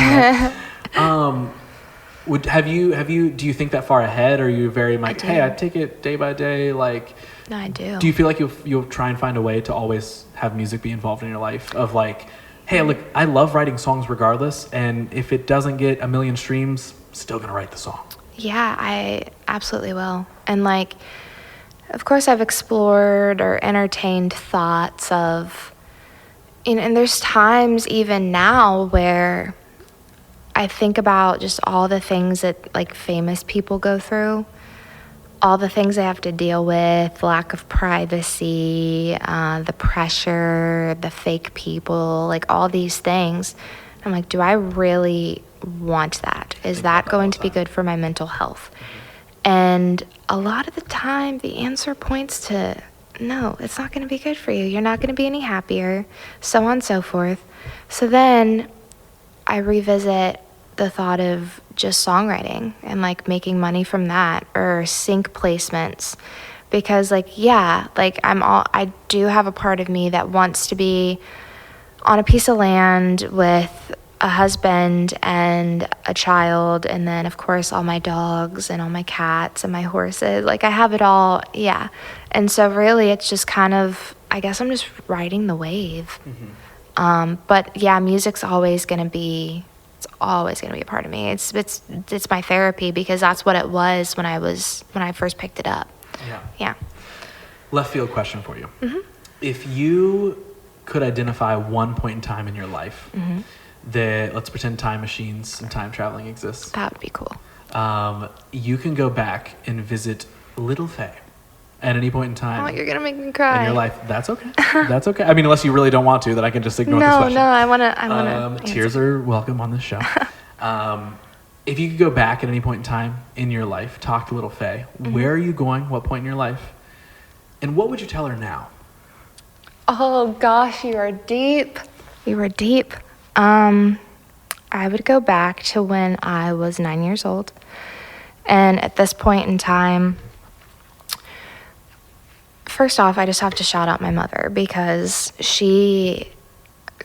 Do you think that far ahead, or are you very like, hey, I take it day by day? Like, no, I do. Do you feel like you'll try and find a way to always have music be involved in your life? Of like, hey, look, I love writing songs regardless, and if it doesn't get 1 million streams, still gonna write the song. Yeah, I absolutely will. And like, of course, I've explored or entertained thoughts of, and there's times even now where I think about just all the things that like famous people go through, all the things they have to deal with, lack of privacy, the pressure, the fake people, like all these things. I'm like, do I really want that? Is that going to be good for my mental health? And a lot of the time, the answer points to no, it's not going to be good for you. You're not going to be any happier, so on and so forth. So then I revisit the thought of just songwriting and like making money from that, or sync placements, because like, yeah, like I do have a part of me that wants to be on a piece of land with a husband and a child, and then of course all my dogs and all my cats and my horses. Like I have it all, yeah. And so really it's just kind of, I guess I'm just riding the wave. But yeah, music's always gonna be a part of me. It's my therapy, because that's what it was when I first picked it up. Yeah. Left field question for you. If you could identify one point in time in your life that, let's pretend time machines and time traveling exists. That would be cool. You can go back and visit little Faye at any point in time. Oh, you're going to make me cry. In your life. That's okay. That's okay. I mean, unless you really don't want to, then I can just ignore this question. No, I want to tears are welcome on this show. If you could go back at any point in time in your life, talk to little Faye, where are you going? What point in your life? And what would you tell her now? Oh gosh, you are deep. You are deep. I would go back to when I was 9 years old. And at this point in time, first off, I just have to shout out my mother, because she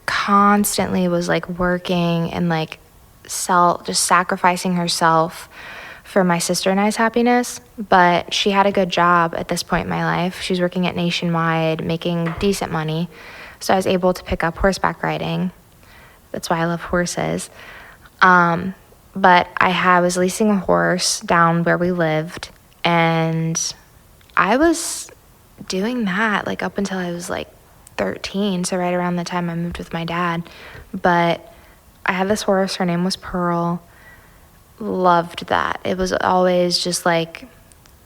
constantly was like working and like just sacrificing herself for my sister and I's happiness. But she had a good job at this point in my life. She was working at Nationwide, making decent money. So I was able to pick up horseback riding. That's why I love horses. But I was leasing a horse down where we lived, and I was doing that like up until I was like 13, so right around the time I moved with my dad. But I had this horse, her name was Pearl. Loved that. It was always just like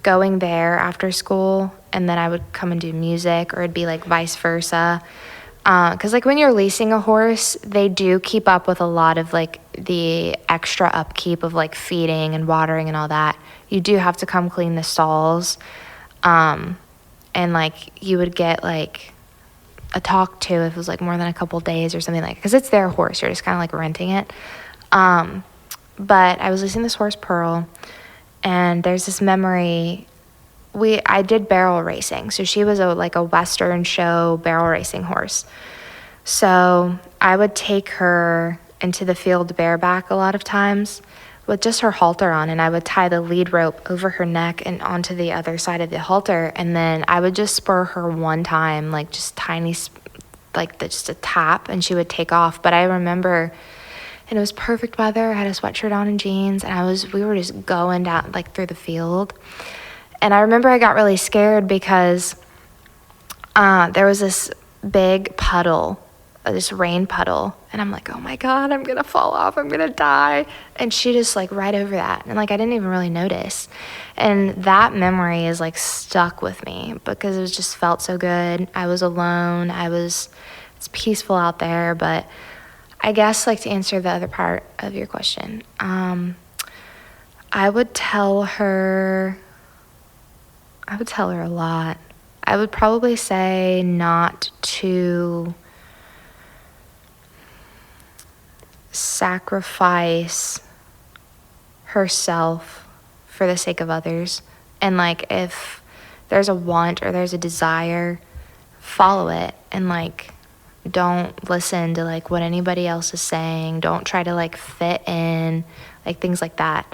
going there after school and then I would come and do music, or it'd be like vice versa. Because like when you're leasing a horse, they do keep up with a lot of like the extra upkeep of like feeding and watering and all that. You do have to come clean the stalls, and like you would get like a talk to if it was like more than a couple days or something, like, because it's their horse, you're just kind of like renting it. But I was leasing this horse Pearl, and there's this memory. I did barrel racing, so she was like a Western show barrel racing horse. So I would take her into the field bareback a lot of times with just her halter on, and I would tie the lead rope over her neck and onto the other side of the halter, and then I would just spur her one time, like just tiny, just a tap, and she would take off. But I remember, and it was perfect weather. I had a sweatshirt on and jeans, and we were just going down like through the field. And I remember I got really scared because there was this big puddle, this rain puddle, and I'm like, oh my God, I'm gonna fall off, I'm gonna die. And she just like right over that, and like I didn't even really notice. And that memory is like stuck with me because it just felt so good. I was alone, it's peaceful out there. But I guess like to answer the other part of your question, I would tell her a lot. I would probably say not to sacrifice herself for the sake of others. And like if there's a want or there's a desire, follow it, and like don't listen to like what anybody else is saying. Don't try to like fit in, like things like that.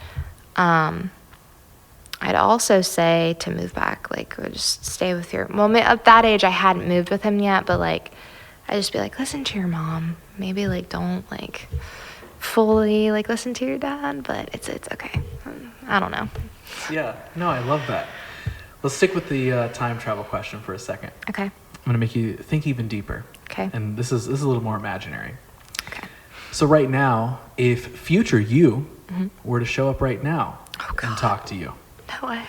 I'd also say to move back, like, or just stay with at that age, I hadn't moved with him yet, but, like, I'd just be like, listen to your mom. Maybe, like, don't, like, fully, like, listen to your dad, but it's okay. I don't know. Yeah, no, I love that. Let's stick with the time travel question for a second. Okay. I'm going to make you think even deeper. Okay. And this is a little more imaginary. Okay. So right now, if future you were to show up right now and talk to you, No way.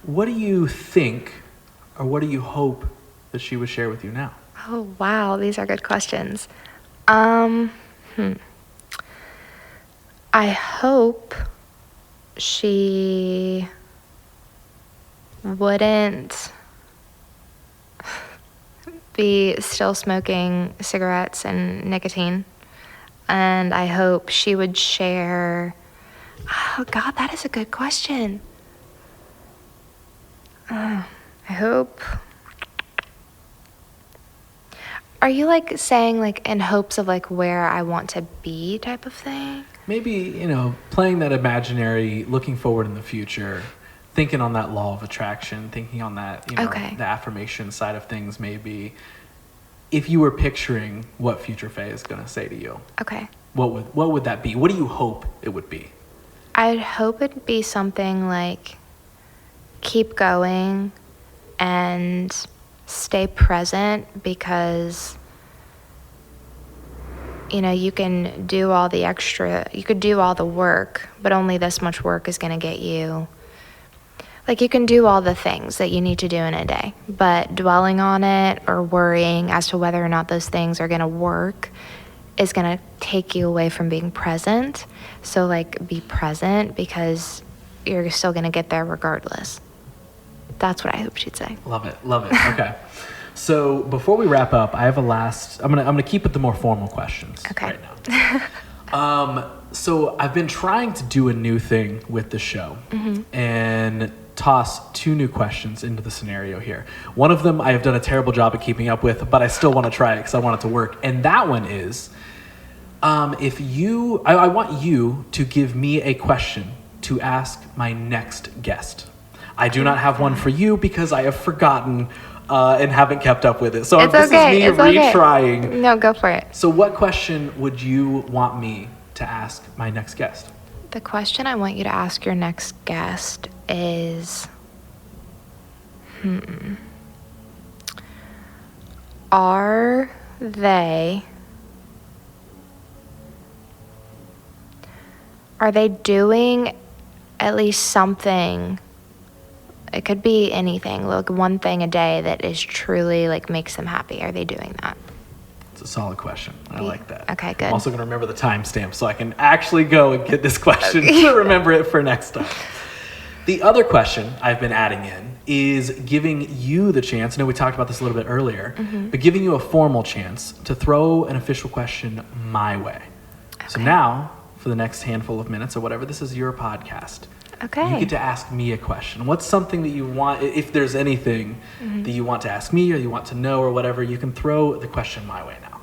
what do you think, or what do you hope that she would share with you now? Oh, wow. These are good questions. I hope she wouldn't be still smoking cigarettes and nicotine. And I hope she would share... Oh, God, that is a good question. I hope... Are you, like, saying, like, in hopes of, like, where I want to be type of thing? Maybe, playing that imaginary, looking forward in the future, thinking on that law of attraction, thinking on that, Okay. the affirmation side of things, maybe. If you were picturing what future Faye is going to say to you, Okay. what would that be? What do you hope it would be? I'd hope it'd be something like keep going and stay present, because you can do all the extra, you could do all the work, but only this much work is going to get you, like, you can do all the things that you need to do in a day, but dwelling on it or worrying as to whether or not those things are going to work is going to take you away from being present. So, like, be present, because you're still going to get there regardless. That's what I hope she'd say. Love it. Okay. So before we wrap up, I have a last. I'm gonna keep it the more formal questions Okay. right now. So I've been trying to do a new thing with the show and toss 2 new questions into the scenario here. One of them I have done a terrible job at keeping up with, but I still want to try it because I want it to work. And that one is, I want you to give me a question to ask my next guest. I do not have one for you because I have forgotten and haven't kept up with it. So It's this okay. is me retrying. No, go for it. So what question would you want me to ask my next guest? The question I want you to ask your next guest is, are they doing at least something It could be anything. Like one thing a day that is truly like makes them happy. Are they doing that? It's a solid question. I like that. Okay, good. I'm also going to remember the timestamp so I can actually go and get this question to remember it for next time. The other question I've been adding in is giving you the chance. I know we talked about this a little bit earlier, but giving you a formal chance to throw an official question my way. Okay. So now, for the next handful of minutes or whatever, this is your podcast. Okay. You get to ask me a question. What's something that you want, if there's anything that you want to ask me or you want to know or whatever, you can throw the question my way now.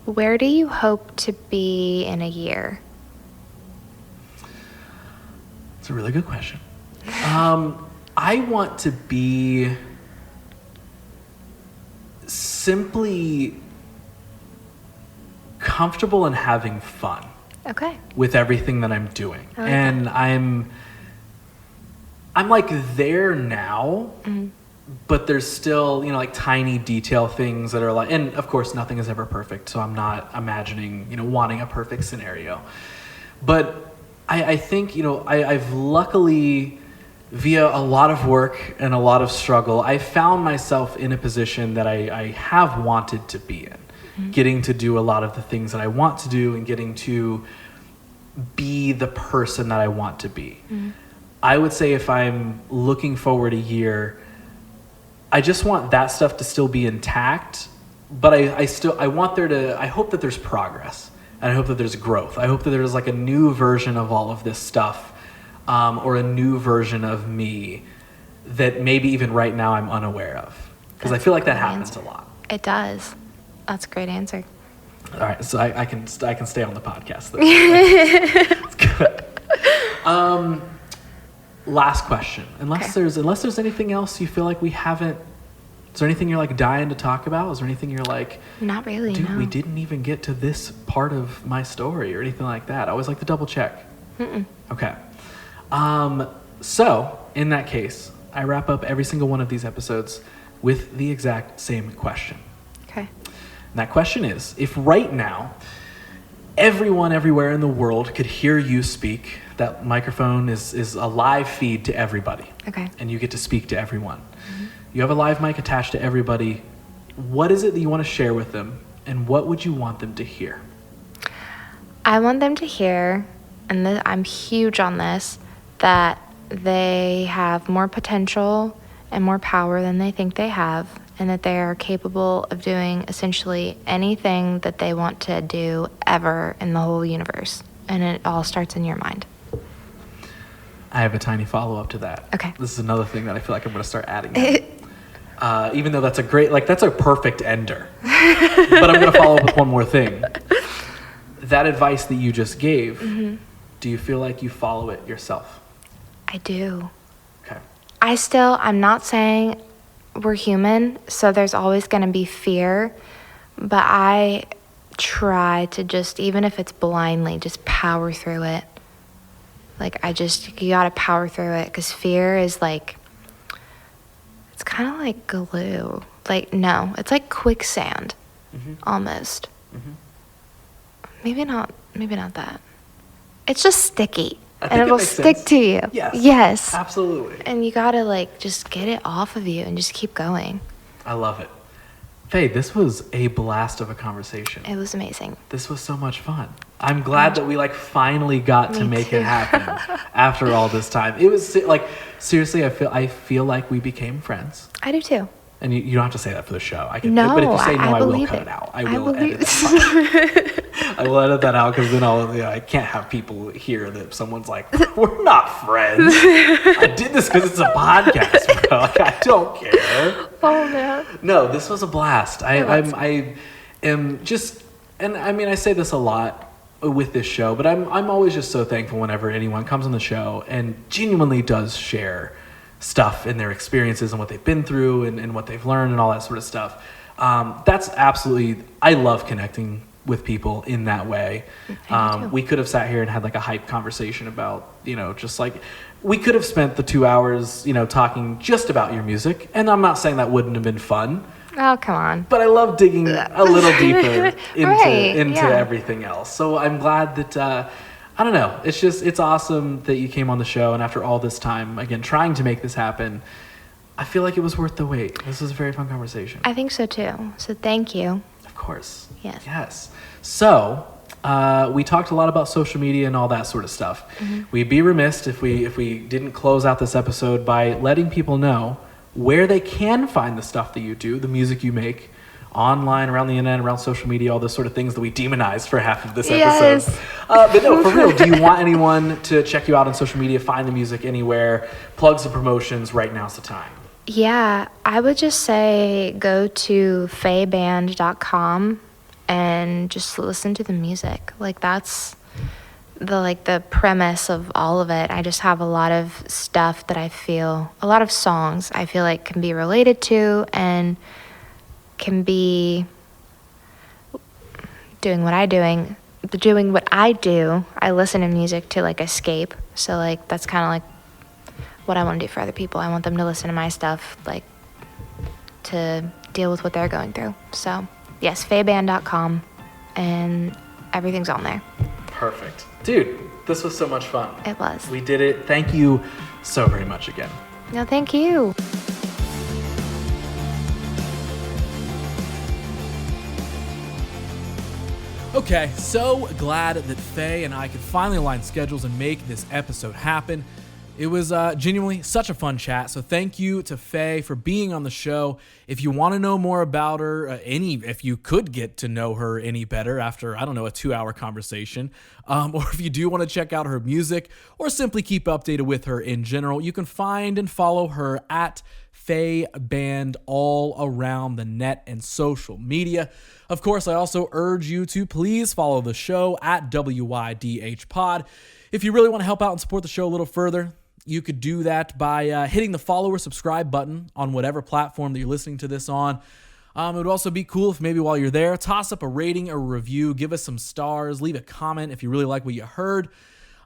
Where do you hope to be in a year? It's a really good question. I want to be simply comfortable and having fun. Okay. With everything that I'm doing. I like and that. I'm like there now, but there's still, like tiny detail things that are like, and of course nothing is ever perfect. So I'm not imagining, wanting a perfect scenario, but I think, I've luckily via a lot of work and a lot of struggle, I found myself in a position that I have wanted to be in. Getting to do a lot of the things that I want to do and getting to be the person that I want to be. I would say if I'm looking forward a year, I just want that stuff to still be intact, but I hope that there's progress and I hope that there's growth. I hope that there's like a new version of all of this stuff or a new version of me that maybe even right now I'm unaware of. Because I feel like that happens a lot. It does. That's a great answer. All right, so I can stay on the podcast. It's good. Last question. Unless there's anything else you feel like we haven't. Is there anything you're like dying to talk about? Is there anything you're like? Not really. Dude, no. we didn't even get to this part of my story or anything like that. I always like to double check. Okay. So in that case, I wrap up every single one of these episodes with the exact same question. Okay. And that question is, if right now, everyone everywhere in the world could hear you speak, that microphone is a live feed to everybody. Okay. And you get to speak to everyone. You have a live mic attached to everybody. What is it that you want to share with them? And what would you want them to hear? I want them to hear, and I'm huge on this, that they have more potential and more power than they think they have, and that they are capable of doing essentially anything that they want to do ever in the whole universe. And it all starts in your mind. I have a tiny follow-up to that. Okay. This is another thing that I feel like I'm going to start adding in. Even though that's that's a perfect ender. But I'm going to follow up with one more thing. That advice that you just gave, do you feel like you follow it yourself? I do. Okay. I'm not saying we're human, so there's always going to be fear, but I try to just, even if it's blindly, just power through it. Like, you got to power through it, because fear is like, it's kind of like glue. Like, no, it's like quicksand, almost. Maybe not that. It's just sticky, and it'll stick to you. Yes. Absolutely. And you gotta like just get it off of you and just keep going. I love it. Faye, this was a blast of a conversation. It was amazing. This was so much fun. I'm glad that we finally got to make it happen after all this time. It was seriously, I feel like we became friends. I do too. And you don't have to say that for the show. But if you say no, I will cut it out. I will edit that out. I will edit that out because then I can't have people hear that someone's like, we're not friends. I did this because it's a podcast, bro. I don't care. Oh, man. No, this was a blast. I am just, and I mean, I say this a lot with this show, but I'm always just so thankful whenever anyone comes on the show and genuinely does share stuff in their experiences and what they've been through and what they've learned and all that sort of stuff. That's absolutely, I love connecting with people in that way. We could have sat here and had like a hype conversation about, just like, we could have spent the 2 hours, talking just about your music. And I'm not saying that wouldn't have been fun. Oh, come on. But I love digging a little deeper into everything else. So I'm glad that I don't know. It's awesome that you came on the show, and after all this time, again, trying to make this happen, I feel like it was worth the wait. This was a very fun conversation. I think so too. So thank you. Of course. Yes. So, we talked a lot about social media and all that sort of stuff. We'd be remiss if we didn't close out this episode by letting people know where they can find the stuff that you do, the music you make, online, around the internet, around social media, all those sort of things that we demonized for half of this episode. But no, for real, do you want anyone to check you out on social media, find the music anywhere, plugs and promotions? Right now's the time. Yeah, I would just say go to fayband.com and just listen to the music. Like, that's the premise of all of it. I just have a lot of stuff that a lot of songs I feel like can be related to and can be doing what I do. I listen to music to like escape. So like that's kind of like what I want to do for other people. I want them to listen to my stuff, like to deal with what they're going through. So yes, fayband.com, and everything's on there. Perfect. Dude, this was so much fun. It was. We did it. Thank you so very much again. No, thank you. Okay, so glad that Faye and I could finally align schedules and make this episode happen. It was genuinely such a fun chat, so thank you to Faye for being on the show. If you want to know more about her, if you could get to know her any better after, I don't know, a 2-hour conversation, or if you do want to check out her music or simply keep updated with her in general, you can find and follow her at Faye Band all around the net and social media. Of course, I also urge you to please follow the show at WYDH Pod. If you really want to help out and support the show a little further, you could do that by hitting the follow or subscribe button on whatever platform that you're listening to this on. It would also be cool if maybe while you're there, toss up a rating or review, give us some stars, leave a comment if you really like what you heard.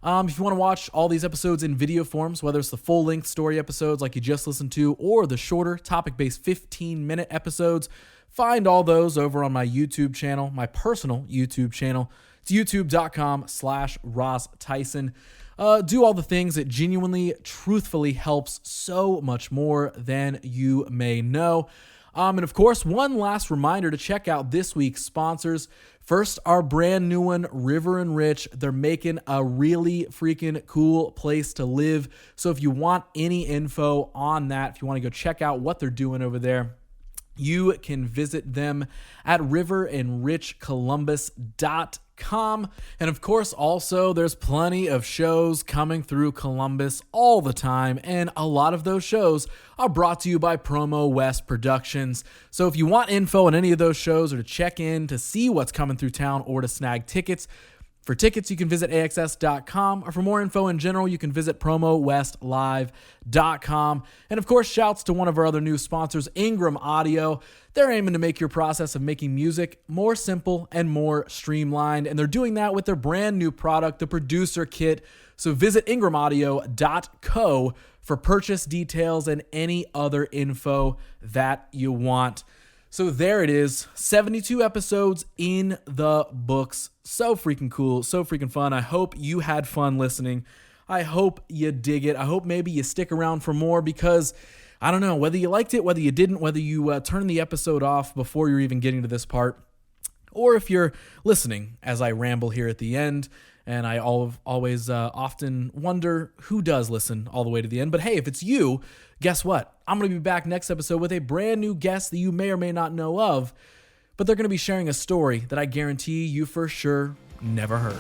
If you want to watch all these episodes in video forms, whether it's the full-length story episodes like you just listened to or the shorter topic-based 15-minute episodes, find all those over on my YouTube channel, my personal YouTube channel. It's youtube.com/Ross Tyson. Do all the things that genuinely, truthfully helps so much more than you may know. And of course, one last reminder to check out this week's sponsors. First, our brand new one, River and Rich. They're making a really freaking cool place to live. So if you want any info on that, if you want to go check out what they're doing over there, you can visit them at riverandrichcolumbus.com. And of course, also, there's plenty of shows coming through Columbus all the time, and a lot of those shows are brought to you by PromoWest Productions. So if you want info on any of those shows or to check in to see what's coming through town or to snag tickets, for tickets, you can visit AXS.com, or for more info in general, you can visit PromoWestLive.com. And of course, shouts to one of our other new sponsors, Ingram Audio. They're aiming to make your process of making music more simple and more streamlined, and they're doing that with their brand new product, the Producer Kit. So visit IngramAudio.co for purchase details and any other info that you want. So there it is, 72 episodes in the books. So freaking cool, so freaking fun. I hope you had fun listening. I hope you dig it. I hope maybe you stick around for more because, I don't know, whether you liked it, whether you didn't, whether you turned the episode off before you're even getting to this part, or if you're listening as I ramble here at the end. And I always often wonder who does listen all the way to the end. But hey, if it's you, guess what? I'm going to be back next episode with a brand new guest that you may or may not know of. But they're going to be sharing a story that I guarantee you for sure never heard.